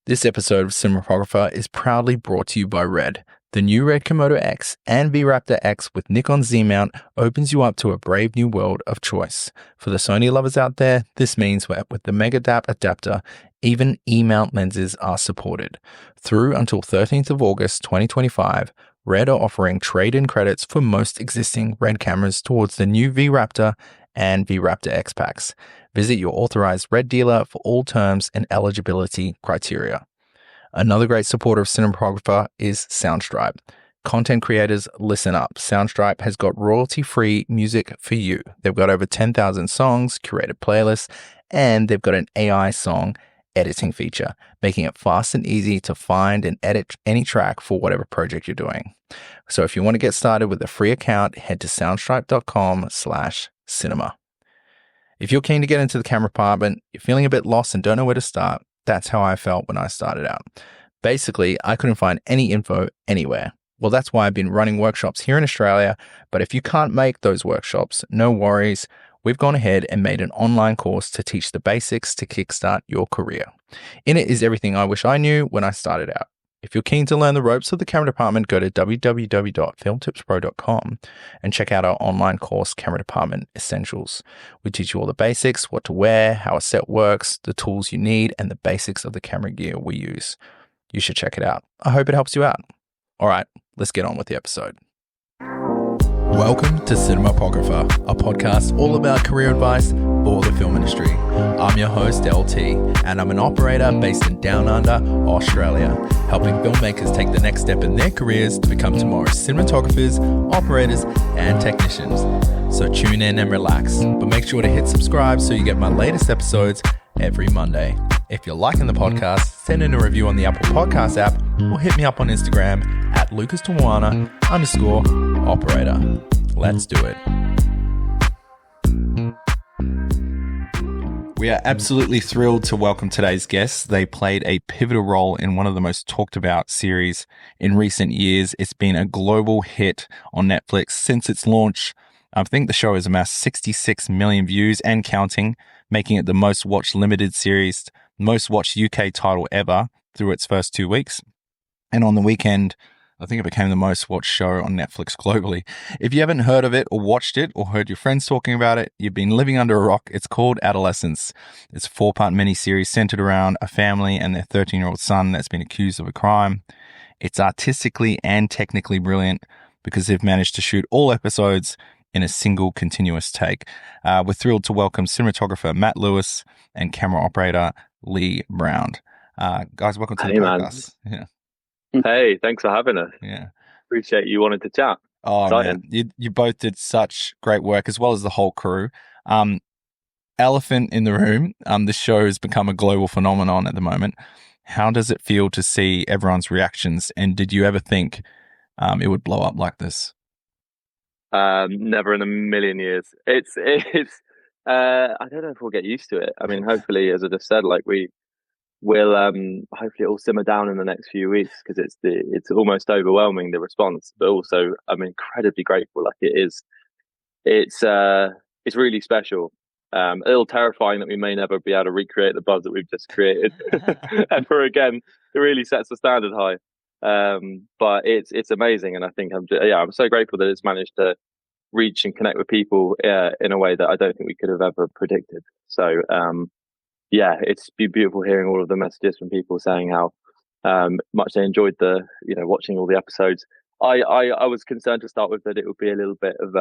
This episode of Cinematographer is proudly brought to you by Red. The new Red Komodo X and V-Raptor X with Nikon Z-mount opens you up to a brave new world of choice. For the Sony lovers out there, this means that with the Megadap adapter, even E-mount lenses are supported. Through until 13th of August 2025, Red are offering trade-in credits for most existing Red cameras towards the new V-Raptor and V-Raptor X packs. Visit your authorized Red dealer for all terms and eligibility criteria. Another great supporter of Cinematographer is Soundstripe. Content creators, listen up. Soundstripe has got royalty-free music for you. They've got over 10,000 songs, curated playlists, and they've got an AI song editing feature, making it fast and easy to find and edit any track for whatever project you're doing. So if you want to get started with a free account, head to soundstripe.com/cinema. If you're keen to get into the camera department, you're feeling a bit lost and don't know where to start, that's how I felt when I started out. Basically, I couldn't find any info anywhere. Well, that's why I've been running workshops here in Australia, but if you can't make those workshops, no worries. We've gone ahead and made an online course to teach the basics to kickstart your career. In it is everything I wish I knew when I started out. If you're keen to learn the ropes of the camera department, go to www.filmtipspro.com and check out our online course, Camera Department Essentials. We teach you all the basics, what to wear, how a set works, the tools you need, and the basics of the camera gear we use. You should check it out. I hope it helps you out. All right, let's get on with the episode. Welcome to Cinematographer, a podcast all about career advice for the film industry. I'm your host, LT, and I'm an operator based in Down Under, Australia, helping filmmakers take the next step in their careers to become tomorrow's cinematographers, operators, and technicians. So tune in and relax, but make sure to hit subscribe so you get my latest episodes every Monday. If you're liking the podcast, send in a review on the Apple Podcast app or hit me up on Instagram at @LucasTawana_operator. Let's do it. We are absolutely thrilled to welcome today's guests. They played a pivotal role in one of the most talked about series in recent years. It's been a global hit on Netflix since its launch. I think the show has amassed 66 million views and counting, making it the most watched limited series, most watched UK title ever through its first 2 weeks. And on the weekend, I think it became the most watched show on Netflix globally. If you haven't heard of it or watched it or heard your friends talking about it, you've been living under a rock. It's called Adolescence. It's a 4-part miniseries centered around a family and their 13-year-old son that's been accused of a crime. It's artistically and technically brilliant because they've managed to shoot all episodes in a single continuous take. We're thrilled to welcome cinematographer Matt Lewis and camera operator Lee Brown. Guys, welcome to the podcast. Yeah. Hey, thanks for having us. Yeah. Appreciate you wanted to chat. Oh, Exciting. man. You both did such great work, as well as the whole crew. Elephant in the room. The show has become a global phenomenon at the moment. How does it feel to see everyone's reactions? And did you ever think it would blow up like this? Never in a million years. It's I don't know if we'll get used to it. I mean, hopefully, as I just said, like we'll hopefully it will simmer down in the next few weeks because it's almost overwhelming, the response, but also I'm incredibly grateful. Like it's really special. A little terrifying that we may never be able to recreate the buzz that we've just created ever again. It really sets the standard high. But it's amazing, and I think I'm so grateful that it's managed to reach and connect with people in a way that I don't think we could have ever predicted. So it's been beautiful hearing all of the messages from people saying how much they enjoyed watching all the episodes. I was concerned to start with that it would be a little bit of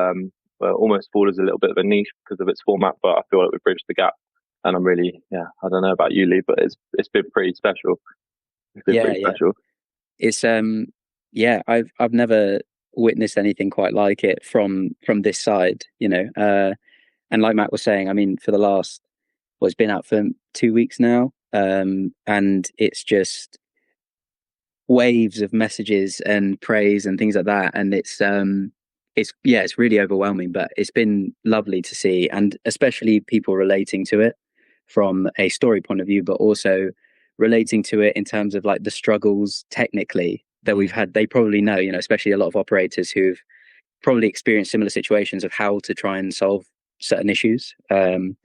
almost fall as a little bit of a niche because of its format, but I feel like we've bridged the gap, and I'm really I don't know about you, Lee, but it's been pretty special. Special. It's I've never witnessed anything quite like it from this side, and like Matt was saying, I mean, for the last it's been out for 2 weeks now, and it's just waves of messages and praise and things like that, and it's really overwhelming, but it's been lovely to see, and especially people relating to it from a story point of view, but also relating to it in terms of like the struggles technically that we've had. They probably know, especially a lot of operators who've probably experienced similar situations of how to try and solve certain issues. But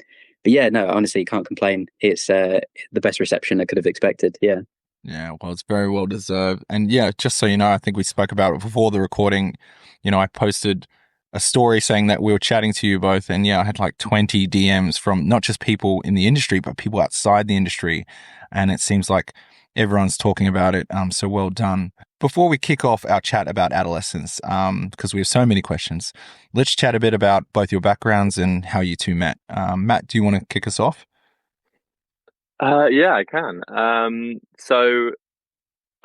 honestly, can't complain. It's the best reception I could have expected. Yeah. Yeah, well, it's very well deserved. And yeah, just so you know, I think we spoke about it before the recording. I posted a story saying that we were chatting to you both. And yeah, I had like 20 DMs from not just people in the industry, but people outside the industry. And it seems like everyone's talking about it. So well done. Before we kick off our chat about adolescence, because we have so many questions, let's chat a bit about both your backgrounds and how you two met. Matt, do you want to kick us off? Yeah, I can.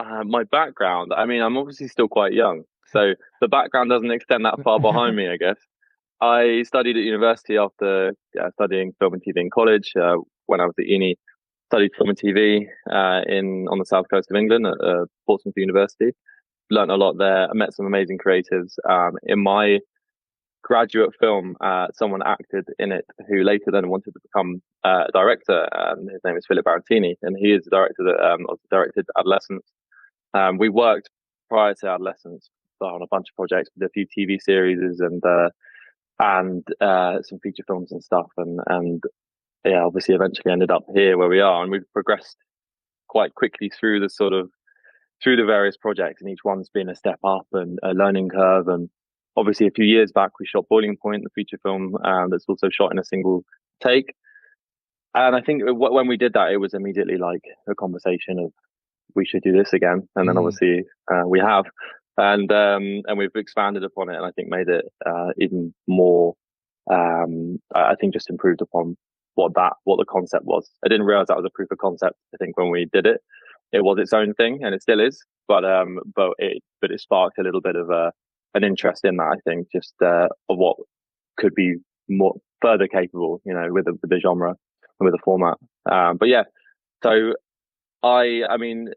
My background, I mean, I'm obviously still quite young, so the background doesn't extend that far behind me, I guess. I studied at university after studying film and TV in college. When I was at uni, studied film and TV in on the south coast of England at Portsmouth University. Learned a lot there. I met some amazing creatives. In my graduate film, someone acted in it who later then wanted to become a director. His name is Philip Barantini, and he is the director that also directed Adolescence. We worked prior to Adolescence on a bunch of projects, with a few TV series and some feature films and stuff, and yeah, obviously eventually ended up here where we are, and we've progressed quite quickly through the various projects, and each one's been a step up and a learning curve. And obviously, a few years back, we shot Boiling Point, the feature film that's also shot in a single take. And I think when we did that, it was immediately like a conversation of we should do this again. And then obviously we have, and we've expanded upon it, and I think made it even more. I think just improved upon what the concept was. I didn't realize that was a proof of concept. I think when we did it, it was its own thing, and it still is. But it sparked a little bit of an interest in that. I think just of what could be more further capable, with the genre and with the format. But yeah, so I mean,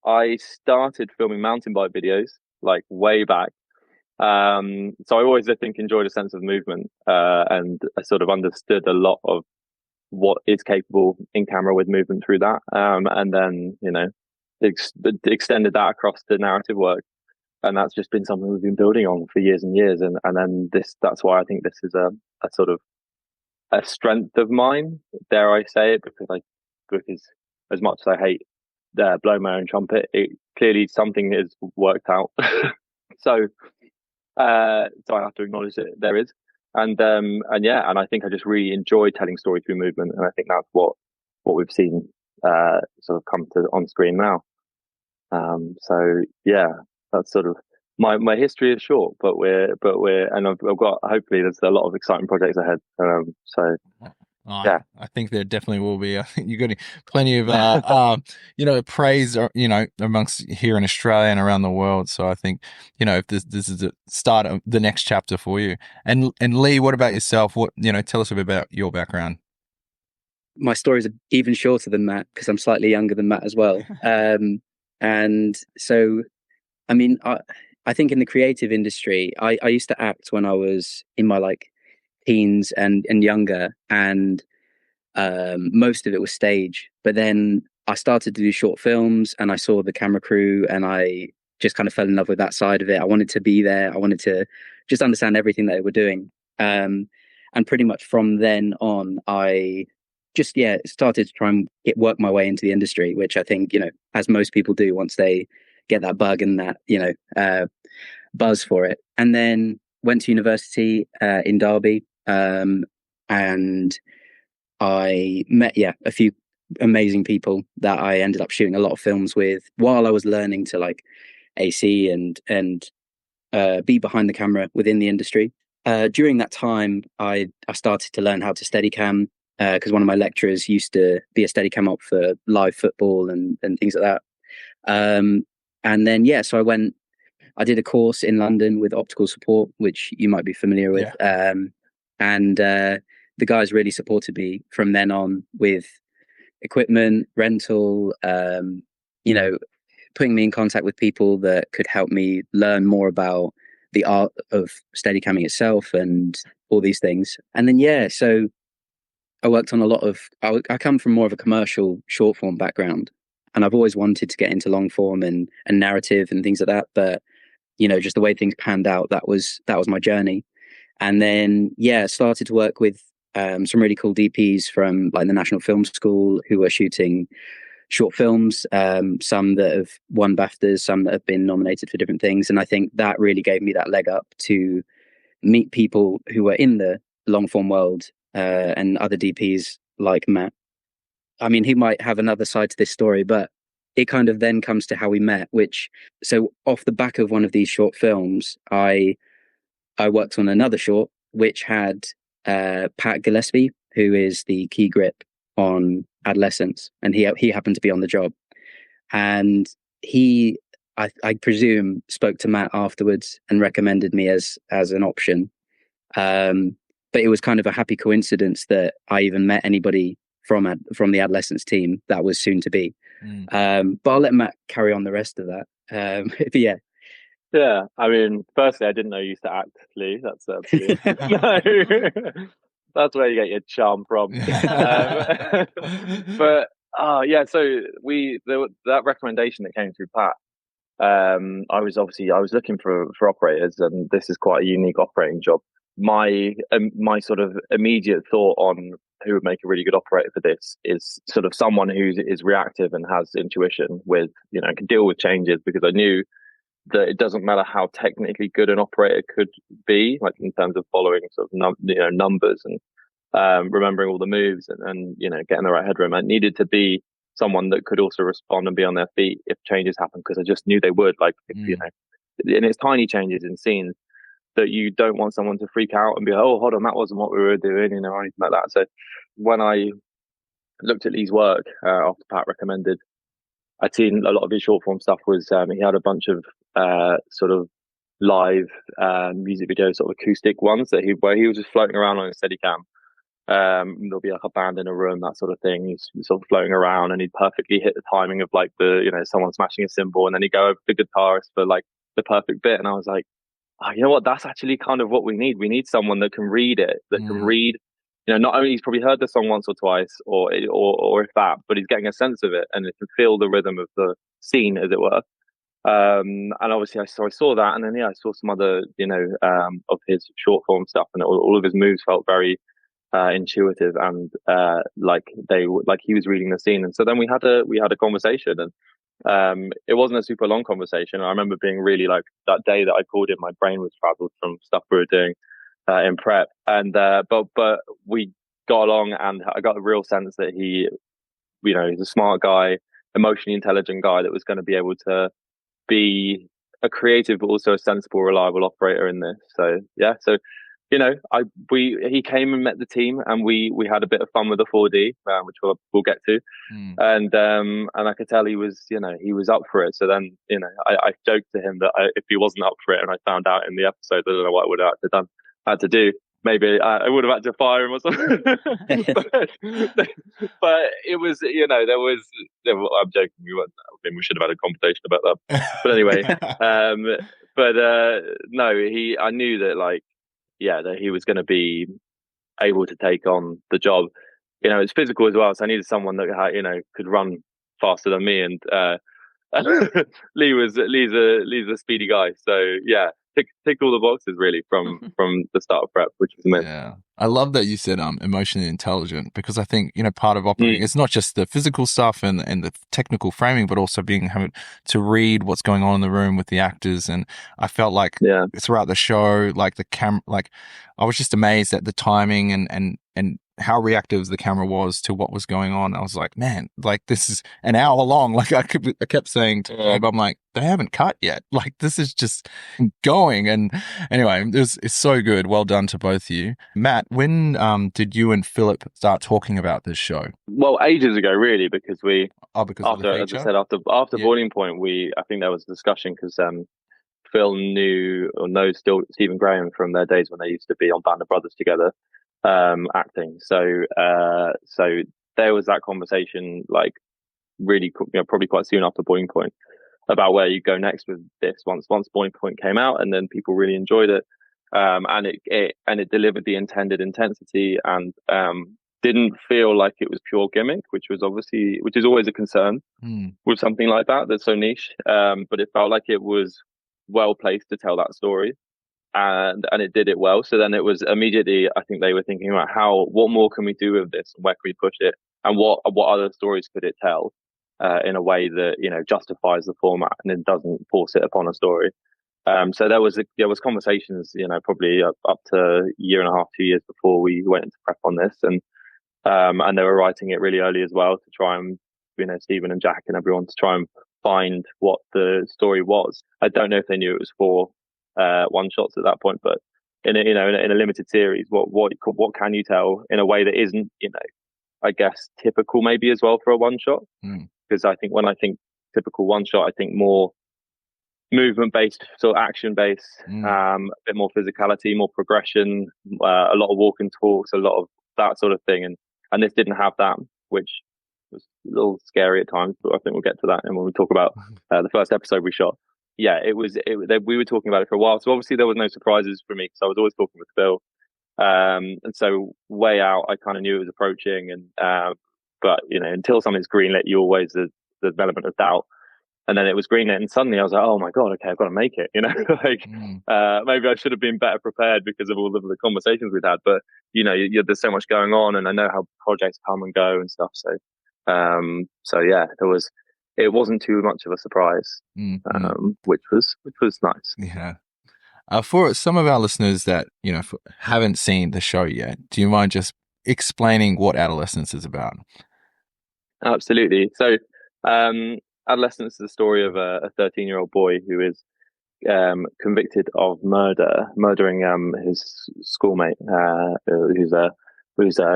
I started filming mountain bike videos like way back. So I always, I think, enjoyed a sense of movement, and I sort of understood a lot of what is capable in camera with movement through that. And then, extended that across the narrative work. And that's just been something we've been building on for years and years. And then that's why I think this is a sort of a strength of mine, dare I say it, because as much as I hate blowing my own trumpet, it clearly something has worked out. So I have to acknowledge that there is. And yeah, and I think I just really enjoy telling story through movement, and I think that's what we've seen sort of come to on screen now. So yeah, that's sort of my history is short, but and I've got, hopefully there's a lot of exciting projects ahead. So yeah, I think there definitely will be. I think you're getting plenty of praise, amongst here in Australia and around the world. So I think, if this is the start of the next chapter for you. And Lee, what about yourself? Tell us a bit about your background. My stories are even shorter than Matt, because I'm slightly younger than Matt as well. And so, I mean, I think in the creative industry, I used to act when I was in my teens and younger, and most of it was stage. But then I started to do short films, and I saw the camera crew, and I just kind of fell in love with that side of it. I wanted to be there. I wanted to just understand everything that they were doing. And pretty much from then on, I just started to try and work my way into the industry, which I think, as most people do once they get that bug and that buzz for it. And then went to university in Derby, and I met a few amazing people that I ended up shooting a lot of films with while I was learning to AC and be behind the camera within the industry. During that time, I started to learn how to Steadicam, because one of my lecturers used to be a Steadicam op for live football and things like that. And then so I did a course in London with optical support, which you might be familiar with. Yeah. And the guys really supported me from then on with equipment, rental, putting me in contact with people that could help me learn more about the art of Steadicamming itself and all these things. And then, so I worked on a lot of, I come from more of a commercial short form background, and I've always wanted to get into long form and narrative and things like that. But, just the way things panned out, that was my journey. And then, started to work with some really cool DPs from the National Film School, who were shooting short films, some that have won BAFTAs, some that have been nominated for different things. And I think that really gave me that leg up to meet people who were in the long form world, and other DPs like Matt. I mean, he might have another side to this story, but it kind of then comes to how we met, so off the back of one of these short films, I worked on another short, which had Pat Gillespie, who is the key grip on Adolescence, and he happened to be on the job. And he, I presume, spoke to Matt afterwards and recommended me as an option. But it was kind of a happy coincidence that I even met anybody from the Adolescence team that was soon to be. But I'll let Matt carry on the rest of that. But yeah. Yeah, I mean, firstly, I didn't know you used to act, Lee. That's no, that's where you get your charm from. But yeah, so that recommendation that came through Pat. I was looking for operators, and this is quite a unique operating job. My sort of immediate thought on who would make a really good operator for this is sort of someone who is reactive and has intuition with, can deal with changes, because I knew that it doesn't matter how technically good an operator could be, like in terms of following sort of numbers and remembering all the moves and getting the right headroom. I needed to be someone that could also respond and be on their feet if changes happen, because I just knew they would. Like, and it's tiny changes in scenes that you don't want someone to freak out and be like, oh, hold on, that wasn't what we were doing, or anything like that. So when I looked at Lee's work after Pat recommended, I'd seen a lot of his short form stuff. Was he had a bunch of sort of live music video, sort of acoustic ones where he was just floating around on a Steadicam. There'll be like a band in a room, that sort of thing. He's sort of floating around, and he'd perfectly hit the timing of like someone smashing a cymbal, and then he'd go over the guitarist for like the perfect bit. And I was like, oh, you know what? That's actually kind of what we need. We need someone that can read it, that can read. Not only he's probably heard the song once or twice, or if that, but he's getting a sense of it and he can feel the rhythm of the scene, as it were. And obviously, I saw that, and then I saw some other, of his short form stuff, and all of his moves felt very intuitive and like he was reading the scene. And so then we had a conversation, and it wasn't a super long conversation. I remember being really like, that day that I called him, my brain was frazzled from stuff we were doing in prep, and but we got along, and I got a real sense that he's a smart guy, emotionally intelligent guy that was going to be able to be a creative but also a sensible, reliable operator in this. So yeah, so he came and met the team, and we had a bit of fun with the 4D, which we'll get to, and I could tell he was up for it. So then I joked to him that if he wasn't up for it, and I found out in the episode, I don't know what I would have had to do. Maybe I would have had to fire him or something. but it was, I'm joking. We should have had a conversation about that. But anyway, no, I knew that that he was going to be able to take on the job. It's physical as well, so I needed someone that could run faster than me. And Lee's a speedy guy, so yeah, ticked all the boxes really from the start of prep, which was amazing. Yeah, I love that you said emotionally intelligent, because I think part of operating it's not just the physical stuff and the technical framing, but also having to read what's going on in the room with the actors. And I felt like throughout the show, like the camera, like I was just amazed at the timing and how reactive the camera was to what was going on. I was like, man, like this is an hour long. Like I kept saying to Gabe, I'm like, they haven't cut yet. Like this is just going. And anyway, it's so good. Well done to both of you. Matt, when did you and Philip start talking about this show? Well, ages ago, really, because after, as I said, after Boiling Point, I think there was a discussion, because Phil knows still Stephen Graham from their days when they used to be on Band of Brothers together, acting. So there was that conversation, like really, probably quite soon after Boiling Point, about where you go next with this. Once Boiling Point came out, and then people really enjoyed it, and it delivered the intended intensity, and didn't feel like it was pure gimmick, which is always a concern with something like that that's so niche. But it felt like it was well placed to tell that story, and it did it well. So then it was immediately, I think they were thinking about what more can we do with this, and where can we push it, and what other stories could it tell. in a way that, you know, justifies the format and it doesn't force it upon a story. So there was conversations, you know, probably up to a year and a half, 2 years before we went into prep on this, and they were writing it really early as well to try and, you know, Stephen and Jack and everyone to try and find what the story was. I don't know if they knew it was for one shots at that point, but in a limited series, what can you tell in a way that isn't, you know, I guess typical maybe as well for a one shot? Because I think when I think typical one shot, I think more movement based, sort of action based, a bit more physicality, more progression, a lot of walk and talks, a lot of that sort of thing, and this didn't have that, which was a little scary at times, but I think we'll get to that. And when we talk about the first episode we shot, yeah, we were talking about it for a while, so obviously there was no surprises for me because I was always talking with Phil, and so way out I kind of knew it was approaching, and but you know, until something's greenlit, you always the element of doubt. And then it was greenlit, and suddenly I was like, "Oh my god, okay, I've got to make it." You know, like maybe I should have been better prepared because of all of the conversations we'd had. But you know, there's so much going on, and I know how projects come and go and stuff. So, so yeah, it wasn't too much of a surprise, which was nice. Yeah. For some of our listeners that, you know, haven't seen the show yet, do you mind just explaining what Adolescence is about? Absolutely. So, Adolescence is the story of a 13-year-old boy who is convicted of murdering his schoolmate, who's a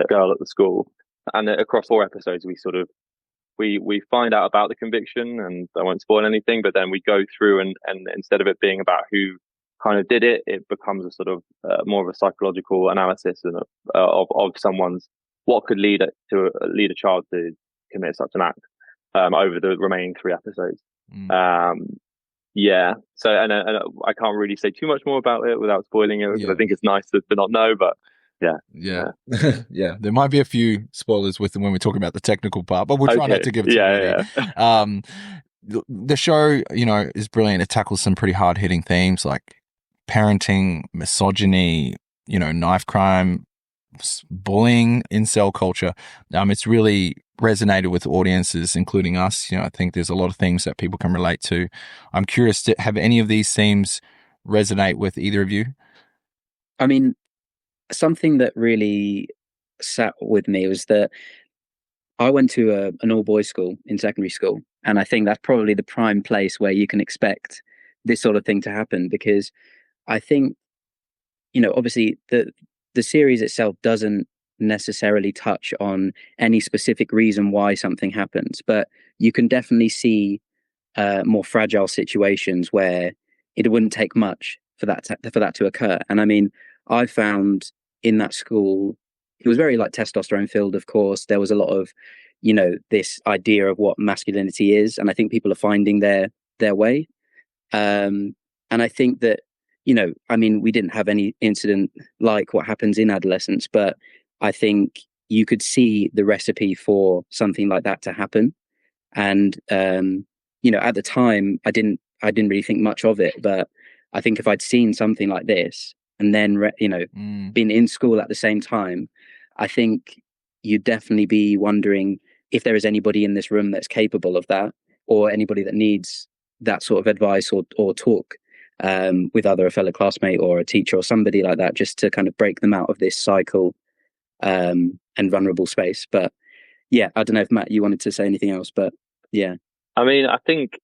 girl at the school. And across 4 episodes, we find out about the conviction, and I won't spoil anything. But then we go through, and instead of it being about who kind of did it, it becomes a sort of more of a psychological analysis of someone's what could lead a child to commit such an act. Over the remaining 3 episodes. Yeah. So, and I can't really say too much more about it without spoiling it, because I think it's nice to not know, but yeah. Yeah. There might be a few spoilers when we're talking about the technical part, but we'll try not to give it too many. Yeah. The show, you know, is brilliant. It tackles some pretty hard-hitting themes like parenting, misogyny, you know, knife crime, bullying, incel culture. It's really resonated with audiences, including us. You know, I think there's a lot of things that people can relate to. I'm curious, to have any of these themes resonate with either of you? I mean, something that really sat with me was that I went to an all-boys school in secondary school, and I think that's probably the prime place where you can expect this sort of thing to happen, because I think, you know, obviously the series itself doesn't necessarily touch on any specific reason why something happens, but you can definitely see more fragile situations where it wouldn't take much for that to occur. And I mean, I found in that school, it was very like testosterone filled, of course. There was a lot of, you know, this idea of what masculinity is, and I think people are finding their way. And I think that, you know, I mean, we didn't have any incident like what happens in adolescence, but I think you could see the recipe for something like that to happen. And, you know, at the time, I didn't really think much of it, but I think if I'd seen something like this and then, been in school at the same time, I think you'd definitely be wondering if there is anybody in this room that's capable of that, or anybody that needs that sort of advice or talk with either a fellow classmate or a teacher or somebody like that, just to kind of break them out of this cycle and vulnerable space. But yeah, I don't know if Matt, you wanted to say anything else, but yeah. I mean, I think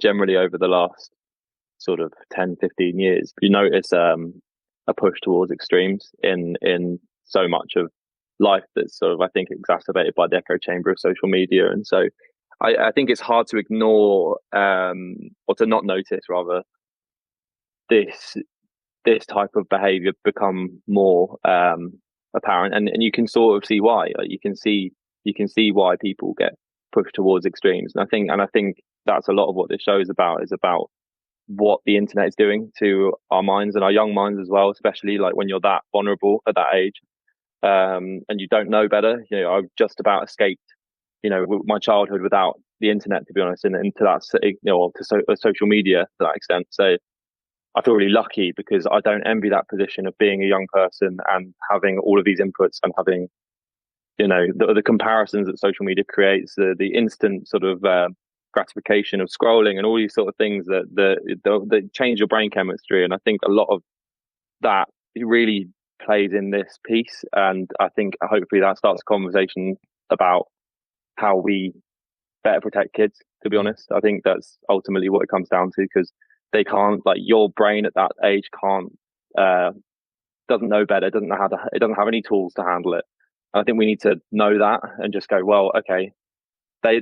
generally over the last sort of 10, 15 years, you notice a push towards extremes in so much of life that's sort of, I think, exacerbated by the echo chamber of social media. And so I think it's hard to ignore or to not notice rather this type of behavior become more apparent, and you can sort of see why. You can see why people get pushed towards extremes, and I think that's a lot of what this show is about what the internet is doing to our minds and our young minds as well, especially like when you're that vulnerable at that age, and you don't know better. You know, I've just about escaped, you know, my childhood without the internet, to be honest, and to that, you know, to social media to that extent. So I feel really lucky because I don't envy that position of being a young person and having all of these inputs and having the comparisons that social media creates, the instant sort of gratification of scrolling and all these sort of things that change your brain chemistry. And I think a lot of that really plays in this piece. And I think hopefully that starts a conversation about how we better protect kids, to be honest. I think that's ultimately what it comes down to, because they can't, like, your brain at that age can't, doesn't know better, doesn't know it doesn't have any tools to handle it. And I think we need to know that and just go, well, okay, they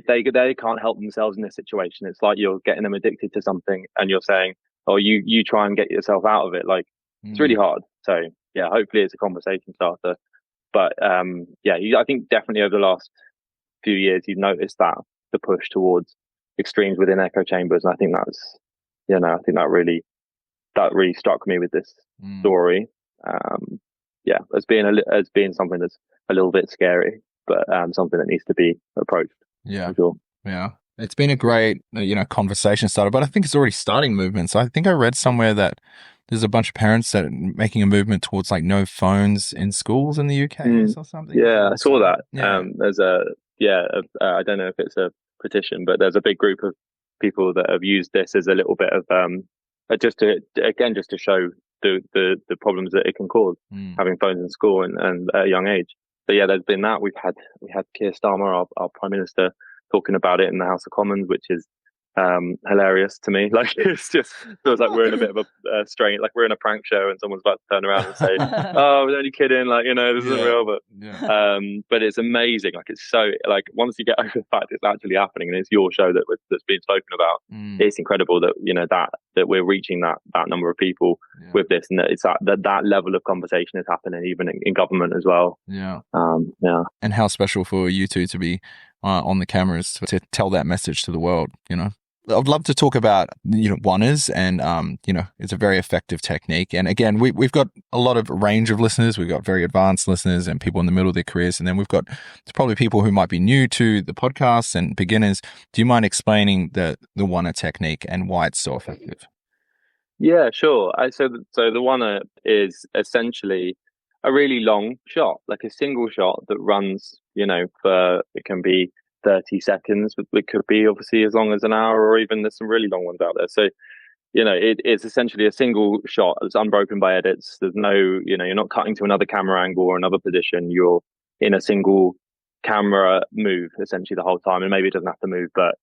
can't help themselves in this situation. It's like you're getting them addicted to something and you're saying, oh, you try and get yourself out of it. Like, it's really hard. So yeah, hopefully it's a conversation starter. But I think definitely over the last few years, you've noticed that the push towards extremes within echo chambers. And I think that's, I think that really struck me with this story. As being something that's a little bit scary, but something that needs to be approached. Yeah. For sure. Yeah. It's been a great, conversation starter, but I think it's already starting movements. I think I read somewhere that there's a bunch of parents that are making a movement towards like no phones in schools in the UK or something. Yeah, I saw that. Yeah. There's I don't know if it's a petition, but there's a big group of people that have used this as a little bit of just to show the problems that it can cause having phones in school and at a young age. But yeah, there's been that. We had Keir Starmer, our Prime Minister, talking about it in the House of Commons, which is hilarious to me. Like, it's just feels like we're in a bit of a strain, like we're in a prank show and someone's about to turn around and say, "Oh, we're only kidding," like, this isn't real. But it's amazing. Like, it's so, like, once you get over the fact it's actually happening and it's your show that's being spoken about, it's incredible that that we're reaching that number of people with this, and that it's that level of conversation is happening even in government as well. And how special for you two to be on the cameras to tell that message to the world. I'd love to talk about, oneers, and, it's a very effective technique. And again, we've got a lot of range of listeners. We've got very advanced listeners and people in the middle of their careers. And then we've got probably people who might be new to the podcast and beginners. Do you mind explaining the oneer technique and why it's so effective? Yeah, sure. So the oneer is essentially a really long shot, like a single shot that runs, for, it can be 30 seconds, but it could be obviously as long as an hour, or even there's some really long ones out there. So, it's essentially a single shot that's unbroken by edits. There's no, you're not cutting to another camera angle or another position. You're in a single camera move essentially the whole time. And maybe it doesn't have to move, but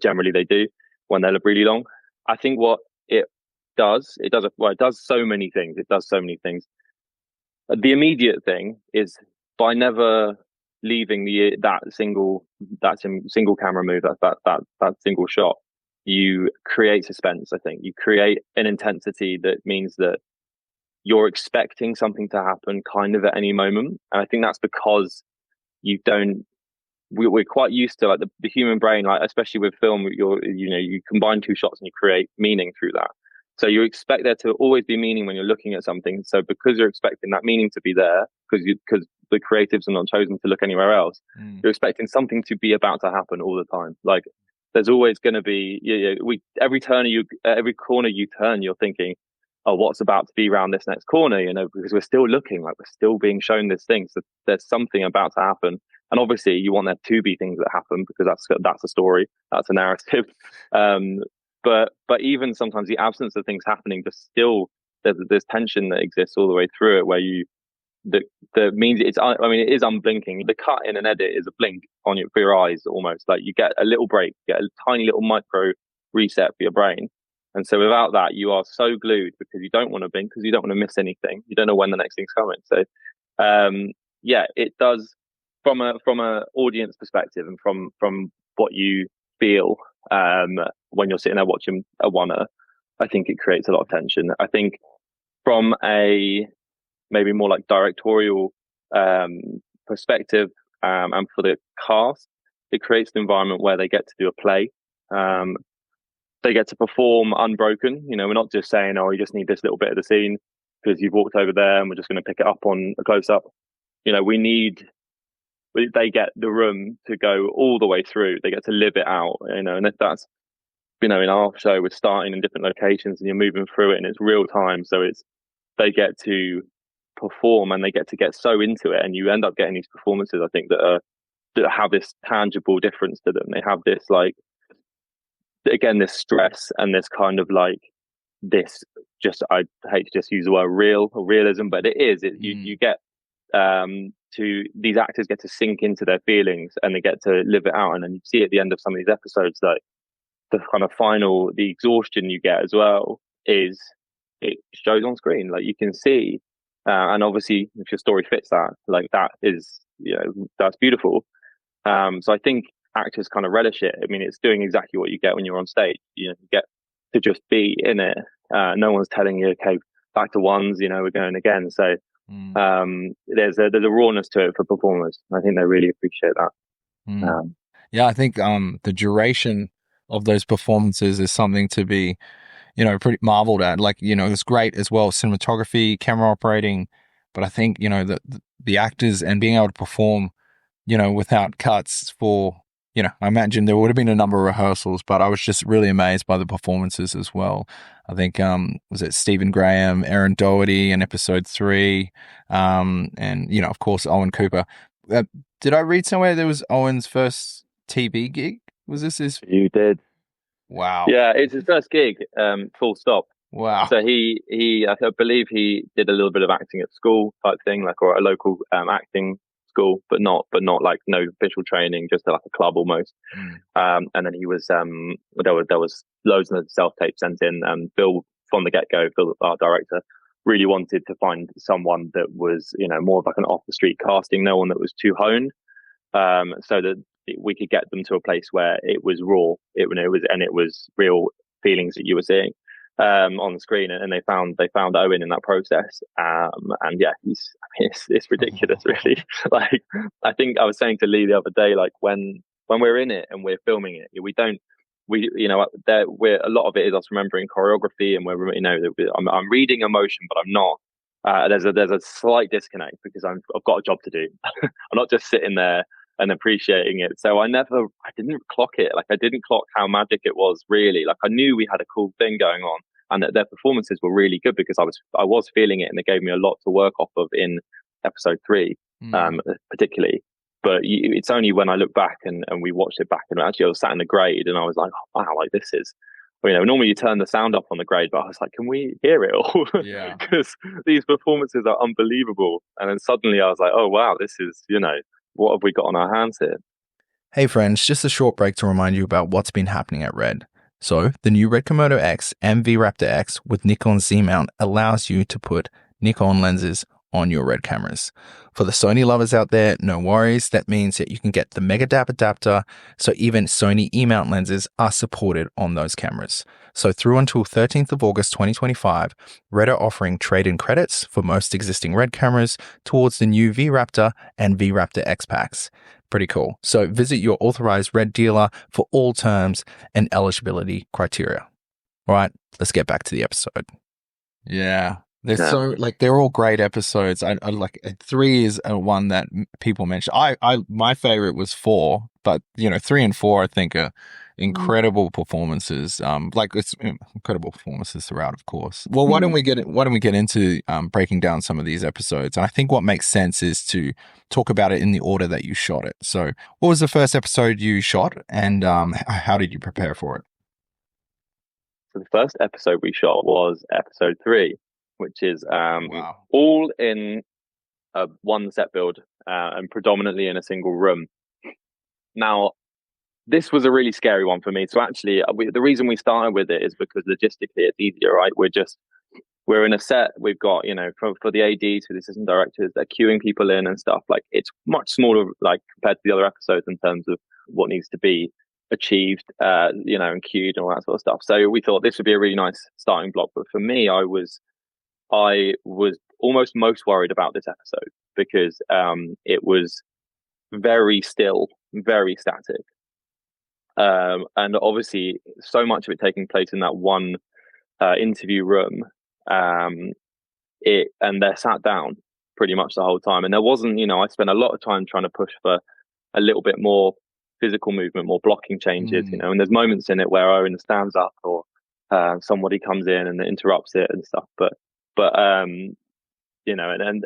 generally they do when they look really long. I think what it does so many things. It does so many things. The immediate thing is, by never leaving that single camera move, that single shot, you create suspense. I think you create an intensity that means that you're expecting something to happen kind of at any moment. And I think that's because we're quite used to, like, the human brain, like, especially with film, you combine two shots and you create meaning through that. So you expect there to always be meaning when you're looking at something. So because you're expecting that meaning to be there, because the creatives are not chosen to look anywhere else, you're expecting something to be about to happen all the time. Like, there's always going to be, every corner you turn, you're thinking, oh, what's about to be around this next corner? Because we're still looking, like, we're still being shown this thing. So there's something about to happen. And obviously you want there to be things that happen, because that's a story, that's a narrative. But even sometimes the absence of things happening, just still there's tension that exists all the way through it, where that means it is unblinking. The cut in an edit is a blink for your eyes, almost. Like, you get a little break, you get a tiny little micro reset for your brain. And so without that, you are so glued, because you don't want to blink, because you don't want to miss anything. You don't know when the next thing's coming. So it does, from a audience perspective, and from what you feel when you're sitting there watching a oneer, I think it creates a lot of tension. I think from a maybe more like directorial perspective, and for the cast, it creates an environment where they get to do a play. They get to perform unbroken. We're not just saying, oh, you just need this little bit of the scene because you've walked over there and we're just going to pick it up on a close up. They get the room to go all the way through. They get to live it out, and if that's, in our show, we're starting in different locations and you're moving through it and it's real time. So they get to perform, and they get to get so into it, and you end up getting these performances, I think, that have this tangible difference to them. They have this, like, again, this stress and this kind of like this, just, I hate to just use the word real or realism, but you get to these actors get to sink into their feelings, and they get to live it out. And then you see at the end of some of these episodes, like, the kind of the exhaustion you get as well is, it shows on screen. Like, you can see, and obviously if your story fits that, like, that is, that's beautiful. So I think actors kind of relish it. I mean, it's doing exactly what you get when you're on stage. You get to just be in it. No one's telling you, okay, back to ones, we're going again. So there's a rawness to it for performers. I think they really appreciate that. Yeah, I think the duration of those performances is something to be, pretty marveled at. Like, it's great as well, cinematography, camera operating, but I think, the actors and being able to perform, without cuts for, I imagine there would have been a number of rehearsals, but I was just really amazed by the performances as well. I think, was it Stephen Graham, Aaron Doherty in episode 3, and, of course, Owen Cooper. Did I read somewhere there was Owen's first TV gig? Was this his? You did. Wow. Yeah, it's his first gig, full stop. Wow. So I believe he did a little bit of acting at school type thing, like, or a local acting school, but not like no official training, just like a club almost. And then he was there was loads of self-tape sent in. Bill, from the get-go, Bill, our director, really wanted to find someone that was, more of like an off the street casting, no one that was too honed, so that we could get them to a place where it was raw, it was real feelings that you were seeing on the screen, and they found Owen in that process. And yeah, it's ridiculous, really. Like, I think I was saying to Lee the other day, like, when we're in it and we're filming it, we're a lot of it is us remembering choreography, and I'm reading emotion, but I'm not. There's a slight disconnect because I've got a job to do. I'm not just sitting there and appreciating it. So I didn't clock it. Like, I didn't clock how magic it was, really. Like, I knew we had a cool thing going on, and that their performances were really good because I was feeling it, and they gave me a lot to work off of in episode 3, particularly. But it's only when I look back and we watched it back, and actually I was sat in the grade and I was like, oh, wow, like, this is, normally you turn the sound up on the grade, but I was like, can we hear it all? Yeah. Because these performances are unbelievable. And then suddenly I was like, oh, wow, this is, what have we got on our hands here? Hey friends, just a short break to remind you about what's been happening at Red. So, the new Red Komodo X and V-Raptor X with Nikon Z-mount allows you to put Nikon lenses on your Red cameras. For the Sony lovers out there, no worries. That means that you can get the Mega Dap adapter, so even Sony E-mount lenses are supported on those cameras. So through until 13th of August 2025, Red are offering trade-in credits for most existing Red cameras towards the new V-Raptor and V-Raptor X packs. Pretty cool. So visit your authorized Red dealer for all terms and eligibility criteria. All right, let's get back to the episode. Yeah. They're all great episodes. I like 3 is one that people mention. My favorite was 4, but 3 and 4 I think are incredible performances. It's incredible performances throughout, of course. Well, why don't we get into breaking down some of these episodes? And I think what makes sense is to talk about it in the order that you shot it. So, what was the first episode you shot, and how did you prepare for it? So the first episode we shot was episode 3. Which is all in one set build and predominantly in a single room. Now, this was a really scary one for me. So actually, the reason we started with it is because logistically it's easier, right? We're in a set. We've got, for the ADs, for the assistant directors, they're queuing people in and stuff. Like, it's much smaller, like, compared to the other episodes in terms of what needs to be achieved, and queued and all that sort of stuff. So we thought this would be a really nice starting block. But for me, I was almost most worried about this episode because it was very still, very static. And obviously so much of it taking place in that one interview room, and they're sat down pretty much the whole time. And there wasn't, I spent a lot of time trying to push for a little bit more physical movement, more blocking changes, and there's moments in it where Owen stands up or somebody comes in and interrupts it and stuff. But and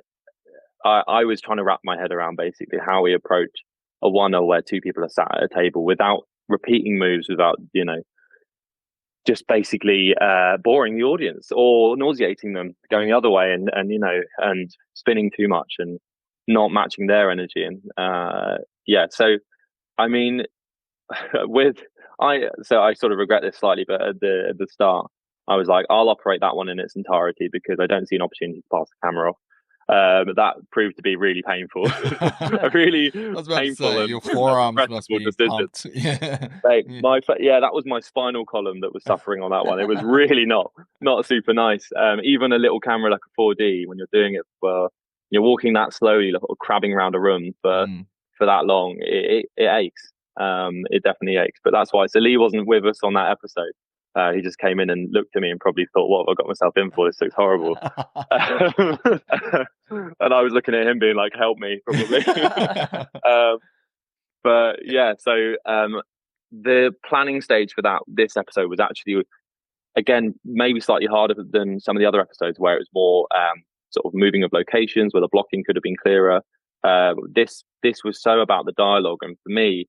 I was trying to wrap my head around basically how we approach a 1-0 where two people are sat at a table without repeating moves, without, just basically boring the audience or nauseating them, going the other way, and spinning too much and not matching their energy. And so I mean, I sort of regret this slightly, but at the start, I was like, I'll operate that one in its entirety because I don't see an opportunity to pass the camera off. But that proved to be really painful. Really I was about painful. to say, your forearms must be pumped. Yeah. That was my spinal column that was suffering on that one. It was really not super nice. Even a little camera like a 4D, when you're doing it you're walking that slowly, like crabbing around a room for that long, it aches. It definitely aches. But that's why. So Lee wasn't with us on that episode. He just came in and looked at me and probably thought, what have I got myself in for? This looks horrible. And I was looking at him being like, help me, probably. But yeah, so the planning stage for this episode was actually, again, maybe slightly harder than some of the other episodes where it was more sort of moving of locations, where the blocking could have been clearer. This was so about the dialogue, and for me,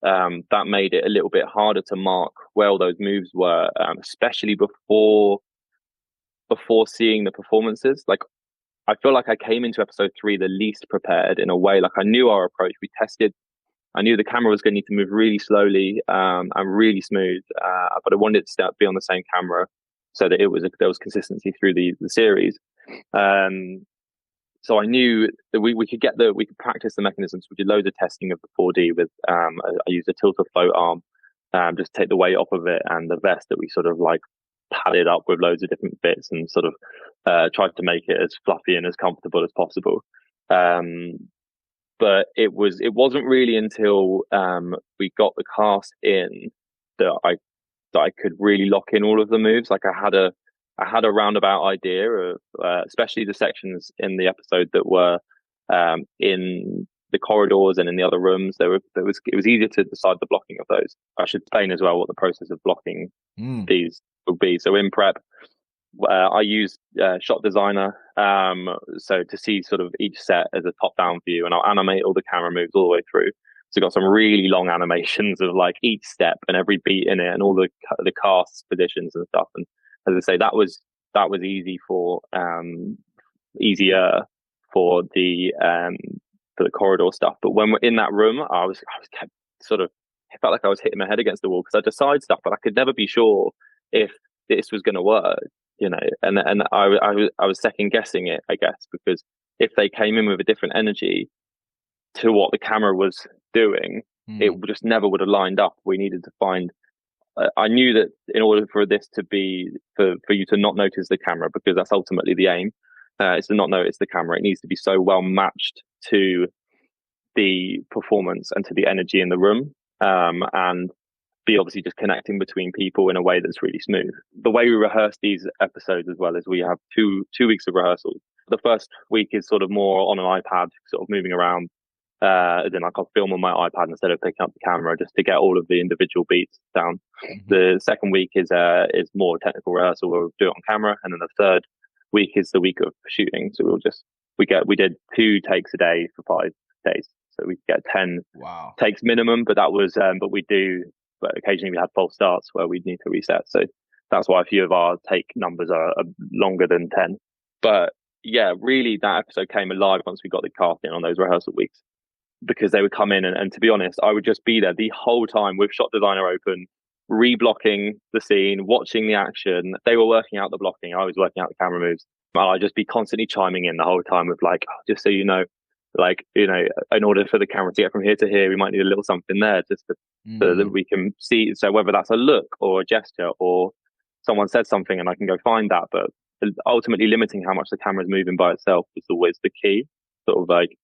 that made it a little bit harder to mark where all those moves were, especially before seeing the performances. Like, I feel like I came into episode 3 the least prepared in a way. Like, I knew our approach. We tested. I knew the camera was going to need to move really slowly and really smooth, but I wanted it to be on the same camera so that there was consistency through the series. So I knew that we could practice the mechanisms. We did loads of testing of the 4D with, I used a tilt or float arm, just to take the weight off of it, and the vest that we sort of like padded up with loads of different bits and sort of tried to make it as fluffy and as comfortable as possible. But it wasn't really until we got the cast in that I could really lock in all of the moves. Like, I had a roundabout idea of, especially the sections in the episode that were in the corridors and in the other rooms. It was easier to decide the blocking of those. I should explain as well what the process of blocking these will be. So in prep, I used Shot Designer, so to see sort of each set as a top-down view, and I'll animate all the camera moves all the way through. So got some really long animations of like each step and every beat in it, and all the cast positions and stuff. And as I say, that was easier for the corridor stuff. But when we're in that room, I was kept sort of, it felt like I was hitting my head against the wall because I decide stuff, but I could never be sure if this was going to work, and I was second guessing it, I guess, because if they came in with a different energy to what the camera was doing, it just never would have lined up. We needed to find, I knew that in order for this to be, for you to not notice the camera, because that's ultimately the aim, is to not notice the camera. It needs to be so well matched to the performance and to the energy in the room, and be obviously just connecting between people in a way that's really smooth. The way we rehearse these episodes as well is we have two weeks of rehearsals. The first week is sort of more on an iPad, sort of moving around, as in like I'll film on my iPad instead of picking up the camera, just to get all of the individual beats down. The second week is more technical rehearsal where we'll do it on camera, and then the third week is the week of shooting. So we did 2 takes a day for 5 days, so we get 10 takes minimum. But that was but occasionally we had false starts where we'd need to reset. So that's why a few of our take numbers are longer than 10. But yeah, really that episode came alive once we got the cast in on those rehearsal weeks, because they would come in and to be honest, I would just be there the whole time with Shot Designer open, re-blocking the scene, watching the action. They were working out the blocking. I was working out the camera moves. I'd just be constantly chiming in the whole time with like, oh, just so you know, like, in order for the camera to get from here to here, we might need a little something there just so that we can see. So whether that's a look or a gesture or someone said something and I can go find that, but ultimately limiting how much the camera is moving by itself was always the key. Sort of like,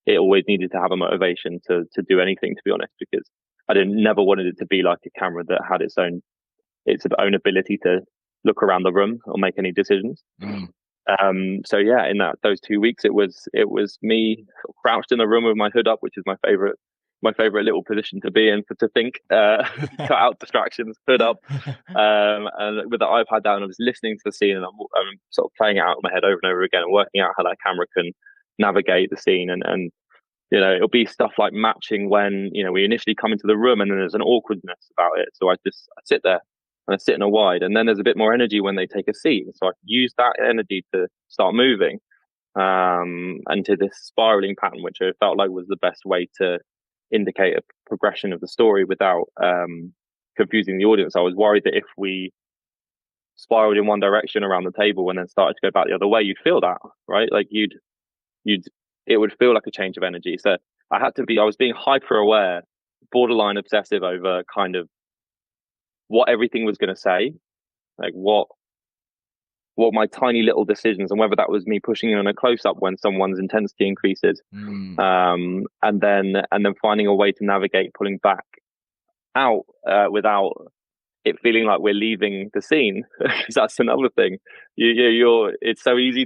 it always needed to have a motivation to do anything, to be honest, because I never wanted it to be like a camera that had its own ability to look around the room or make any decisions. So yeah, in those 2 weeks, it was me crouched in the room with my hood up, which is my favorite my favorite little position to be in to think. Cut out distractions, hood up, and with the iPad down, I was listening to the scene, and I'm sort of playing it out in my head over and over again, and working out how that camera can navigate the scene, and it'll be stuff like matching when we initially come into the room, and then there's an awkwardness about it. So I sit there and I sit in a wide, and then there's a bit more energy when they take a seat. So I use that energy to start moving, and to this spiraling pattern, which I felt like was the best way to indicate a progression of the story without confusing the audience. I was worried that if we spiraled in one direction around the table and then started to go back the other way, you'd feel that, right? Like it would feel like a change of energy. So I was being hyper aware, borderline obsessive over kind of what everything was going to say, like what my tiny little decisions, and whether that was me pushing in on a close up when someone's intensity increases, and then finding a way to navigate pulling back out without it feeling like we're leaving the scene. Because that's another thing. It's so easy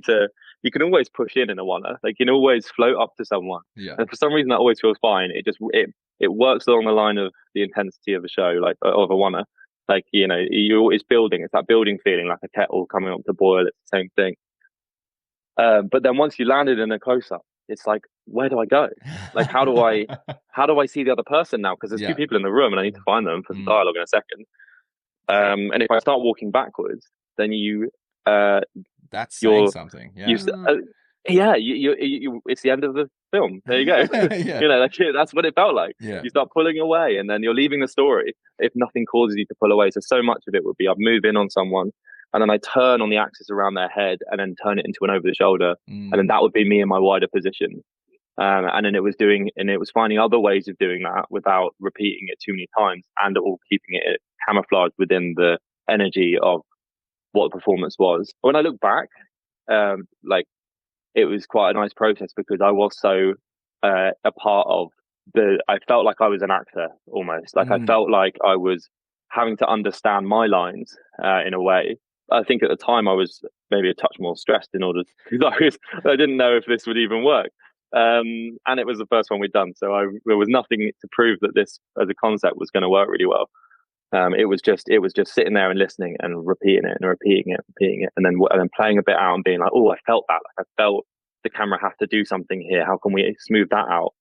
you can always push in a one-er. Like you can always float up to someone, and for some reason that always feels fine. It works along the line of the intensity of a show, like of a one-er. Like, it's building. It's that building feeling, like a kettle coming up to boil. It's the same thing. But then once you landed in a close-up, it's like, where do I go? Like, how do I see the other person now? Because there's two people in the room, and I need to find them for some dialogue in a second. And if I start walking backwards, then that's saying something. Yeah. It's the end of the film. There you go. That's what it felt like. You start pulling away, and then you're leaving the story if nothing causes you to pull away. So much of it would be I'd move in on someone, and then I turn on the axis around their head, and then turn it into an over the shoulder, and then that would be me in my wider position. And then it was finding other ways of doing that without repeating it too many times, and all keeping it camouflaged within the energy of what the performance was. When I look back, it was quite a nice process, because I was so a part of I felt like I was an actor almost. Like I felt like I was having to understand my lines in a way. I think at the time I was maybe a touch more stressed because I didn't know if this would even work. And it was the first one we'd done, so there was nothing to prove that this as a concept was going to work really well. It was just sitting there and listening and repeating it, and then playing a bit out and being like, oh, I felt that. Like I felt the camera have to do something here. How can we smooth that out?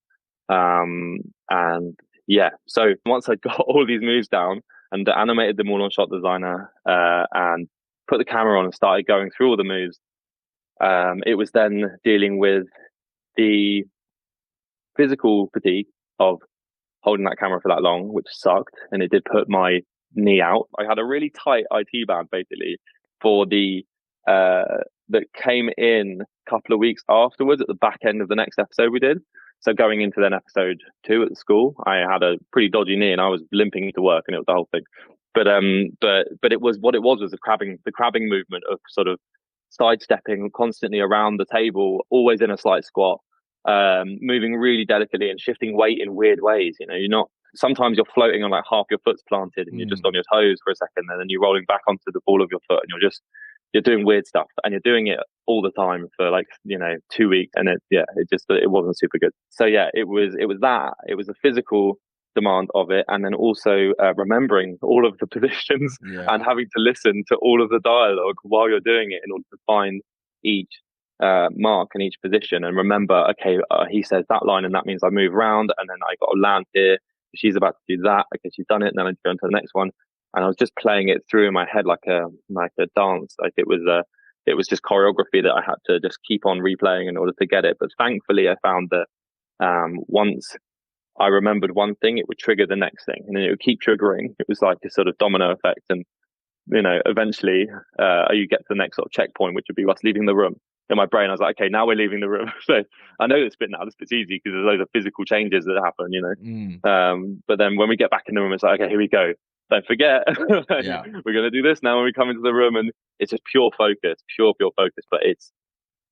So once I got all these moves down and animated them all on Shot Designer, and put the camera on and started going through all the moves, it was then dealing with the physical fatigue of holding that camera for that long, which sucked, and it did put my knee out. I had a really tight IT band basically for that came in a couple of weeks afterwards at the back end of the next episode we did. So going into then episode 2 at the school, I had a pretty dodgy knee and I was limping to work, and it was the whole thing. But it was the crabbing movement of sort of sidestepping constantly around the table, always in a slight squat, moving really delicately and shifting weight in weird ways. Sometimes you're floating on like half your foot's planted and you're just on your toes for a second, and then you're rolling back onto the ball of your foot, and you're doing weird stuff, and you're doing it all the time for 2 weeks, and it wasn't super good. So it was the physical demand of it, and then also remembering all of the positions and having to listen to all of the dialogue while you're doing it in order to find each mark in each position and remember, okay, he says that line and that means I move around, and then I got to land here, she's about to do that, okay, she's done it, and then I go into the next one. And I was just playing it through in my head like a dance. Like it was just choreography that I had to just keep on replaying in order to get it. But thankfully I found that once I remembered one thing, it would trigger the next thing, and then it would keep triggering. It was like a sort of domino effect, and eventually you get to the next sort of checkpoint, which would be us leaving the room. In my brain I was like, okay, now we're leaving the room. So I know this bit now, this bit's easy because there's loads of physical changes that happen, but then when we get back in the room, it's like, okay, here we go, don't forget. We're going to do this now when we come into the room, and it's just pure focus. But it's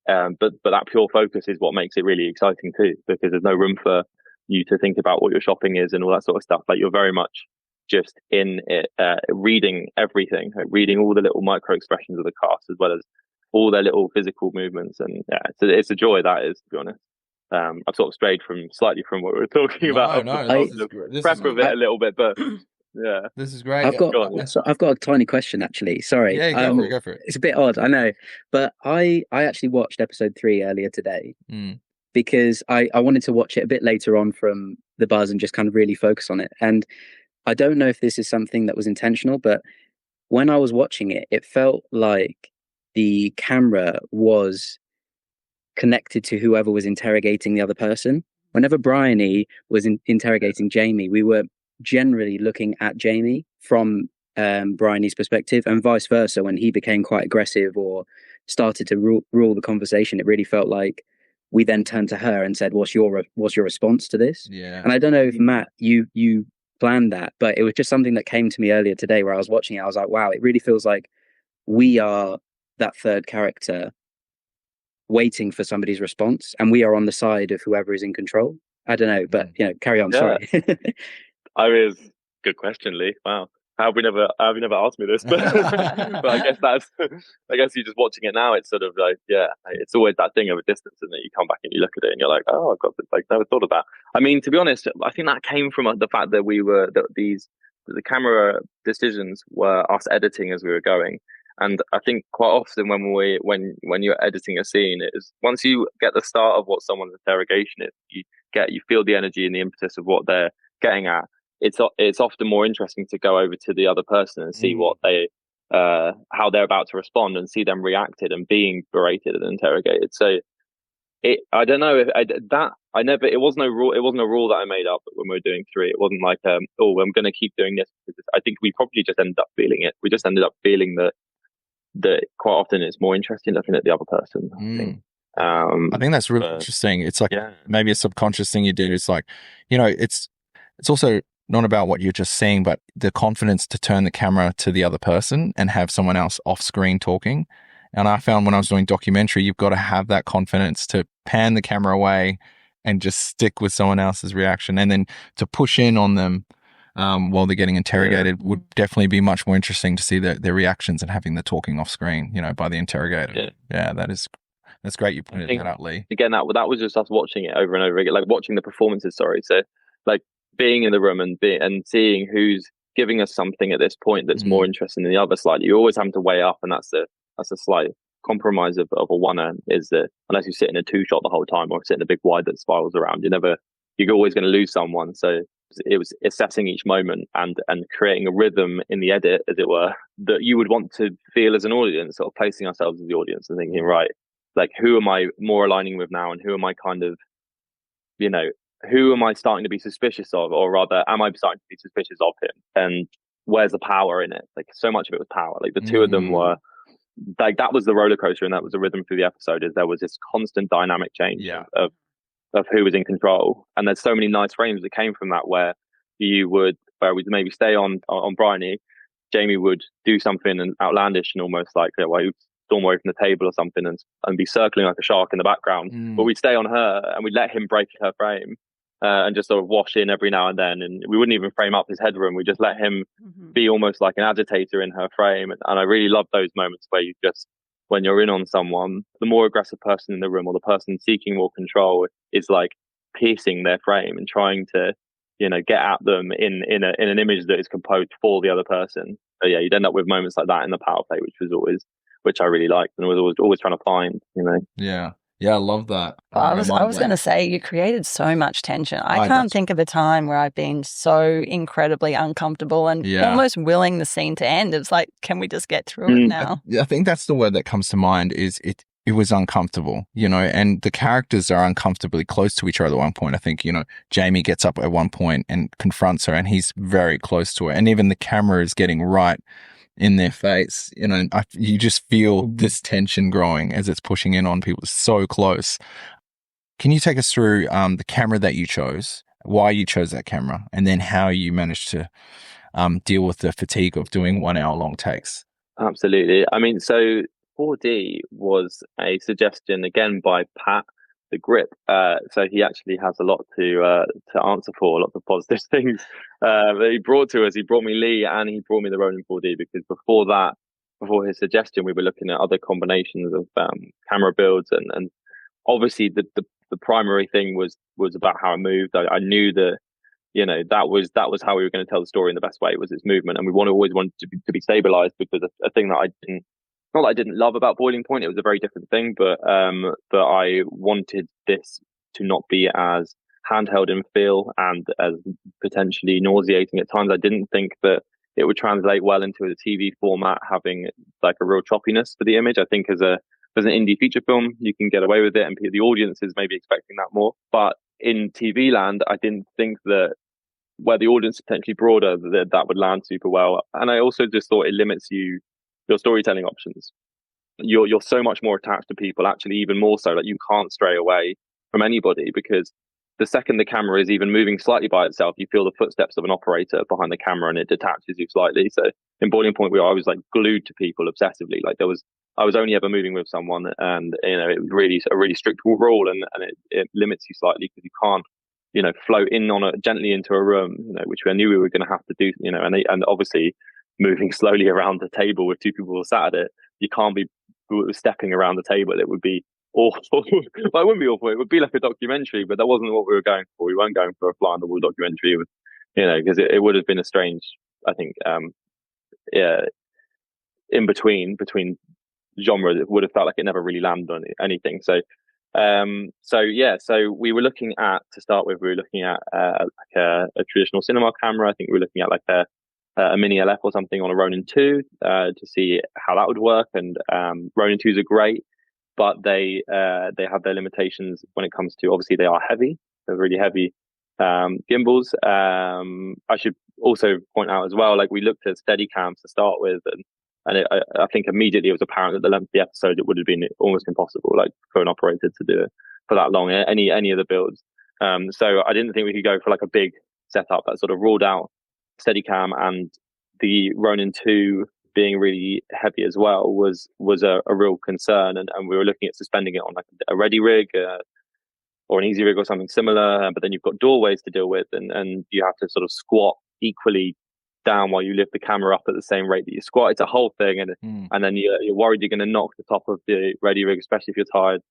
but that pure focus is what makes it really exciting too, because there's no room for you to think about what your shopping is and all that sort of stuff. Like you're very much just in it, reading everything, reading all the little micro expressions of the cast as well as all their little physical movements. And it's a joy, that is, to be honest. I've sort of strayed slightly from what we were talking about. This is great. Prep of it a little bit, but yeah, this is great. I've got a tiny question actually. Sorry, go for it. It's a bit odd, I know, but I actually watched episode 3 earlier today because I wanted to watch it a bit later on from the buzz and just kind of really focus on it. And I don't know if this is something that was intentional, but when I was watching it, it felt like the camera was connected to whoever was interrogating the other person. Whenever Bryony was interrogating Jamie, we were generally looking at Jamie from Bryony's perspective, and vice versa. When he became quite aggressive or started to rule the conversation, it really felt like we then turned to her and said, what's your response to this? Yeah. And I don't know if Matt, you planned that, but it was just something that came to me earlier today where I was watching it. I was like, wow, it really feels like we are that third character waiting for somebody's response, and we are on the side of whoever is in control. I don't know, but carry on. Sorry. I mean, good question, Lee. Wow, how have you never asked me this? But I guess you're just watching it now. It's sort of like, it's always that thing of a distance, and then you come back and you look at it and you're like, oh, I've got this. Like, never thought of that. I mean, to be honest, I think that came from the fact that the camera decisions were us editing as we were going. And I think quite often when you're editing a scene, is once you get the start of what someone's interrogation is, you feel the energy and the impetus of what they're getting at. It's often more interesting to go over to the other person and see what how they're about to respond, and see them reacted and being berated and interrogated. So I don't know if it wasn't a rule that I made up when we were doing 3. It wasn't like I'm going to keep doing this. I think we probably just ended up feeling it. We just ended up feeling that quite often it's more interesting looking at the other person. I think that's really interesting. It's like maybe a subconscious thing you do. It's like, it's also not about what you're just seeing, but the confidence to turn the camera to the other person and have someone else off screen talking. And I found when I was doing documentary, you've got to have that confidence to pan the camera away and just stick with someone else's reaction, and then to push in on them while they're getting interrogated would definitely be much more interesting to see their reactions and having the talking off screen, by the interrogator. Yeah, that's great. You pointed that out, Lee. Again, that was just us watching it over and over again, like watching the performances. Sorry, so like being in the room and seeing who's giving us something at this point that's more interesting than the other. Slightly, you always have to weigh up, and that's a slight compromise of a one-er, is that unless you sit in a 2-shot the whole time or sit in a big wide that spirals around, you're always going to lose someone. So it was assessing each moment and creating a rhythm in the edit, as it were, that you would want to feel as an audience, sort of placing ourselves as the audience and thinking, right, like, who am I more aligning with now, and who am I kind of, who am I starting to be suspicious of, or rather, am I starting to be suspicious of him? And where's the power in it? Like, so much of it was power. Like, the two of them were, like, that was the roller coaster, and that was the rhythm through the episode. Is there was this constant dynamic change of who was in control, and there's so many nice frames that came from that, where we'd maybe stay on Bryony, Jamie would do something outlandish and almost like storm away from the table or something and be circling like a shark in the background, but we'd stay on her and we'd let him break her frame and just sort of wash in every now and then, and we wouldn't even frame up his headroom. We just let him be almost like an agitator in her frame, and I really love those moments where you just, when you're in on someone, the more aggressive person in the room or the person seeking more control is like piercing their frame and trying to get at them in an image that is composed for the other person. So yeah, you'd end up with moments like that in the power play, which I really liked and was always trying to find. Yeah, I love that. I was going to say, you created so much tension. I can't think of a time where I've been so incredibly uncomfortable and almost willing the scene to end. It's like, can we just get through it now? I think that's the word that comes to mind. Is it was uncomfortable, and the characters are uncomfortably close to each other at one point. I think, Jamie gets up at one point and confronts her, and he's very close to her, and even the camera is getting right in their face, you just feel this tension growing as it's pushing in on people so close. Can you take us through the camera that you chose, why you chose that camera, and then how you managed to deal with the fatigue of doing 1 hour long takes? Absolutely. I mean, so 4D was a suggestion again by Pat, the grip. So he actually has a lot to answer for, lots of positive things that he brought to us. He brought me Lee and he brought me the Ronin 4D, because before his suggestion, we were looking at other combinations of camera builds, and obviously the the primary thing was about how it moved. I knew that, that was how we were going to tell the story in the best way, was its movement, and we always wanted to be stabilized, because a thing that I didn't, not that I didn't love about Boiling Point, it was a very different thing, but I wanted this to not be as handheld in feel and as potentially nauseating at times. I didn't think that it would translate well into a TV format, having like a real choppiness for the image. I think as an indie feature film, you can get away with it, and the audience is maybe expecting that more. But in TV land, I didn't think that where the audience is potentially broader, that would land super well. And I also just thought it limits your storytelling options. You're so much more attached to people, actually, even more so. Like, you can't stray away from anybody, because the second the camera is even moving slightly by itself, you feel the footsteps of an operator behind the camera, and it detaches you slightly. So in Boiling Point, I was like glued to people obsessively. Like, I was only ever moving with someone, and it was really a really strict rule, and it limits you slightly, because you can't float in gently into a room, which I knew we were going to have to do, and obviously moving slowly around the table with two people sat at it, you can't be stepping around the table. It would be awful. Well, it wouldn't be awful. It would be like a documentary, but that wasn't what we were going for. We weren't going for a fly on the wall documentary. Because it would have been a strange, I think, in between genres, it would have felt like it never really landed on anything. So we were looking at, to start with, like a traditional cinema camera. I think we were looking at like a mini LF or something on a Ronin 2 to see how that would work. And Ronin 2s are great, but they have their limitations when it comes to, obviously they are heavy. They're really heavy gimbals. I should also point out as well, like, we looked at Steadicams to start with, and I think immediately it was apparent that the length of the episode, it would have been almost impossible, like, for an operator to do it for that long, any of the builds. So I didn't think we could go for like a big setup. That sort of ruled out Steadicam, and the Ronin 2 being really heavy as well was a real concern. And we were looking at suspending it on like a ready rig or an easy rig or something similar. But then you've got doorways to deal with, and you have to sort of squat equally down while you lift the camera up at the same rate that you squat. It's a whole thing, and then you're worried you're going to knock the top of the ready rig, especially if you're tired.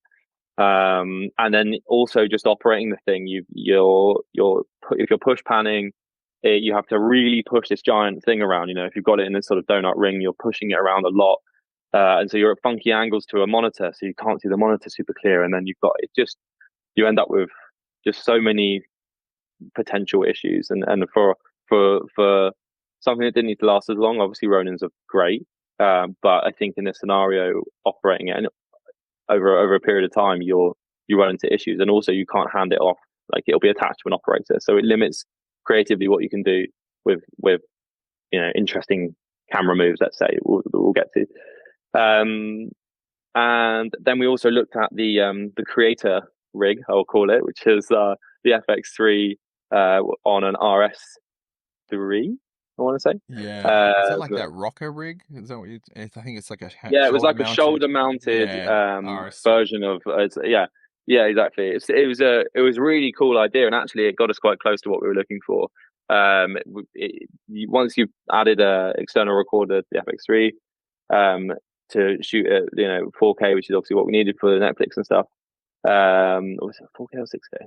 And then also just operating the thing, if you're push panning, you have to really push this giant thing around. If you've got it in this sort of donut ring, you're pushing it around a lot, and so you're at funky angles to a monitor, so you can't see the monitor super clear. And then you end up with just so many potential issues. And for something that didn't need to last as long, obviously Ronins are great, but I think in this scenario, operating it and over a period of time, you run into issues, and also you can't hand it off. Like, it'll be attached to an operator, so it limits creatively what you can do with interesting camera moves. Let's say we'll get to. And then we also looked at the creator rig, I'll call it, which is the FX3 on an RS3. I want to say. Yeah. Is that like that rocker rig? Is that what I think it's like a it was like a shoulder mounted version of yeah, exactly. It was a really cool idea, and actually it got us quite close to what we were looking for. Once you've added a external recorder, the FX3, to shoot at 4K, which is obviously what we needed for the Netflix and stuff. Was it 4K or 6K?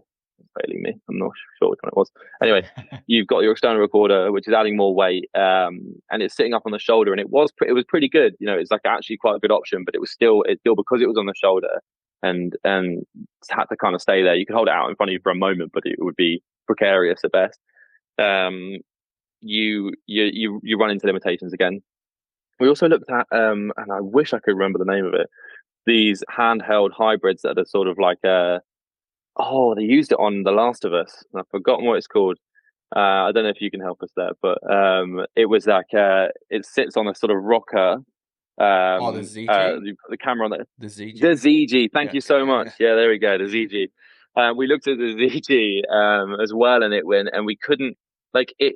Failing me, I'm not sure which one it was. Anyway, you've got your external recorder, which is adding more weight, and it's sitting up on the shoulder, and it was pretty good. It's like actually quite a good option, but it still because it was on the shoulder and had to kind of stay there. You could hold it out in front of you for a moment, but it would be precarious at best. You run into limitations again. We also looked at, and I wish I could remember the name of it, these handheld hybrids that are sort of like they used it on The Last of Us. I've forgotten what it's called. I don't know if you can help us there, but it was like it sits on a sort of rocker. The ZG. You put the camera on the ZG. The ZG. Thank you so much. Yeah, there we go. The ZG. We looked at the ZG as well, and we couldn't it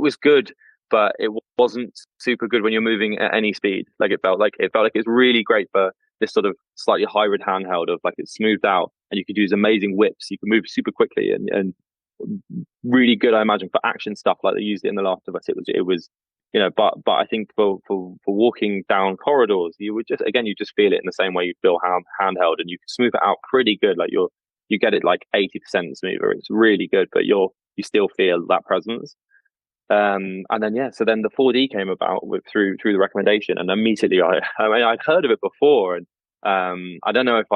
was good, but it wasn't super good when you're moving at any speed. Like it felt like it's really great for this sort of slightly hybrid handheld of like it's smoothed out, and you could use amazing whips. You can move super quickly and really good, I imagine, for action stuff like they used it in The Last of Us. It was but I think for walking down corridors, you would you just feel it in the same way you feel handheld, and you can smooth it out pretty good. Like you get it like 80% smoother. It's really good, but you still feel that presence. And then so then the 4D came about through the recommendation, and immediately I'd heard of it before, and I don't know if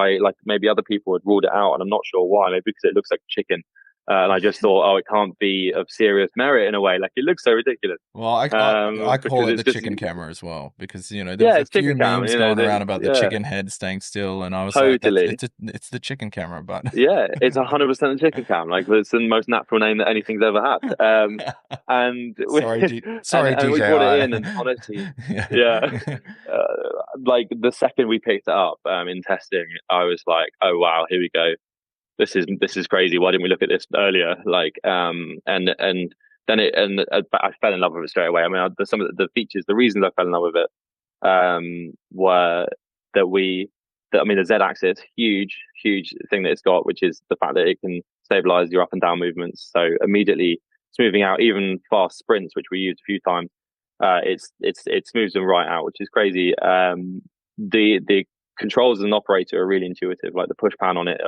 maybe other people had ruled it out, and I'm not sure why. Maybe because it looks like chicken. And I just thought, it can't be of serious merit in a way. Like, it looks so ridiculous. Well, I call it the chicken camera as well, because there was a few memes going around about the chicken head staying still, and I was totally. like, it's the chicken camera, but yeah, it's 100% the chicken cam. Like, it's the most natural name that anything's ever had. And sorry, and we brought it in, and honestly, like the second we picked it up in testing, I was like, oh wow, here we go. This is crazy. Why didn't we look at this earlier? Like, and then I fell in love with it straight away. I mean, some of the features, the reasons I fell in love with it, were the Z-axis, huge thing that it's got, which is the fact that it can stabilize your up and down movements. So immediately smoothing out even fast sprints, which we used a few times, it smooths them right out, which is crazy. The controls as an operator are really intuitive. Like the push pan on it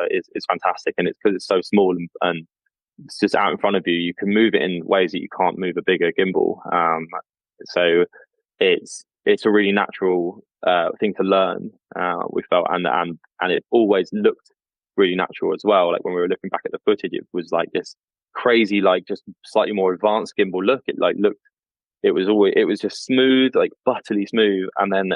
is fantastic, and it's because it's so small and it's just out in front of you. You can move it in ways that you can't move a bigger gimbal. So it's a really natural thing to learn. We felt, and it always looked really natural as well. Like when we were looking back at the footage, it was like this crazy, like just slightly more advanced gimbal look. It was just smooth, like butterly smooth, and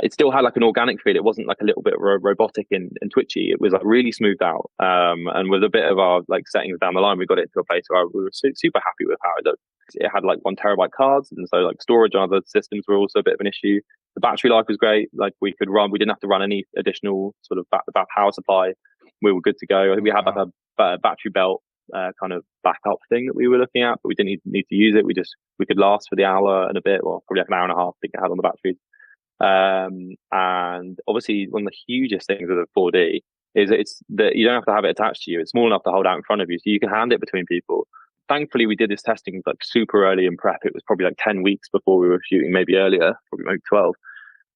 it still had like an organic feel. It wasn't like a little bit robotic and twitchy. It was like really smoothed out. And with a bit of our like settings down the line, we got it to a place where we were super happy with how it looked. It had like 1 terabyte cards, and so like storage on other systems were also a bit of an issue. The battery life was great. Like we didn't have to run any additional sort of power supply. We were good to go. I think we had like a battery belt kind of backup thing that we were looking at, but we didn't need to use it. We could last for the hour and a bit, or probably like an hour and a half. I think it had on the batteries. And obviously one of the hugest things with a 4D is it's that you don't have to have it attached to you. It's small enough to hold out in front of you, so you can hand it between people. Thankfully, we did this testing like super early in prep. It was probably like 10 weeks before we were shooting, maybe earlier, probably maybe 12.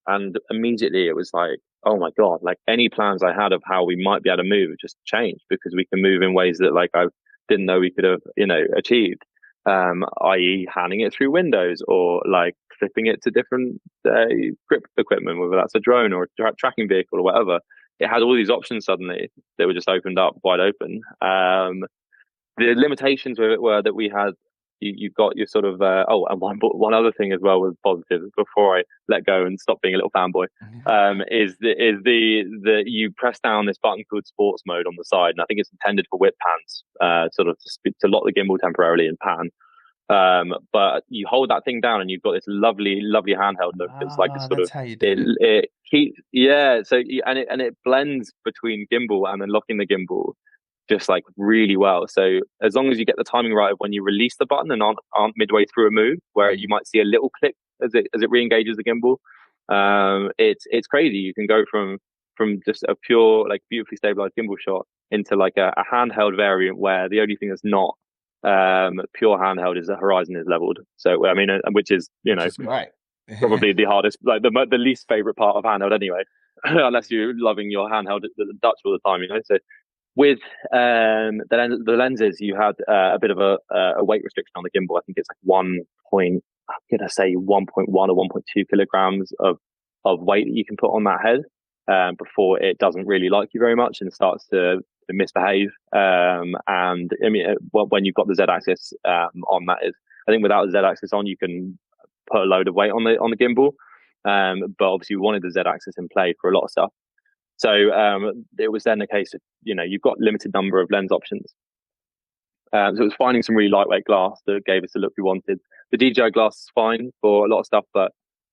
And immediately it was like, oh my God, like any plans I had of how we might be able to move have just changed, because we can move in ways that like I didn't know we could have, achieved. I.e. handing it through windows, or like flipping it to different grip equipment, whether that's a drone or a tracking vehicle or whatever. It had all these options suddenly that were just opened up wide open. The limitations with it were that we had, you've got your sort of, and one other thing as well was positive before I let go and stop being a little fanboy, is the you press down this button called sports mode on the side, and I think it's intended for whip pans, sort of to lock the gimbal temporarily and pan. But you hold that thing down and you've got this lovely handheld look. It's like a sort of, how you do it keeps, so it blends between gimbal and then locking the gimbal just like really well. So as long as you get the timing right of when you release the button and aren't midway through a move where you might see a little click as it re-engages the gimbal, it's crazy. You can go from just a pure like beautifully stabilized gimbal shot into like a handheld variant where the only thing that's not pure handheld is the horizon is leveled. So I mean, which is right. probably the hardest, like the least favorite part of handheld anyway, unless you're loving your handheld Dutch all the time, So with the lenses, you had a bit of a weight restriction on the gimbal. I think it's like 1.1 or 1.2 kilograms of weight that you can put on that head before it doesn't really like you very much and starts to misbehave. And I mean, when you've got the Z-axis on, that is, I think without the Z-axis on, you can put a load of weight on the gimbal. But obviously, we wanted the Z-axis in play for a lot of stuff. So it was then a case of, you've got limited number of lens options. So it was finding some really lightweight glass that gave us the look we wanted. The DJI glass is fine for a lot of stuff, but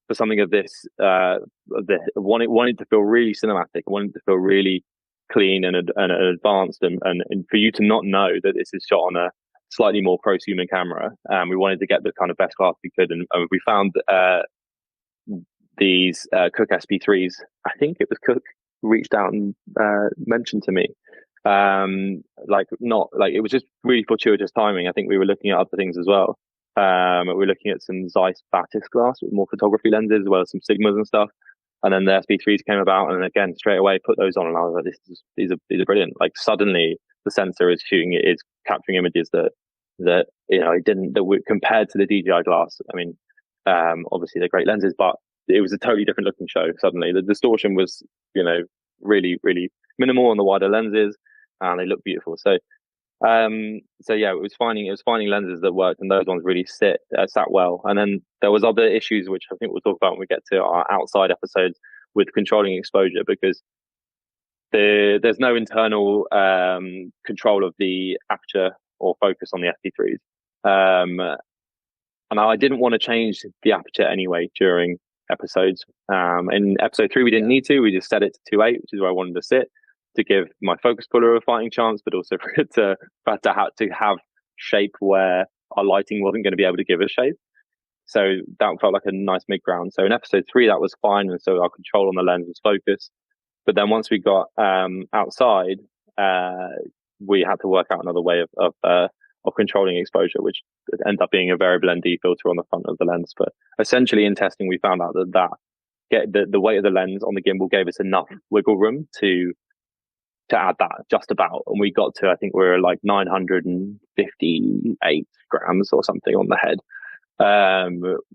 for something of this, wanted to feel really cinematic, wanted to feel really clean and advanced, and for you to not know that this is shot on a slightly more prosumer camera, we wanted to get the kind of best glass we could, and we found these Cooke SP3s. I think it was Cooke reached out and mentioned to me, it was just really fortuitous timing. I think we were looking at other things as well, We're looking at some Zeiss Batis glass with more photography lenses, as well as some Sigmas and stuff. And then the SP3s came about, and again, straight away put those on, and I was like, these are brilliant. Like suddenly, the sensor is capturing images that it didn't, compared to the DJI glass. I mean, obviously they're great lenses, but it was a totally different looking show. Suddenly, the distortion was, really, really minimal on the wider lenses, and they look beautiful. So yeah, it was finding lenses that worked, and those ones really sat well. And then there was other issues which I think we'll talk about when we get to our outside episodes with controlling exposure, because there's no internal control of the aperture or focus on the SP3s. And I didn't want to change the aperture anyway during episodes. In episode 3, we didn't need to. We just set it to 2.8, which is where I wanted to sit, to give my focus puller a fighting chance, but also for it to have shape where our lighting wasn't going to be able to give it shape. So that felt like a nice mid ground. So in episode 3, that was fine, and so our control on the lens was focus. But then once we got outside, we had to work out another way of controlling exposure, which ended up being a variable ND filter on the front of the lens. But essentially, in testing, we found out that the weight of the lens on the gimbal gave us enough wiggle room to add that just about, and we got to, I think we were like 958 grams or something on the head,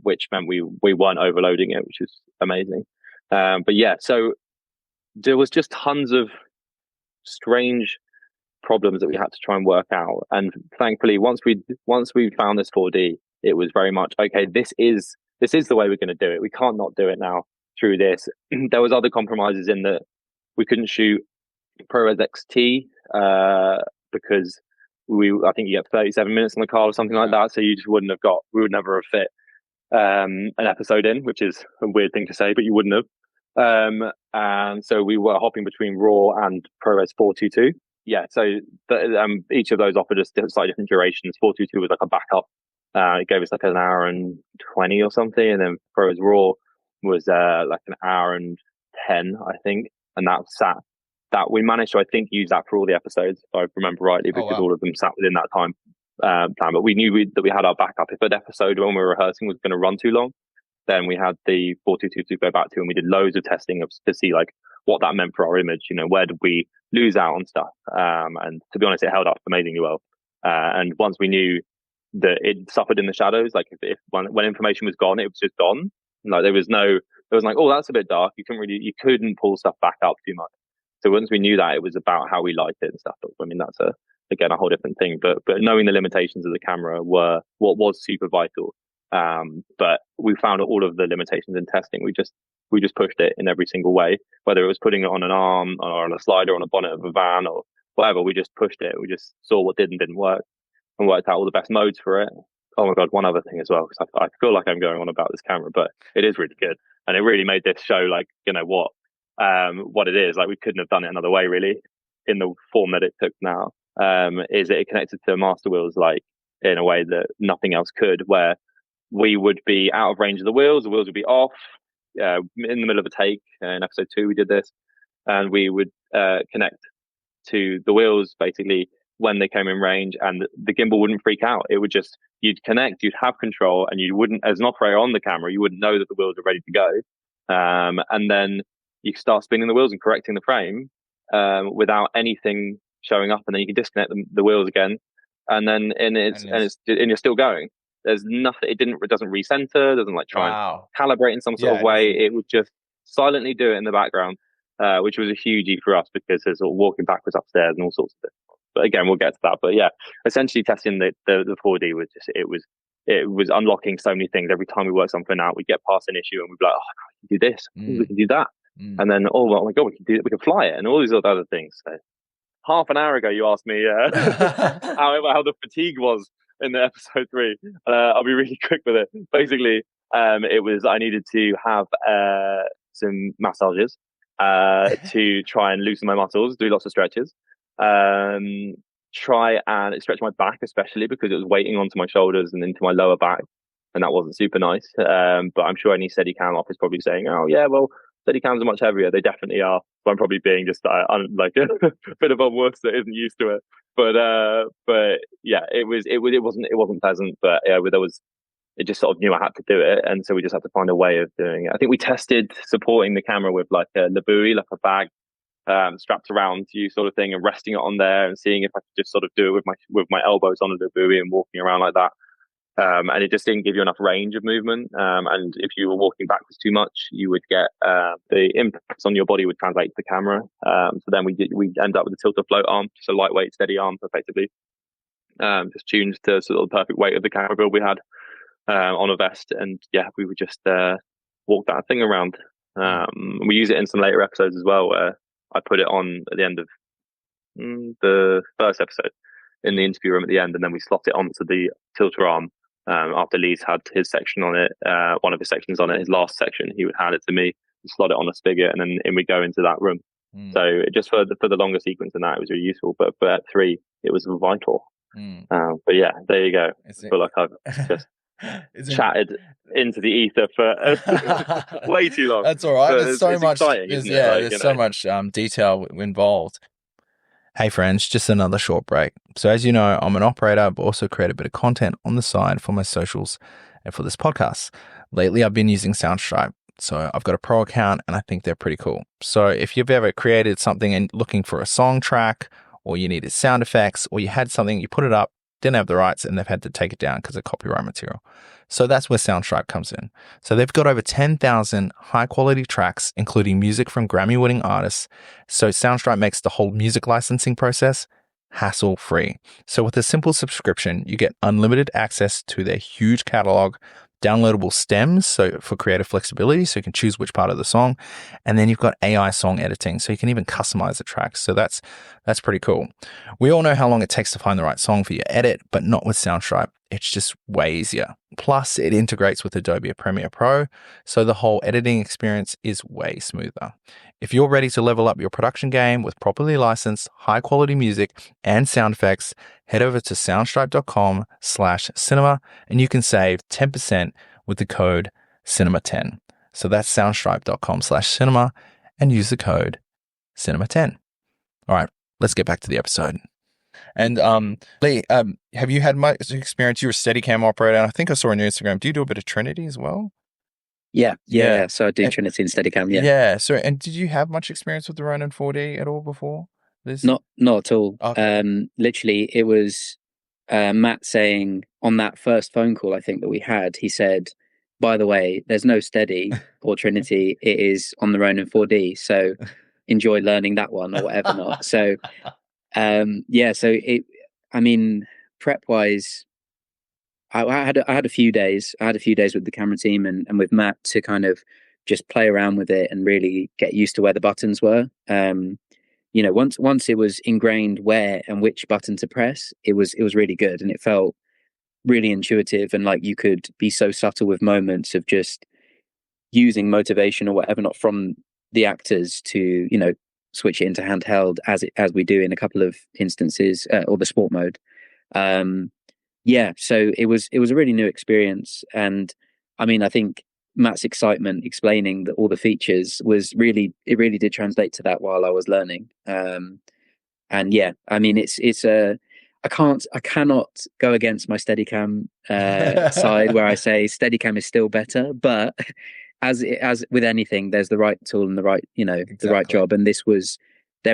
which meant we weren't overloading it, which is amazing. But yeah, so there was just tons of strange problems that we had to try and work out, and thankfully once we found this 4D, it was very much okay, this is the way we're going to do it. We can't not do it now through this. There was other compromises in that we couldn't shoot ProRes XT because I think you get 37 minutes on the card or something like that, so we would never have fit an episode in, which is a weird thing to say, but you wouldn't have. And so we were hopping between RAW and ProRes 422. Yeah, so each of those offered us slightly different durations. 422 was like a backup. It gave us like an hour and 20 or something, and then ProRes RAW was like an hour and 10, I think, and that we managed to, I think, use that for all the episodes, if I remember rightly, because all of them sat within that time plan. But we knew that we had our backup. If an episode when we were rehearsing was going to run too long, then we had the 422 to go back to, and we did loads of testing to see like what that meant for our image. Where did we lose out on stuff? And to be honest, it held up amazingly well. And once we knew that it suffered in the shadows, like if when information was gone, it was just gone. Like there was like, oh, that's a bit dark. You couldn't pull stuff back up too much. So once we knew that, it was about how we liked it and stuff. I mean, that's again a whole different thing. But knowing the limitations of the camera were what was super vital. But we found all of the limitations in testing. We just pushed it in every single way, whether it was putting it on an arm or on a slider, on a bonnet of a van or whatever. We just pushed it. We just saw what did and didn't work and worked out all the best modes for it. Oh my God, one other thing as well, because I feel like I'm going on about this camera, but it is really good. And it really made this show like, what it is. Like we couldn't have done it another way really in the form that it took now. Is that it connected to master wheels like in a way that nothing else could, where we would be out of range of the wheels would be off in the middle of a take. In episode 2 we did this, and we would connect to the wheels basically when they came in range, and the gimbal wouldn't freak out. It would just, you'd connect, you'd have control, and you wouldn't, as an operator on the camera, you wouldn't know that the wheels are ready to go. And then you start spinning the wheels and correcting the frame without anything showing up, and then you can disconnect the wheels again, and then you're still going. There's nothing. It doesn't recenter. Doesn't like try and calibrate in some sort of way. It would just silently do it in the background, which was a huge for us because there's sort of walking backwards upstairs and all sorts of things. But again, we'll get to that. But yeah, essentially testing the 4D was just it was unlocking so many things. Every time we work something out, we'd get past an issue and we'd be like, oh, we can do this, we can do that, and then oh my God, we can fly it, and all these other things. So half an hour ago, you asked me how the fatigue was in the episode 3. I'll be really quick with it. Basically, it was I needed to have some massages to try and loosen my muscles, do lots of stretches, try and stretch my back, especially because it was weighting onto my shoulders and into my lower back, and that wasn't super nice. But I'm sure any Steadicam off is probably saying, oh yeah, well, Steadicams are much heavier. They definitely are. So I'm probably being just like a bit of a wuss that isn't used to it. But yeah, it wasn't pleasant. But yeah, there was it just sort of knew I had to do it, and so we just had to find a way of doing it. I think we tested supporting the camera with like a labui, like a bag strapped around you sort of thing, and resting it on there and seeing if I could just sort of do it with my elbows on the buoy and walking around like that. And it just didn't give you enough range of movement. And if you were walking backwards too much, you would get the impacts on your body would translate to the camera. So then we end up with a tilt or float arm, just a lightweight, steady arm, effectively, just tuned to sort of the perfect weight of the camera build we had on a vest. And yeah, we would just walk that thing around. We use it in some later episodes as well, where I put it on at the end of the first episode in the interview room at the end, and then we slot it onto the tilter arm after Lee's had his section on it, one of his sections on it, his last section. He would hand it to me, slot it on a spigot, and then in we go into that room. So just for the longer sequence in that, it was really useful. But at 3, it was vital. But yeah, there you go. I feel like I've just chatted into the ether for way too long. That's all right. There's so much. Exciting, there's so much detail involved. Hey friends, just another short break. So as you know, I'm an operator, but also create a bit of content on the side for my socials and for this podcast. Lately, I've been using Soundstripe. So I've got a pro account and I think they're pretty cool. So if you've ever created something and looking for a song track, or you needed sound effects, or you had something, you put it up, didn't have the rights, and they've had to take it down because of copyright material. So that's where Soundstripe comes in. So they've got over 10,000 high-quality tracks, including music from Grammy-winning artists. So Soundstripe makes the whole music licensing process hassle-free. So with a simple subscription, you get unlimited access to their huge catalog, downloadable stems, so for creative flexibility, so you can choose which part of the song, and then you've got AI song editing, so you can even customize the tracks. So that's pretty cool. We all know how long it takes to find the right song for your edit, but not with Soundstripe. It's just way easier. Plus, it integrates with Adobe Premiere Pro, so the whole editing experience is way smoother. If you're ready to level up your production game with properly licensed, high-quality music and sound effects, head over to soundstripe.com/cinema and you can save 10% with the code cinema10. So that's soundstripe.com/cinema and use the code cinema10. All right, let's get back to the episode. And Lee, have you had much experience? You're a Steadicam operator, and I think I saw on your Instagram. Do you do a bit of Trinity as well? Yeah. So I do Trinity and Steadicam. Yeah. So, and did you have much experience with the Ronin 4D at all before this? Not at all. Okay. Literally, it was Matt saying on that first phone call I think that we had. He said, "By the way, there's no Steady or Trinity. It is on the Ronin 4D. So enjoy learning that one or whatever not." So. So prep wise, I had a few days. I had a few days with the camera team and with Matt to kind of just play around with it and really get used to where the buttons were. Once it was ingrained where and which button to press, it was really good and it felt really intuitive, and like you could be so subtle with moments of just using motivation or whatever not from the actors to switch it into handheld as we do in a couple of instances, or the sport mode. So it was a really new experience, and I think Matt's excitement explaining all the features really did translate to that while I was learning. I cannot go against my Steadicam side where I say Steadicam is still better, but as with anything, there's the right tool and the right, the right job. And there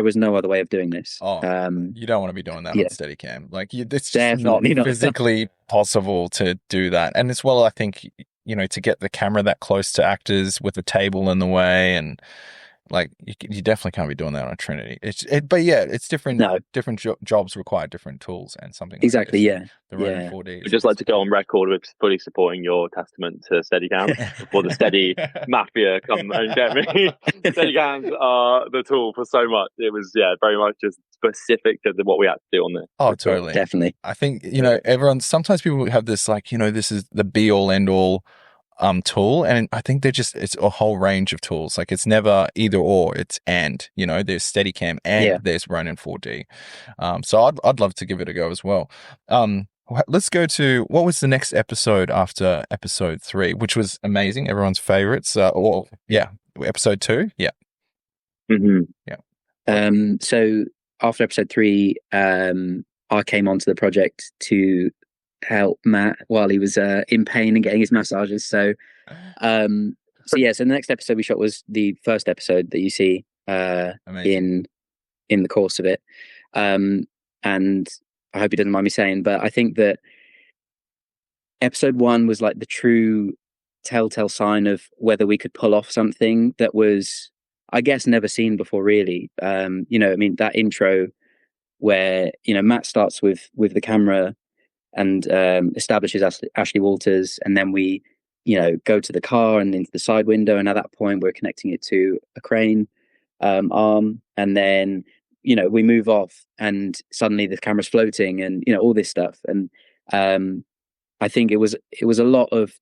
was no other way of doing this. You don't want to be doing that on Steadicam. It's just not physically possible to do that. And as well, I think, to get the camera that close to actors with the table in the way, and you definitely can't be doing that on a Trinity. It's different. No. Different jobs require different tools and something. Exactly. The Ronin 4D. We'd just like to go on record with fully supporting your testament to Steadicam before the Steady mafia come and get me. Steadicams are the tool for so much. It was very much just specific to what we had to do on this. Oh, totally, definitely. I think sometimes people have this this is the be all end all tool, and I think it's a whole range of tools. It's never either or, it's and there's Steadicam and there's Ronin 4D. So I'd love to give it a go as well. Let's go to what was the next episode after episode 3, which was amazing, everyone's favorites. Episode 2. So after episode 3, I came onto the project to help Matt while he was in pain and getting his massages. So so the next episode we shot was the first episode that you see in the course of it. And I hope he doesn't mind me saying, but I think that episode 1 was like the true telltale sign of whether we could pull off something that was, I guess, never seen before, really. That intro where, Matt starts with the camera and establishes Ashley Walters, and then we, go to the car and into the side window, and at that point we're connecting it to a crane arm, and then we move off and suddenly the camera's floating, and all this stuff. And I think it was a lot of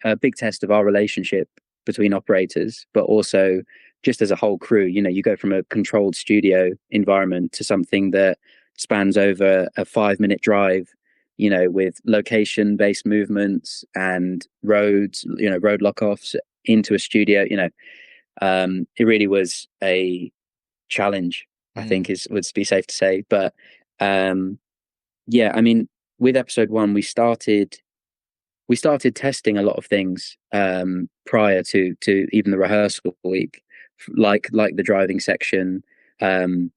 a big test of our relationship between operators, but also just as a whole crew. You go from a controlled studio environment to something that spans over a 5-minute drive, with location based movements and roads, road lock offs into a studio. It really was a challenge, I think would be safe to say. But with episode 1, we started testing a lot of things prior to even the rehearsal week, like the driving section, and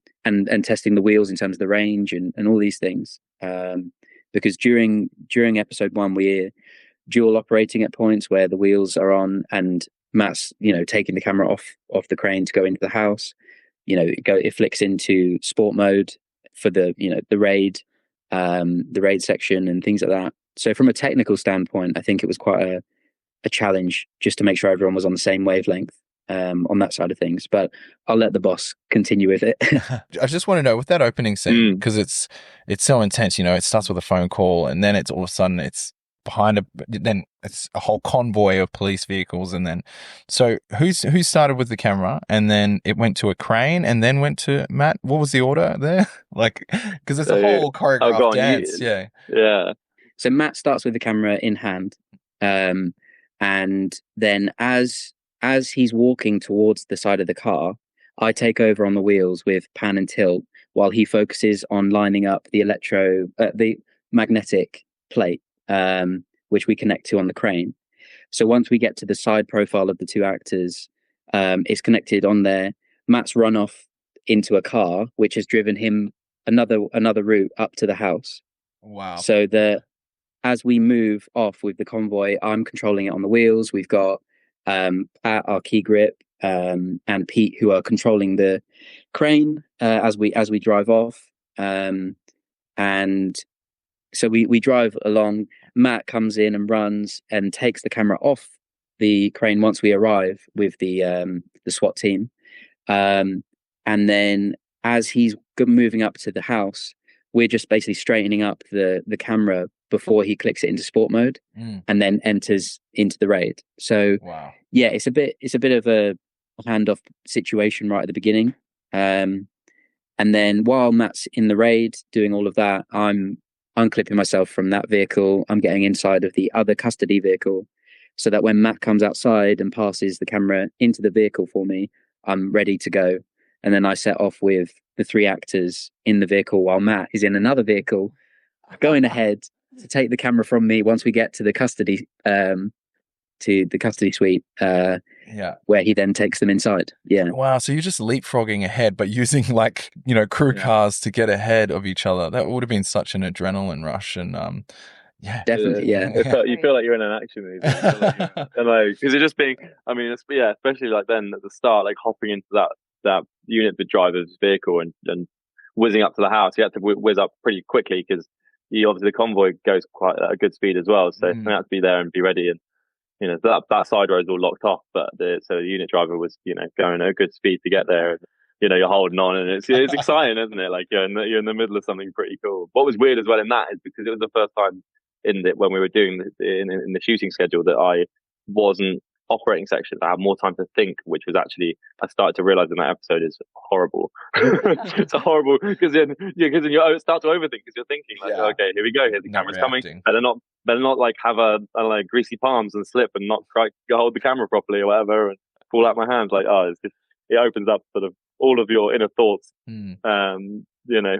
testing the wheels in terms of the range and all these things. Because during episode 1, we're dual operating at points where the wheels are on and Matt's taking the camera off the crane to go into the house. It flicks into sport mode for the raid section and things like that. So from a technical standpoint, I think it was quite a challenge just to make sure everyone was on the same wavelength on that side of things. But I'll let the boss continue with it. I just want to know, with that opening scene, because it's so intense, it starts with a phone call, and then it's all of a sudden it's then it's a whole convoy of police vehicles, and then so who started with the camera, and then it went to a crane, and then went to Matt? What was the order there? Because it's a whole choreographed dance. Yeah. So Matt starts with the camera in hand, and then as he's walking towards the side of the car, I take over on the wheels with pan and tilt while he focuses on lining up the magnetic plate, which we connect to on the crane. So once we get to the side profile of the two actors, it's connected on there. Matt's run off into a car, which has driven him another route up to the house. Wow. So as we move off with the convoy, I'm controlling it on the wheels. We've got Pat, our key grip, and Pete, who are controlling the crane as we drive off. And so we drive along. Matt comes in and runs and takes the camera off the crane once we arrive with the SWAT team. And then as he's moving up to the house, we're just basically straightening up the camera before he clicks it into sport mode and then enters into the raid. So yeah, it's a bit of a handoff situation right at the beginning. And then while Matt's in the raid doing all of that, I'm unclipping myself from that vehicle. I'm getting inside of the other custody vehicle so that when Matt comes outside and passes the camera into the vehicle for me, I'm ready to go. And then I set off with the 3 actors in the vehicle while Matt is in another vehicle going ahead to take the camera from me once we get to the custody suite, where he then takes them inside. Yeah. Wow. So you're just leapfrogging ahead, but using crew cars to get ahead of each other. That would have been such an adrenaline rush. And yeah, definitely. Yeah. You feel like you're in an action movie. Because it's just being, especially like then at the start, like hopping into that unit driver's vehicle and whizzing up to the house. You had to whiz up pretty quickly because obviously the convoy goes quite at a good speed as well. So you have to be there and be ready. And that side road's all locked off, but the unit driver was going at a good speed to get there. You're holding on, and it's exciting, isn't it? Like you're in the middle of something pretty cool. What was weird as well in that is because it was the first time when we were doing in the shooting schedule that I wasn't operating sections. I had more time to think, which was actually, I started to realize in that episode is horrible. It's horrible because then you start to overthink because you're thinking okay, here we go, here's the camera's coming. Better not like have greasy palms and slip and not try to hold the camera properly or whatever and fall out my hands. Like, it opens up sort of all of your inner thoughts.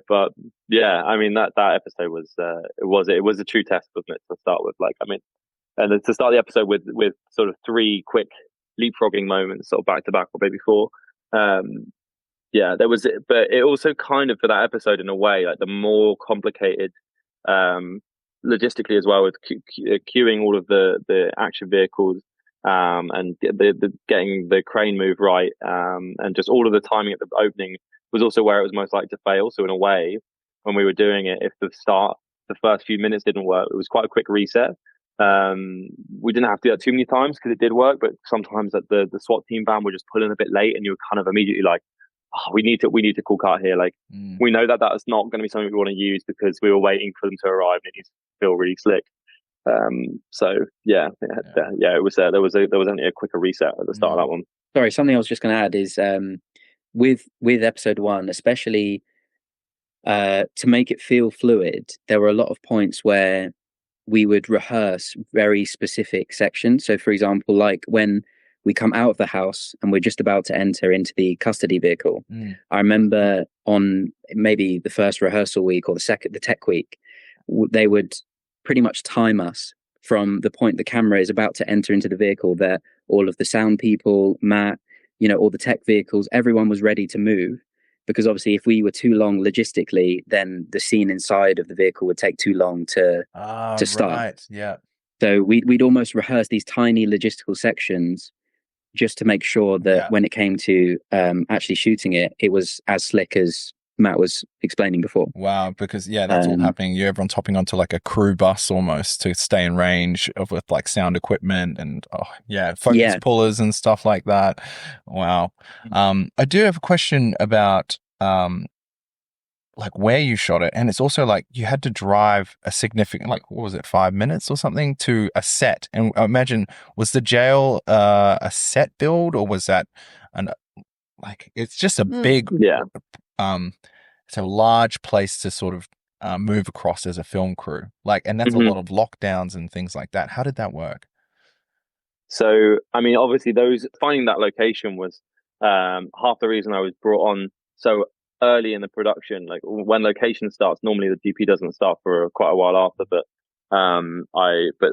But yeah, I mean, that episode was it was a true test, wasn't it, to start with? Like, I mean, and then to start the episode with sort of 3 quick leapfrogging moments, sort of back to back, or maybe 4. Yeah, there was, but it also kind of, for that episode, in a way, like the more complicated, logistically as well, with queuing all of the action vehicles, and the getting the crane move right, and just all of the timing at the opening was also where it was most likely to fail. So in a way, when we were doing it, if the first few minutes didn't work, it was quite a quick reset. We didn't have to do that too many times because it did work, but sometimes that the SWAT team van would just pull in a bit late, and you were kind of immediately like, oh, we need to call cut here. Like, we know that is not going to be something we want to use because we were waiting for them to arrive and it needs to feel really slick. So yeah, it was there was only a quicker reset at the start of that one. Sorry, something I was just going to add is with episode 1, especially to make it feel fluid, there were a lot of points where we would rehearse very specific sections. So, for example, like when we come out of the house and we're just about to enter into the custody vehicle. I remember on maybe the first rehearsal week or the tech week, they would pretty much time us from the point the camera is about to enter into the vehicle, that all of the sound people, Matt, all the tech vehicles, everyone was ready to move. Because obviously if we were too long logistically, then the scene inside of the vehicle would take too long to start. Right. Yeah. So we'd almost rehearse these tiny logistical sections just to make sure that when it came to actually shooting it, it was as slick as Matt was explaining before. Wow, because that's all happening. Everyone's hopping onto like a crew bus almost to stay in range with like sound equipment and focus pullers and stuff like that. Wow. I do have a question about like where you shot it, and it's also like you had to drive a significant, like, what was it, 5 minutes or something to a set. And I imagine, was the jail a set build, or was that it's just a big it's a large place to sort of move across as a film crew, like, and that's a lot of lockdowns and things like that. How did that work? So I mean, obviously finding that location was half the reason I was brought on so early in the production. Like, when location starts, normally the DP doesn't start for quite a while after, but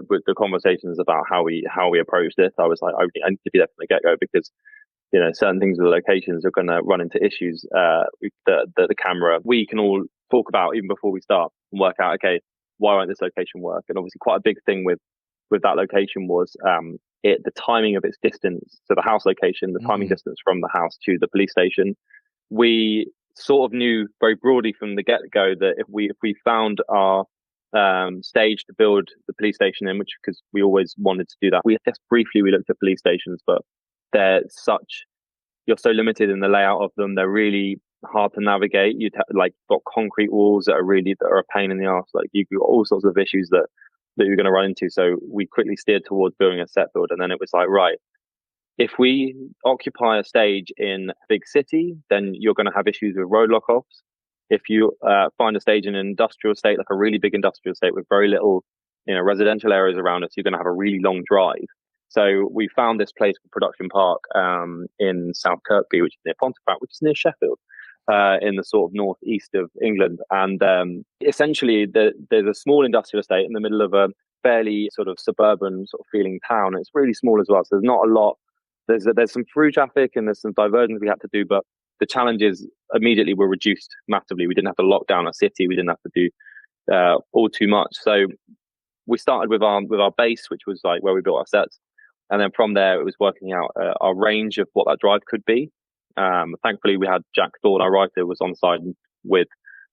with the conversations about how we approached this, I was like, I need to be there from the get-go, because certain things with the locations are going to run into issues. The camera, we can all talk about even before we start and work out, okay, why won't this location work? And obviously quite a big thing with that location was the timing of its distance. So the house location, the timing distance from the house to the police station. We sort of knew very broadly from the get-go that if we found our stage to build the police station in, which, because we always wanted to do that, we just briefly looked at police stations, but you're so limited in the layout of them. They're really hard to navigate. You've got concrete walls that are a pain in the arse. Like, you've got all sorts of issues that you're going to run into. So we quickly steered towards building a set build. And then it was like, right, if we occupy a stage in a big city, then you're going to have issues with road lock-offs. If you find a stage in an industrial estate, like a really big industrial estate with very little residential areas around us, you're going to have a really long drive. So we found this place called Production Park in South Kirkby, which is near Pontefract, which is near Sheffield, in the sort of northeast of England. And essentially, there's a small industrial estate in the middle of a fairly sort of suburban sort of feeling town. It's really small as well, so there's not a lot. There's some through traffic and there's some diversions we had to do, but the challenges immediately were reduced massively. We didn't have to lock down a city. We didn't have to do all too much. So we started with our base, which was like where we built our sets. And then from there, it was working out our range of what that drive could be. Thankfully, we had Jack Thorne, our writer, was on side with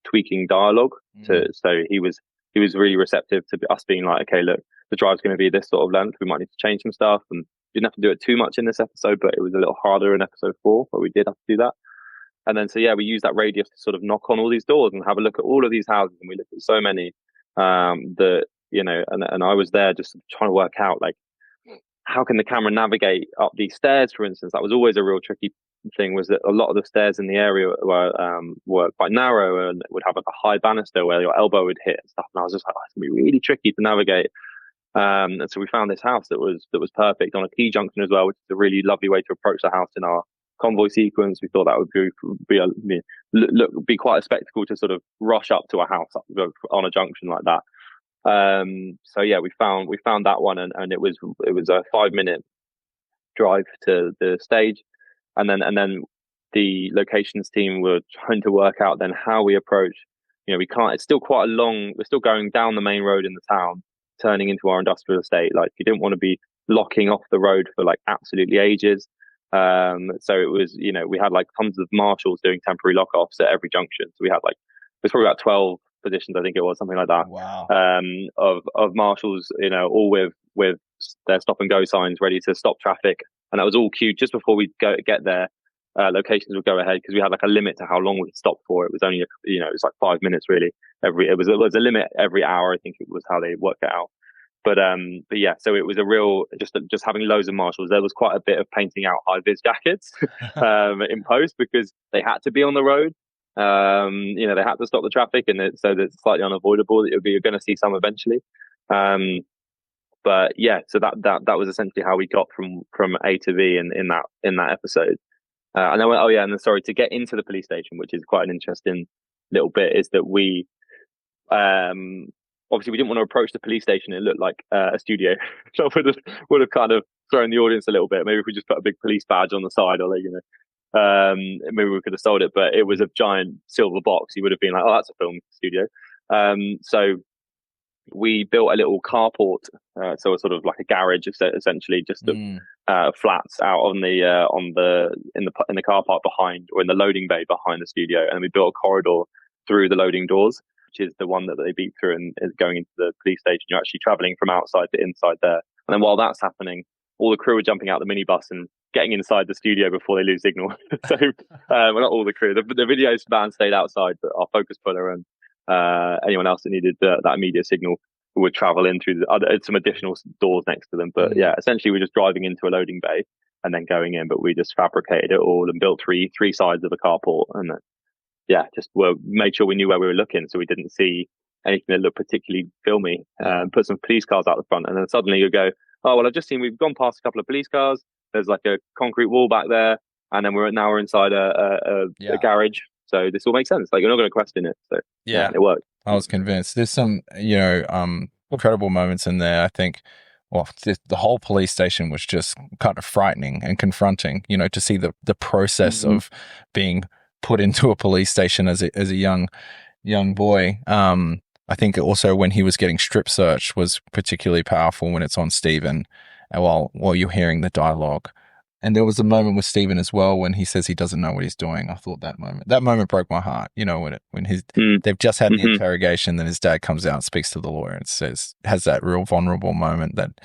tweaking dialogue. So he was really receptive to us being like, okay, look, the drive's going to be this sort of length. We might need to change some stuff. And didn't have to do it too much in this episode, but it was a little harder in episode 4, but we did have to do that. And then, so we used that radius to sort of knock on all these doors and have a look at all of these houses. And we looked at so many and I was there just trying to work out, like, how can the camera navigate up these stairs, for instance? That was always a real tricky thing, was that a lot of the stairs in the area were quite narrow and would have like a high banister where your elbow would hit and stuff. And I was just like, it's going to be really tricky to navigate. And so we found this house that was perfect on a T junction as well, which is a really lovely way to approach the house in our convoy sequence. We thought that would be quite a spectacle to sort of rush up to a house on a junction like that. So yeah, we found that one, and it was a 5-minute drive to the stage, and then the locations team were trying to work out then how we approach. We can't. It's still quite a long. We're still going down the main road in the town, turning into our industrial estate. Like, you didn't want to be locking off the road for like absolutely ages. So it was, we had like tons of marshals doing temporary lock-offs at every junction. So we had there's probably about 12 positions, I think it was, something like that. Wow. Of marshals, all with their stop and go signs ready to stop traffic, and that was all queued just before we get there. Locations would go ahead because we had like a limit to how long we could stop for. It was only it was like 5 minutes really. It was a limit every hour, I think it was how they worked it out. But yeah, so it was a real just having loads of marshals. There was quite a bit of painting out high vis jackets in post because they had to be on the road. They had to stop the traffic, and so it's slightly unavoidable that you're going to see some eventually. But yeah, so that was essentially how we got from A to B in that episode. And then sorry, to get into the police station, which is quite an interesting little bit, is that we obviously we didn't want to approach the police station. It looked like a studio. So would have kind of thrown the audience a little bit. Maybe if we just put a big police badge on the side, or maybe we could have sold it. But it was a giant silver box. You would have been like, oh, that's a film studio. So we built a little carport, so a sort of like a garage, essentially, just flats out in the car park behind, or in the loading bay behind the studio, and we built a corridor through the loading doors, which is the one that they beat through and is going into the police station. You're actually traveling from outside to inside there, and then while that's happening, all the crew are jumping out the minibus and getting inside the studio before they lose signal. So, well, not all the crew. The video band stayed outside, but our focus puller and anyone else that needed that immediate signal would travel in through some additional doors next to them. But yeah, essentially we're just driving into a loading bay and then going in, but we just fabricated it all and built three sides of a carport, and then made sure we knew where we were looking, so we didn't see anything that looked particularly filmy. Put some police cars out the front, and then suddenly you go, oh well, I've just seen we've gone past a couple of police cars. There's like a concrete wall back there, and then we're inside a garage. So this all makes sense. Like, you're not going to question it. So yeah, it worked. I was convinced. There's some, incredible moments in there. I think, well, the whole police station was just kind of frightening and confronting. To see the process of being put into a police station as a young boy. I think also when he was getting strip searched was particularly powerful when it's on Stephen, while you're hearing the dialogue. And there was a moment with Stephen as well when he says he doesn't know what he's doing. I thought that moment broke my heart. They've just had the interrogation, then his dad comes out and speaks to the lawyer and has that real vulnerable moment that,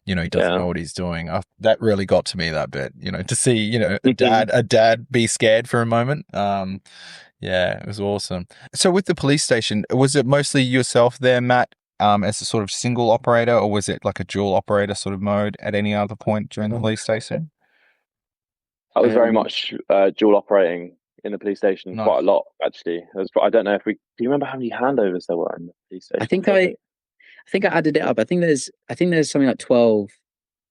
he doesn't know what he's doing. That really got to me, that bit, to see, a dad be scared for a moment. Yeah, it was awesome. So with the police station, was it mostly yourself there, Matt, as a sort of single operator, or was it like a dual operator sort of mode at any other point during the police station? I was very much dual operating in the police station. Nice. Quite a lot, actually. I don't know do you remember how many handovers there were in the police station? I think I added it up. I think there's something like 12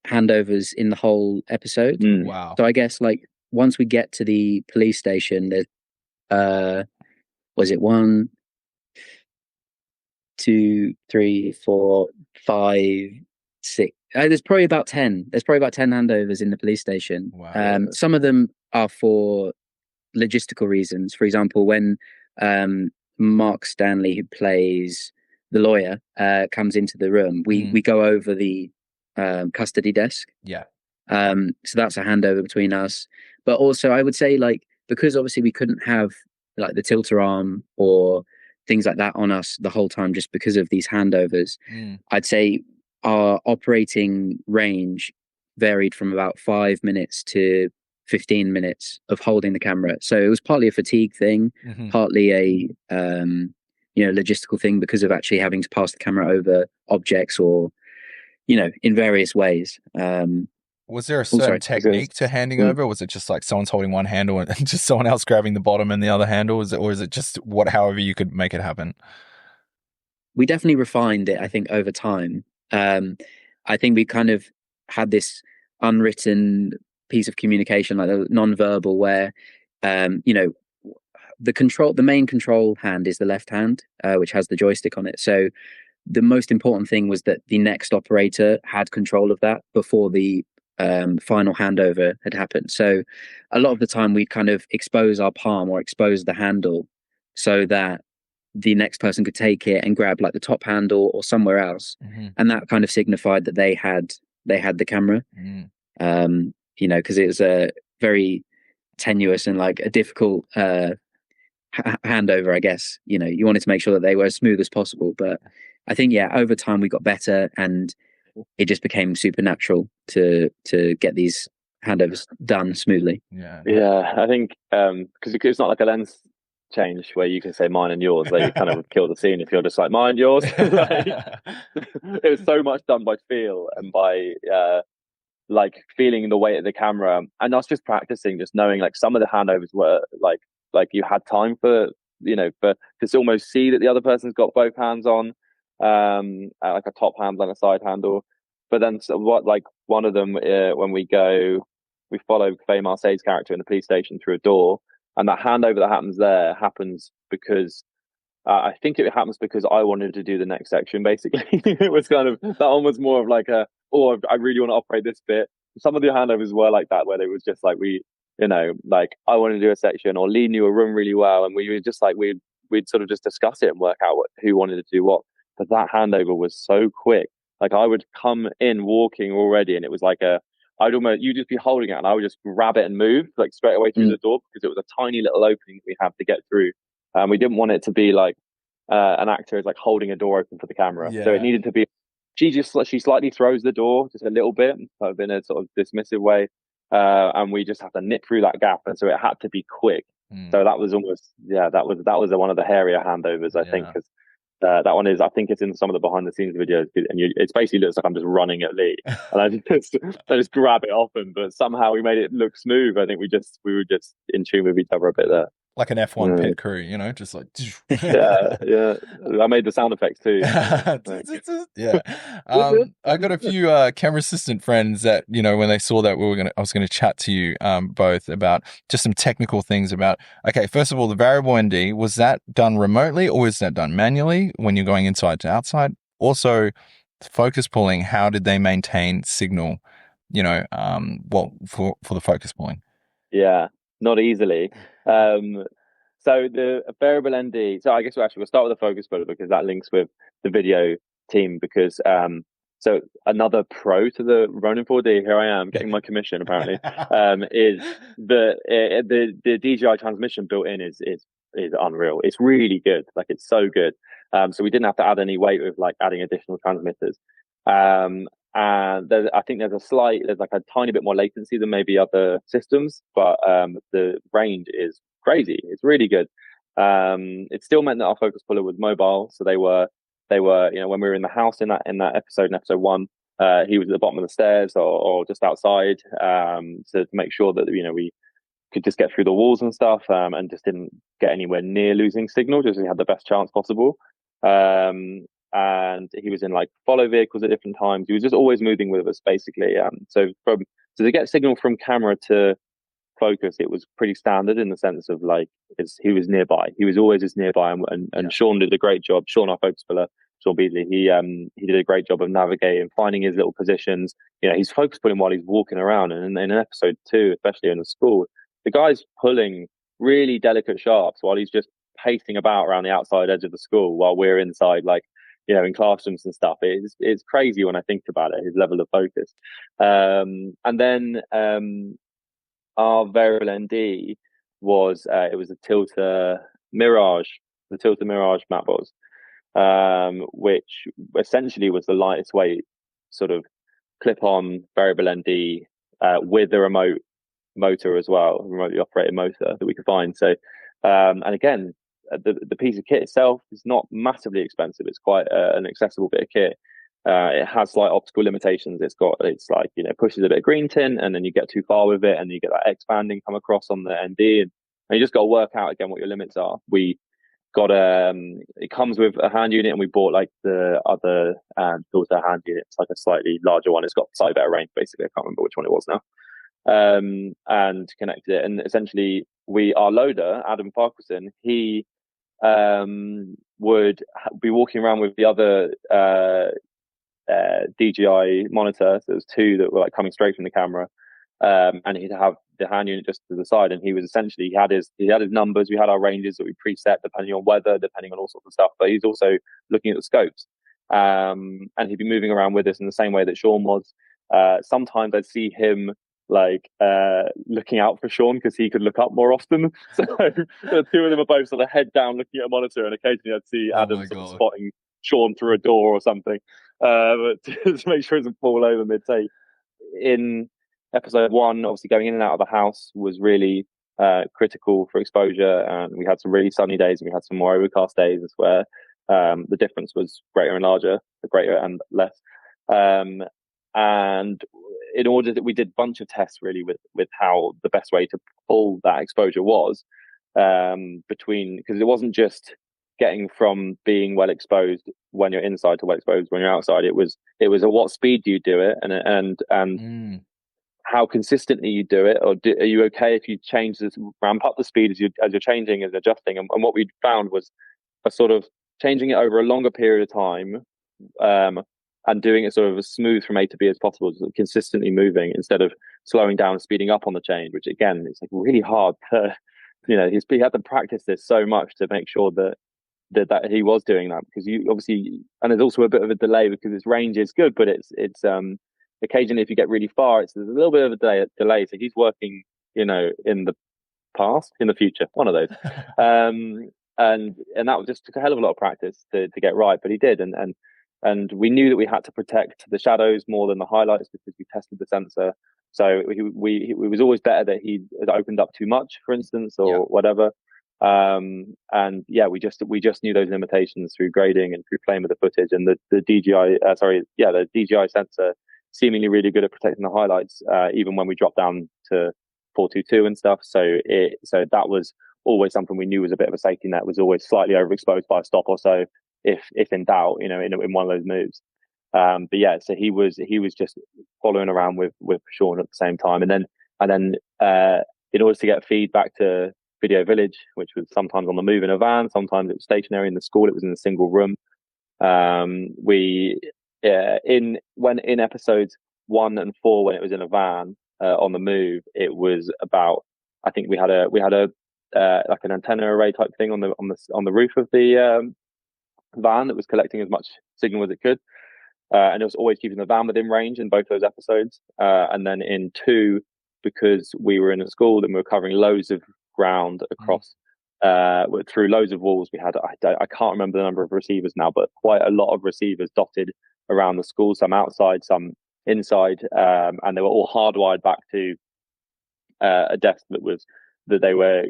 handovers in the whole episode. Wow. So I guess like once we get to the police station, there's was it 1, 2, 3, 4, 5, 6. There's probably about 10. There's probably about 10 handovers in the police station. Wow. Some of them are for logistical reasons. For example, when Mark Stanley, who plays the lawyer, comes into the room, we go over the custody desk. Yeah. So that's a handover between us. But also, I would say, like, because obviously we couldn't have like the tilter arm or things like that on us the whole time just because of these handovers, I'd say our operating range varied from about 5 minutes to 15 minutes of holding the camera. So it was partly a fatigue thing, partly a logistical thing because of actually having to pass the camera over objects or in various ways. Was there a certain technique to handing over? Was it just like someone's holding one handle and just someone else grabbing the bottom and the other handle? Or is it just however you could make it happen? We definitely refined it, I think, over time. I think we kind of had this unwritten piece of communication, like the non-verbal, where the main control hand is the left hand, which has the joystick on it. So the most important thing was that the next operator had control of that before the final handover had happened. So a lot of the time we'd kind of expose our palm or expose the handle so that the next person could take it and grab like the top handle or somewhere else. And that kind of signified that they had the camera. Because it was a very tenuous and like a difficult handover, I guess. You wanted to make sure that they were as smooth as possible, but I think over time we got better, and it just became supernatural to get these handovers done smoothly. I think because it's not like a lens change where you can say mine and yours, like you kind of kill the scene if you're just like mine, yours. It was so much done by feel and by like feeling the weight of the camera, and us just practicing, just knowing like some of the handovers were like you had time for to almost see that the other person's got both hands on, like a top handle and a side handle. But then one of them, when we follow Faye Marseille's character in the police station through a door, and that handover that happens because I think it happens because I wanted to do the next section. Basically, it was kind of that one was more of like I really want to operate this bit. Some of the handovers were like that, where it was just like like I wanted to do a section, or Lee knew a room really well, and we were just like we'd sort of just discuss it and work out who wanted to do what. But that handover was so quick. Like I would come in walking already, and it was like you'd just be holding it, and I would just grab it and move like straight away through the door, because it was a tiny little opening that we had to get through. We didn't want it to be like an actor is like holding a door open for the camera. So it needed to be. She slightly throws the door just a little bit, kind of in a sort of dismissive way, and we just have to nip through that gap, and so it had to be quick. So that was almost that was one of the hairier handovers, I think, because that one is, I think it's in some of the behind the scenes videos, and it basically looks like I'm just running at Lee, and I just grab it often, but somehow we made it look smooth. I think we were just in tune with each other a bit there. Like an F1 pit crew, just like yeah. I made the sound effects too. I got a few camera assistant friends that when they saw that I was gonna chat to you both about just some technical things about. Okay, first of all, the variable ND, was that done remotely or was that done manually when you're going inside to outside? Also, focus pulling, how did they maintain signal? For the focus pulling. Yeah, not easily. So the variable ND. So I guess we'll start with the focus puller, because that links with the video team. Because so another pro to the Ronin 4D, here I am getting my commission apparently, is the DJI transmission built in is unreal. It's really good. Like it's so good. So we didn't have to add any weight with like adding additional transmitters. And I think there's like a tiny bit more latency than maybe other systems, but the range is crazy. It's really good. It still meant that our focus puller was mobile, so they were when we were in the house in that episode, in episode 1, he was at the bottom of the stairs or just outside, to make sure that we could just get through the walls and stuff, and just didn't get anywhere near losing signal, just so we had the best chance possible. And he was in like follow vehicles at different times. He was just always moving with us, basically. So to get signal from camera to focus, it was pretty standard in the sense of like he was nearby. He was always just nearby, and Sean did a great job. Sean, our focus puller, Sean Beasley, he did a great job of navigating, finding his little positions. He's focus pulling while he's walking around, and in episode 2, especially in the school, the guy's pulling really delicate sharps while he's just pacing about around the outside edge of the school while we're inside, like in classrooms and stuff. It's crazy when I think about it, his level of focus. And then our variable ND was it was a Tilta Mirage, the Tilta Mirage mat balls, which essentially was the lightest weight sort of clip-on variable ND with the remote motor as well, remotely operated motor that we could find. So and again, the piece of kit itself is not massively expensive. It's quite an accessible bit of kit. It has slight optical limitations. It's like pushes a bit of green tint, and then you get too far with it, and you get that X banding come across on the ND, and you just got to work out again what your limits are. We got it comes with a hand unit, and we bought like the other filter hand unit. It's like a slightly larger one. It's got slightly better range, basically. I can't remember which one it was now. and connected it. And essentially, our loader, Adam Parkinson, he would be walking around with the other DJI monitor. So there's two that were like coming straight from the camera, and he'd have the hand unit just to the side. And he was essentially he had his numbers. We had our ranges that we preset depending on weather, depending on all sorts of stuff. But he's also looking at the scopes, and he'd be moving around with us in the same way that Sean was. Sometimes I'd see him like looking out for Sean because he could look up more often. So the two of them are both sort of head down looking at a monitor, and occasionally I'd see Adam sort of spotting Sean through a door or something, but to make sure he doesn't fall over mid-take. In episode 1, obviously going in and out of the house was really critical for exposure, and we had some really sunny days and we had some more overcast days where the difference was greater and less. And in order that we did a bunch of tests really with how the best way to pull that exposure was, because it wasn't just getting from being well exposed when you're inside to well exposed when you're outside. It was at what speed do you do it, and how consistently you do it, or are you okay if you ramp up the speed as you're changing and adjusting? And what we found was a sort of changing it over a longer period of time, and doing it sort of as smooth from A to B as possible, so consistently moving instead of slowing down and speeding up on the change, which again, it's like really hard to, he had to practice this so much to make sure that he was doing that, because you obviously, and there's also a bit of a delay because his range is good, but it's occasionally if you get really far, there's a little bit of a delay. So he's working, in the past, in the future, one of those. And that was just took a hell of a lot of practice to get right, but he did. And we knew that we had to protect the shadows more than the highlights because we tested the sensor. So it was always better that he had opened up too much, for instance, or whatever. And yeah, we just knew those limitations through grading and through playing with the footage. And the DJI sensor seemingly really good at protecting the highlights, even when we dropped down to 422 and stuff. So that was always something we knew was a bit of a safety net, was always slightly overexposed by a stop or so, if in doubt, in one of those moves. But yeah, so he was just following around with Sean at the same time, and then in order to get feedback to Video Village, which was sometimes on the move in a van, sometimes it was stationary in the school. It was in a single room. In episodes 1 and 4, when it was in a van on the move, it was about, I think we had a like an antenna array type thing on the roof of the van that was collecting as much signal as it could, and it was always keeping the van within range in both those episodes. And then in 2, because we were in a school and we were covering loads of ground across through loads of walls, we had I can't remember the number of receivers now, but quite a lot of receivers dotted around the school, some outside, some inside, and they were all hardwired back to a desk that they were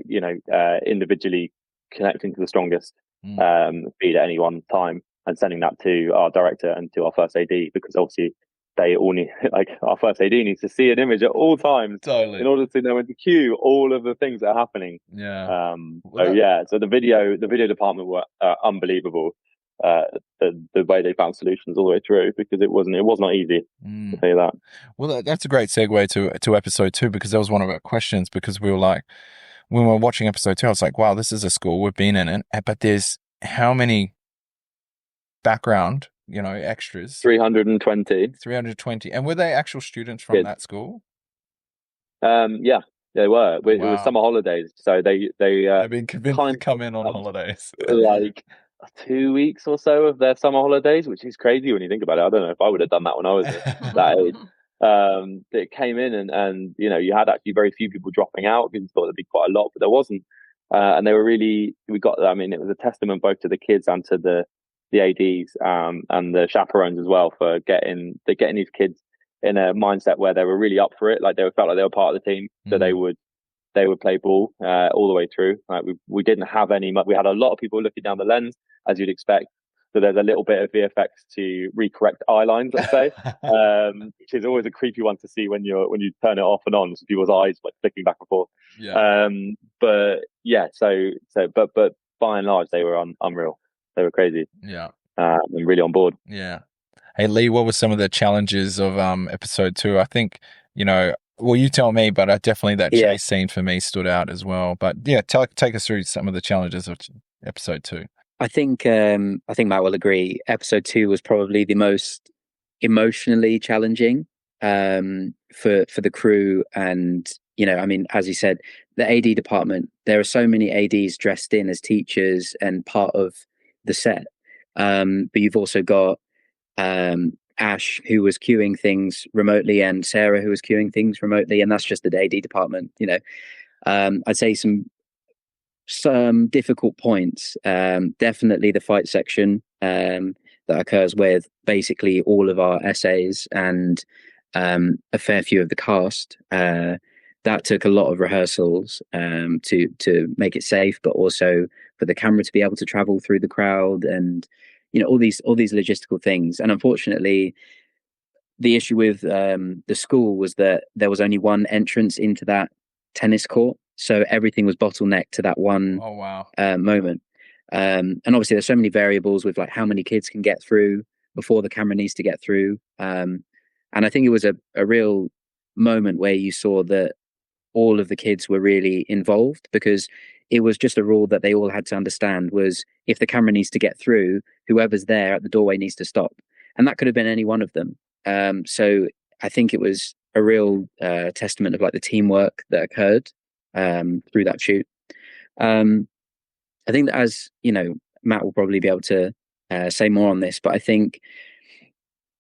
individually connecting to the strongest feed at any one time and sending that to our director and to our first AD, because obviously they all need, like, our first AD needs to see an image at all times in order to know when to cue all of the things that are happening. So the video department were unbelievable. The way they found solutions all the way through, because it was not easy, to tell you that. Well, that's a great segue to episode 2, because that was one of our questions, because we were like, when we were watching episode 2, I was like, wow, this is a school, we've been in it, but there's how many background, extras? 320. And were they actual students from that school? Yeah, they were. It was summer holidays, so they've been convinced to come in on holidays. Like 2 weeks or so of their summer holidays, which is crazy when you think about it. I don't know if I would have done that when I was that age. It came in and you had actually very few people dropping out, because you thought there'd be quite a lot, but there wasn't. And they were really, it was a testament both to the kids and to the ADs and the chaperones as well, for getting these kids in a mindset where they were really up for it. Like, they felt like they were part of the team, so they would play ball all the way through. Like, we didn't have we had a lot of people looking down the lens, as you'd expect. So there's a little bit of VFX to recorrect eye lines, let's say, which is always a creepy one to see when you turn it off and on, so people's eyes like flicking back and forth. But yeah, but by and large, they were unreal. They were crazy. And really on board. Yeah. Hey, Lee, what were some of the challenges of episode 2? I think, Well, you tell me, but definitely that chase scene for me stood out as well. But yeah, take us through some of the challenges of episode 2. I think Matt will agree. Episode 2 was probably the most emotionally challenging for the crew, and I mean, as you said, the AD department. There are so many ADs dressed in as teachers and part of the set, but you've also got Ash, who was queuing things remotely, and Sarah, who was queuing things remotely, and that's just the AD department. I'd say some difficult points. Definitely the fight section that occurs with basically all of our essays and a fair few of the cast. That took a lot of rehearsals to make it safe, but also for the camera to be able to travel through the crowd, and all these logistical things. And unfortunately, the issue with the school was that there was only one entrance into that tennis court, so everything was bottlenecked to that one moment. And obviously, there's so many variables with like how many kids can get through before the camera needs to get through. And I think it was a real moment where you saw that all of the kids were really involved, because it was just a rule that they all had to understand was if the camera needs to get through, whoever's there at the doorway needs to stop. And that could have been any one of them. So I think it was a real testament of like the teamwork that occurred through that shoot. I think that, as Matt will probably be able to say more on this, but I think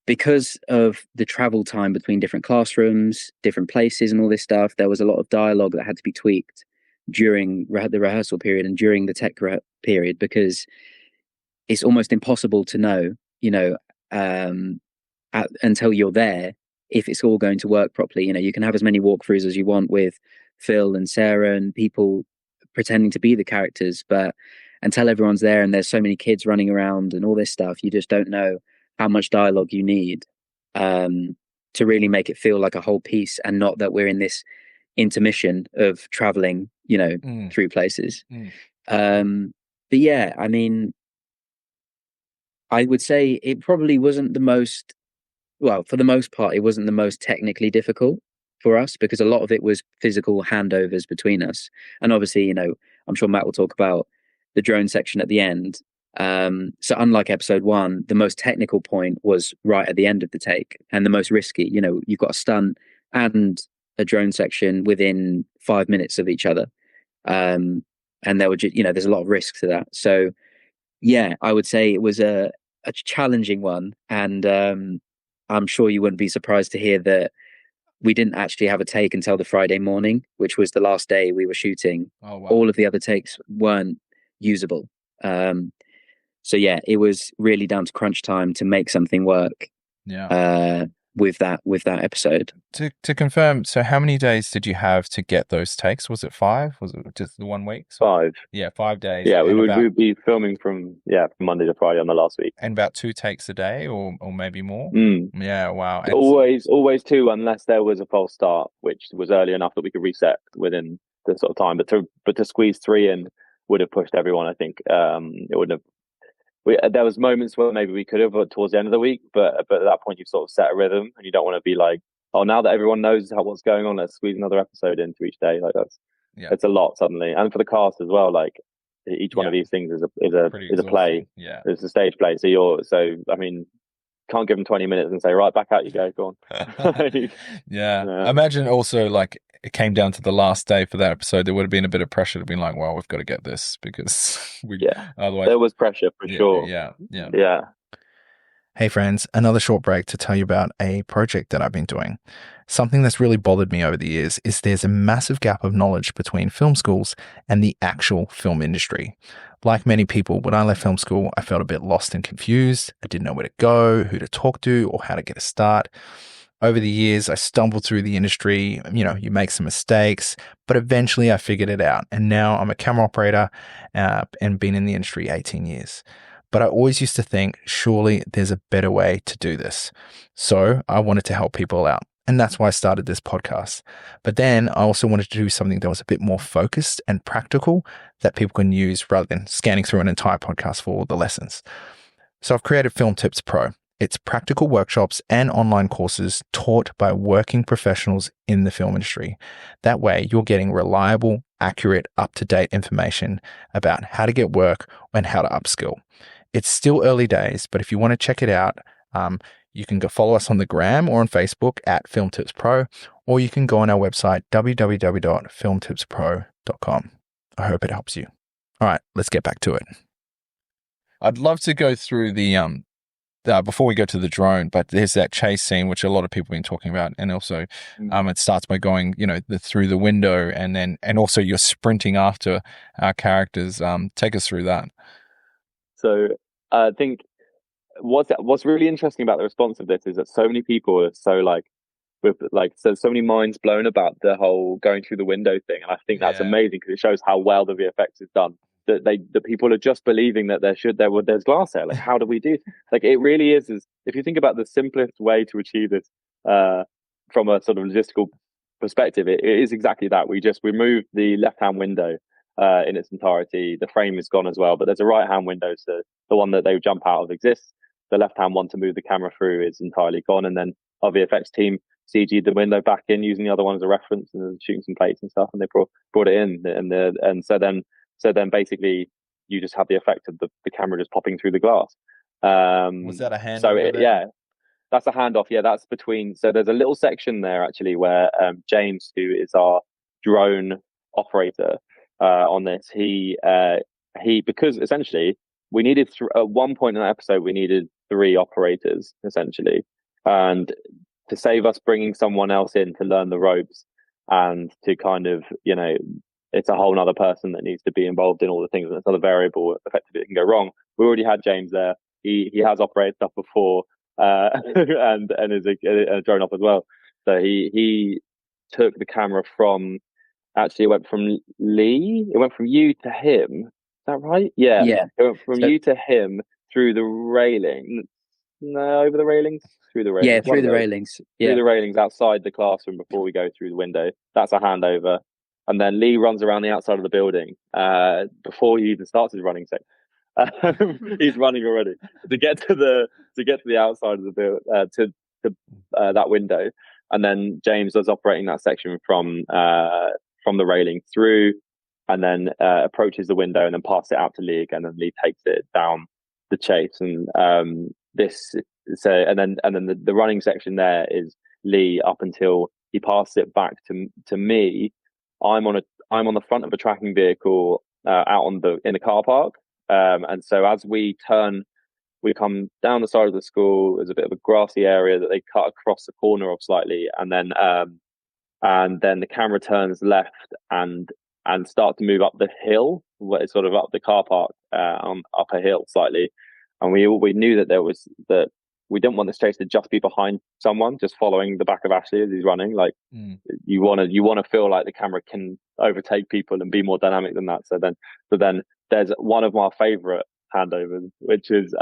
because of the travel time between different classrooms, different places and all this stuff, there was a lot of dialogue that had to be tweaked during the rehearsal period and during the tech period, because it's almost impossible to know, until you're there, if it's all going to work properly. You can have as many walkthroughs as you want with Phil and Sarah and people pretending to be the characters, but until everyone's there and there's so many kids running around and all this stuff, you just don't know how much dialogue you need to really make it feel like a whole piece, and not that we're in this intermission of traveling, through places. But yeah, I mean, I would say it probably wasn't the most, well, for the most part, it wasn't the most technically difficult for us, because a lot of it was physical handovers between us. And obviously, I'm sure Matt will talk about the drone section at the end. So unlike episode 1, the most technical point was right at the end of the take, and the most risky. You've got a stunt and a drone section within 5 minutes of each other. And there were just, there's a lot of risk to that. So yeah, I would say it was a challenging one. And I'm sure you wouldn't be surprised to hear that we didn't actually have a take until the Friday morning, which was the last day we were shooting. Oh, wow. All of the other takes weren't usable. So yeah, it was really down to crunch time to make something work. Yeah. With that episode. To confirm, so how many days did you have to get those takes? Was it 5? Was it just the 1 week? 5. Yeah, 5 days. Yeah, we would be filming from Monday to Friday on the last week. And about 2 takes a day, or maybe more. Yeah, wow. Always 2, unless there was a false start, which was early enough that we could reset within the sort of time. But to squeeze 3 in would have pushed everyone. I think it wouldn't have. There was moments where maybe we could have towards the end of the week, but at that point you've sort of set a rhythm, and you don't want to be like, oh, now that everyone knows what's going on, let's squeeze another episode into each day. Like it's a lot suddenly, and for the cast as well. Like each one of these things is a play. Yeah, it's a stage play. So I mean, can't give them 20 minutes and say, right, back out you go, go on. Yeah. Imagine also like it came down to the last day for that episode, there would have been a bit of pressure to be like, well, we've got to get this, because otherwise there was pressure for sure. Yeah. Hey friends, another short break to tell you about a project that I've been doing. Something that's really bothered me over the years is there's a massive gap of knowledge between film schools and the actual film industry. Like many people, when I left film school, I felt a bit lost and confused. I didn't know where to go, who to talk to, or how to get a start. Over the years, I stumbled through the industry. You make some mistakes, but eventually I figured it out. And now I'm a camera operator and been in the industry 18 years. But I always used to think, surely there's a better way to do this. So I wanted to help people out. And that's why I started this podcast. But then I also wanted to do something that was a bit more focused and practical that people can use rather than scanning through an entire podcast for all the lessons. So I've created Film Tips Pro. It's practical workshops and online courses taught by working professionals in the film industry. That way, you're getting reliable, accurate, up-to-date information about how to get work and how to upskill. It's still early days, but if you want to check it out, you can go follow us on the gram or on Facebook at Film Tips Pro, or you can go on our website, www.filmtipspro.com. I hope it helps you. All right, let's get back to it. I'd love to go through the before we go to the drone, but there's that chase scene, which a lot of people have been talking about. And also, it starts by going, through the window and also you're sprinting after our characters. Take us through that. So I think what's really interesting about the response of this is that so many people are so many minds blown about the whole going through the window thing. And I think that's amazing because it shows how well the VFX is done. That the people are just believing that there's glass there. Like, how do we do? Like, it really is if you think about the simplest way to achieve this from a sort of logistical perspective, it is exactly that. We just remove the left-hand window in its entirety. The frame is gone as well, but there's a right-hand window, so the one that they would jump out of exists. The left-hand one to move the camera through is entirely gone, and then our VFX team CG'd the window back in using the other one as a reference and shooting some plates and stuff, and they brought it in, and so then basically you just have the effect of the camera just popping through the glass. Was that a handoff? So that's a handoff. Yeah, that's between. So there's a little section there actually where James, who is our drone operator on this, he because essentially we needed at one point in that episode we needed 3 operators essentially, and to save us bringing someone else in to learn the ropes and to kind of it's a whole other person that needs to be involved in all the things, and it's another variable effectively that can go wrong. We already had James there. He has operated stuff before and is a drone op as well. So he took the camera from, actually it went from Lee, it went from you to him. Is that right? Yeah. It went from you to him through the railing. No, over the railings? Through the railings. Yeah, through the railings. Through the railings outside the classroom before we go through the window. That's a handover. And then Lee runs around the outside of the building before he even starts his running section. He's running already to get to the outside of the building to that window, and then James was operating that section from the railing through, and then approaches the window and then passes it out to Lee again, and Lee takes it down the chase. And then the running section there is Lee up until he passes it back to me. I'm on the front of a tracking vehicle out in the car park, and so as we come down the side of the school. There's a bit of a grassy area that they cut across the corner of slightly, and then the camera turns left and start to move up the hill, sort of up the car park up a hill slightly, and we knew that we didn't want this chase to just be behind someone, just following the back of Ashley as he's running. Like you want to feel like the camera can overtake people and be more dynamic than that. So then there's one of my favorite handovers, which is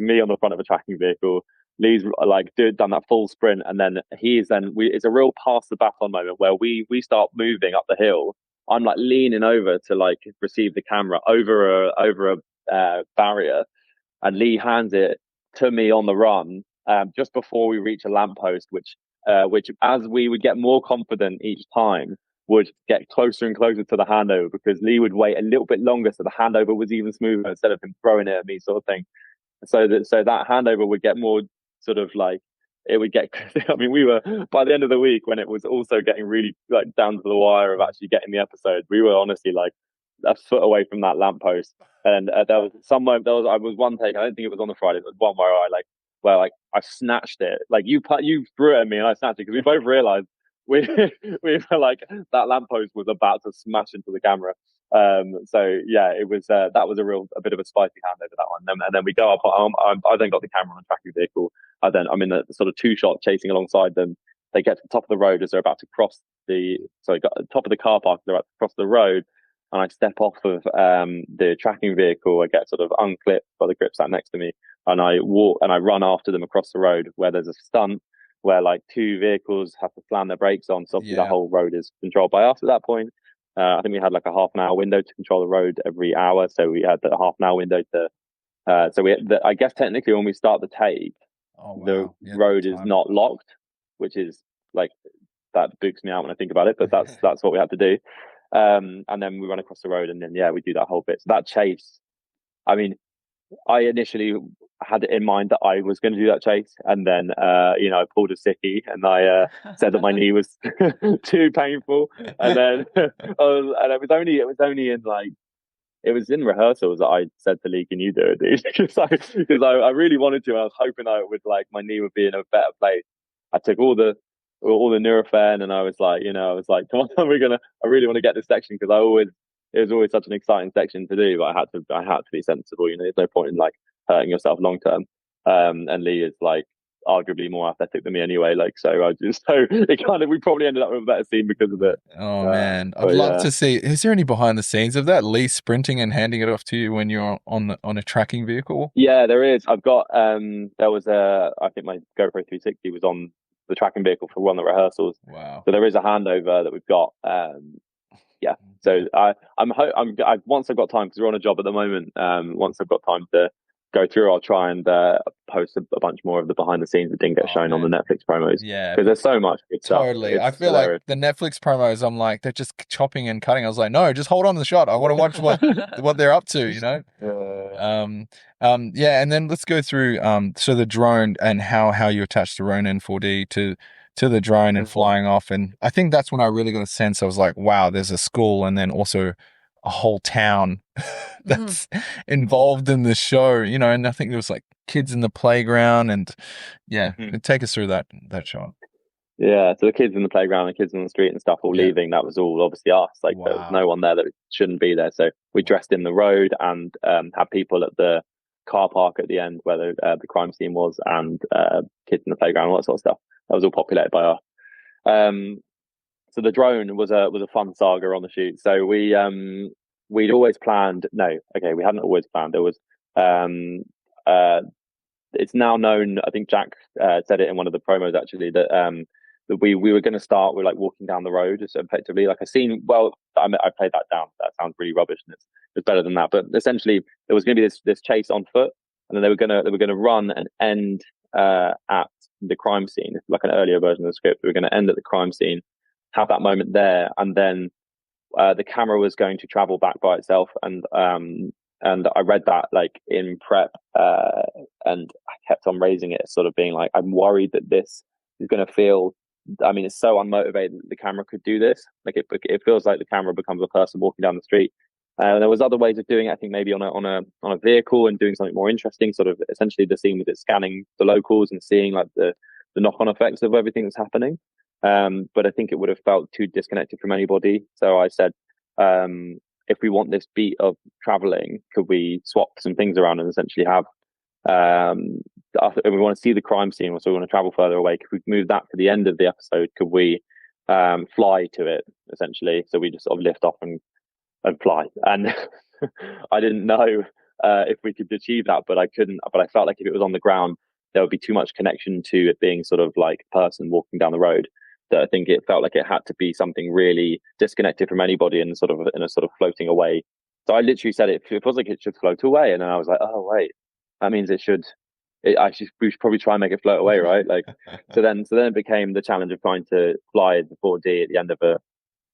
me on the front of a tracking vehicle. Lee's done that full sprint, and then it's a real pass the baton moment where we start moving up the hill. I'm like leaning over to receive the camera over a barrier, and Lee hands it to me on the run just before we reach a lamppost, which as we would get more confident each time would get closer and closer to the handover, because Lee would wait a little bit longer so the handover was even smoother instead of him throwing it at me, sort of thing. So that handover would get more sort of it would get. I mean, we were, by the end of the week when it was also getting really down to the wire of actually getting the episode, we were honestly a foot away from that lamppost. And there was some moment. I was one take. I don't think it was on the Friday. It was one where I snatched it. You threw it at me and I snatched it, because we both realised we were that lamppost was about to smash into the camera. So yeah, it was that was a bit of a spicy handover, that one. And then we go up. I then got the camera on a tracking vehicle. I'm in the sort of 2-shot chasing alongside them. They get to the top of the road as they're about to cross top of the car park. They're about to cross the road. And I step off of the tracking vehicle. I get sort of unclipped by the grip sat next to me, and I walk and I run after them across the road where there's a stunt where 2 vehicles have to slam their brakes on. So obviously the whole road is controlled by us at that point. I think we had a half an hour window to control the road every hour, so we had the half an hour window to. I guess technically when we start the take, the road is not locked, which is like, that books me out when I think about it, but that's what we had to do. And then we run across the road, and then we do that whole bit. So that chase, I mean, I initially had it in mind that I was going to do that chase, and then I pulled a sickie, and I said that my knee was too painful, and then it was in rehearsals that I said to Lee, "Can you do it, dude?" Because I really wanted to. I was hoping I would, like, my knee would be in a better place. I took all the Nurofen, and I was like, come on, I really want to get this section, because it was always such an exciting section to do, but I had to be sensible. There's no point in, like, hurting yourself long term. And Lee is, like, arguably more athletic than me anyway. Like, we probably ended up with a better scene because of it. Oh man, I'd love to see. Is there any behind the scenes of that, Lee sprinting and handing it off to you when you're on a tracking vehicle? Yeah, there is. I've got there was I think my GoPro 360 was on the tracking vehicle for one of the rehearsals. Wow. So there is a handover that we've got. So once I've got time, because we're on a job at the moment. Once I've got time to go through, I'll try and post a bunch more of the behind the scenes that didn't get shown on the Netflix promos. Yeah, because there's so much good stuff. Totally. I feel hilarious. Like the Netflix promos, I'm like, they're just chopping and cutting. I was like, no, just hold on to the shot. I want to watch what they're up to, Yeah, and then let's go through so the drone and how you attach the Ronin 4D to the drone and flying off. And I think that's when I really got a sense. I was like, wow, there's a school and then also a whole town that's involved in the show, and I think there was like kids in the playground, and take us through that shot. Yeah, so the kids in the playground, the kids on the street and stuff all leaving, that was all obviously us. Like, there was no one there that shouldn't be there. So we dressed in the road and had people at the car park at the end where the crime scene was, and kids in the playground, all that sort of stuff. That was all populated by us. So the drone was a fun saga on the shoot. So we'd always planned. No, okay, we hadn't always planned. There was it's now known. I think Jack said it in one of the promos actually that we were going to start with, like, walking down the road, so effectively like a scene. Well, I played that down. That sounds really rubbish, and it's better than that. But essentially, there was going to be this chase on foot, and then they were going to run and end at the crime scene, like an earlier version of the script. We were going to end at the crime scene, have that moment there, and then the camera was going to travel back by itself. And I read that, like, in prep, and I kept on raising it, sort of being like, I'm worried that this is going to feel. I mean, it's so unmotivated that the camera could do this. Like, it feels like the camera becomes a person walking down the street. There was other ways of doing it. I think maybe on a vehicle and doing something more interesting. Sort of essentially the scene with it scanning the locals and seeing, like, the knock-on effects of everything that's happening. But I think it would have felt too disconnected from anybody. So I said, if we want this beat of traveling, could we swap some things around and essentially have, if we want to see the crime scene, so we want to travel further away, could we move that to the end of the episode? Could we fly to it, essentially? So we just sort of lift off and fly. And I didn't know if we could achieve that, but I couldn't. But I felt like if it was on the ground, there would be too much connection to it being sort of like a person walking down the road. That I think it felt like it had to be something really disconnected from anybody and sort of in a sort of floating away. So I literally said it feels like it should float away, and then I was like, oh wait, that means we should probably try and make it float away, right? Like, so then it became the challenge of trying to fly the 4D at the end of a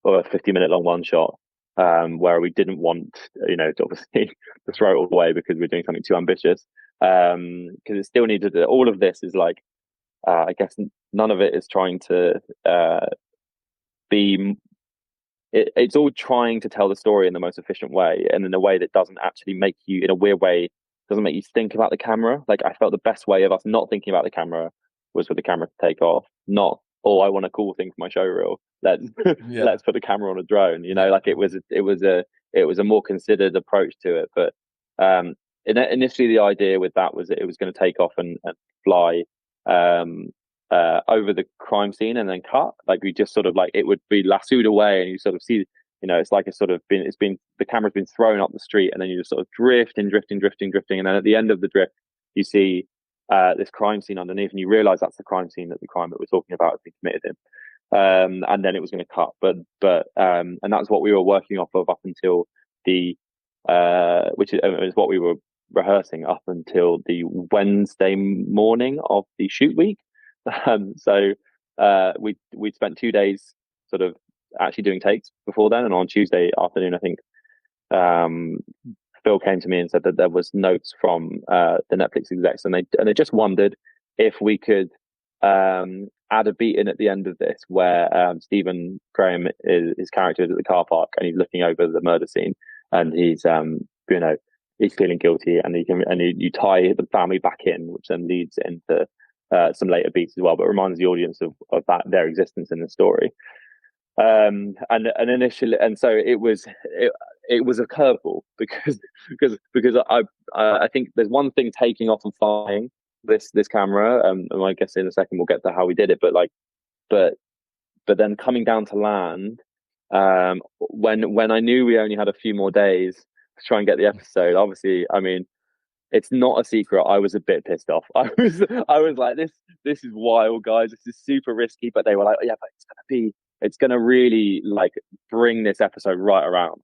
50-minute long one shot, where we didn't want, to obviously to throw it away because we're doing something too ambitious. Because it still needed all of this is like, I guess none of it is trying to be. It's all trying to tell the story in the most efficient way, and in a way that doesn't actually make you, in a weird way, doesn't make you think about the camera. Like, I felt the best way of us not thinking about the camera was for the camera to take off, not, oh, I want a cool thing for my show reel. Let's put the camera on a drone. Like it was a more considered approach to it. But initially the idea with that was that it was going to take off and fly over the crime scene and then cut. Like, we just sort of, like, it would be lassoed away, and you sort of see, it's like the camera's been thrown up the street, and then you just sort of drifting, and then at the end of the drift, you see this crime scene underneath, and you realise that's the crime scene, that the crime that we're talking about has been committed in. And then it was going to cut, but and that's what we were working off of up until the which is what we were rehearsing up until the Wednesday morning of the shoot week. So we spent 2 days sort of actually doing takes before then, and on Tuesday afternoon, I think Phil came to me and said that there was notes from the Netflix execs, and they just wondered if we could add a beat in at the end of this where Stephen Graham his character is at the car park and he's looking over the murder scene, and he's he's feeling guilty, and you tie the family back in, which then leads into some later beats as well, but reminds the audience of that their existence in the story. And initially, and so it was a curveball because I think there's one thing taking off and flying this camera, and I guess in a second we'll get to how we did it, but then coming down to land, when I knew we only had a few more days to try and get the episode, obviously, I mean, it's not a secret, I was a bit pissed off. I was like, this is wild, guys, this is super risky, but they were like, yeah, but it's gonna really like bring this episode right around.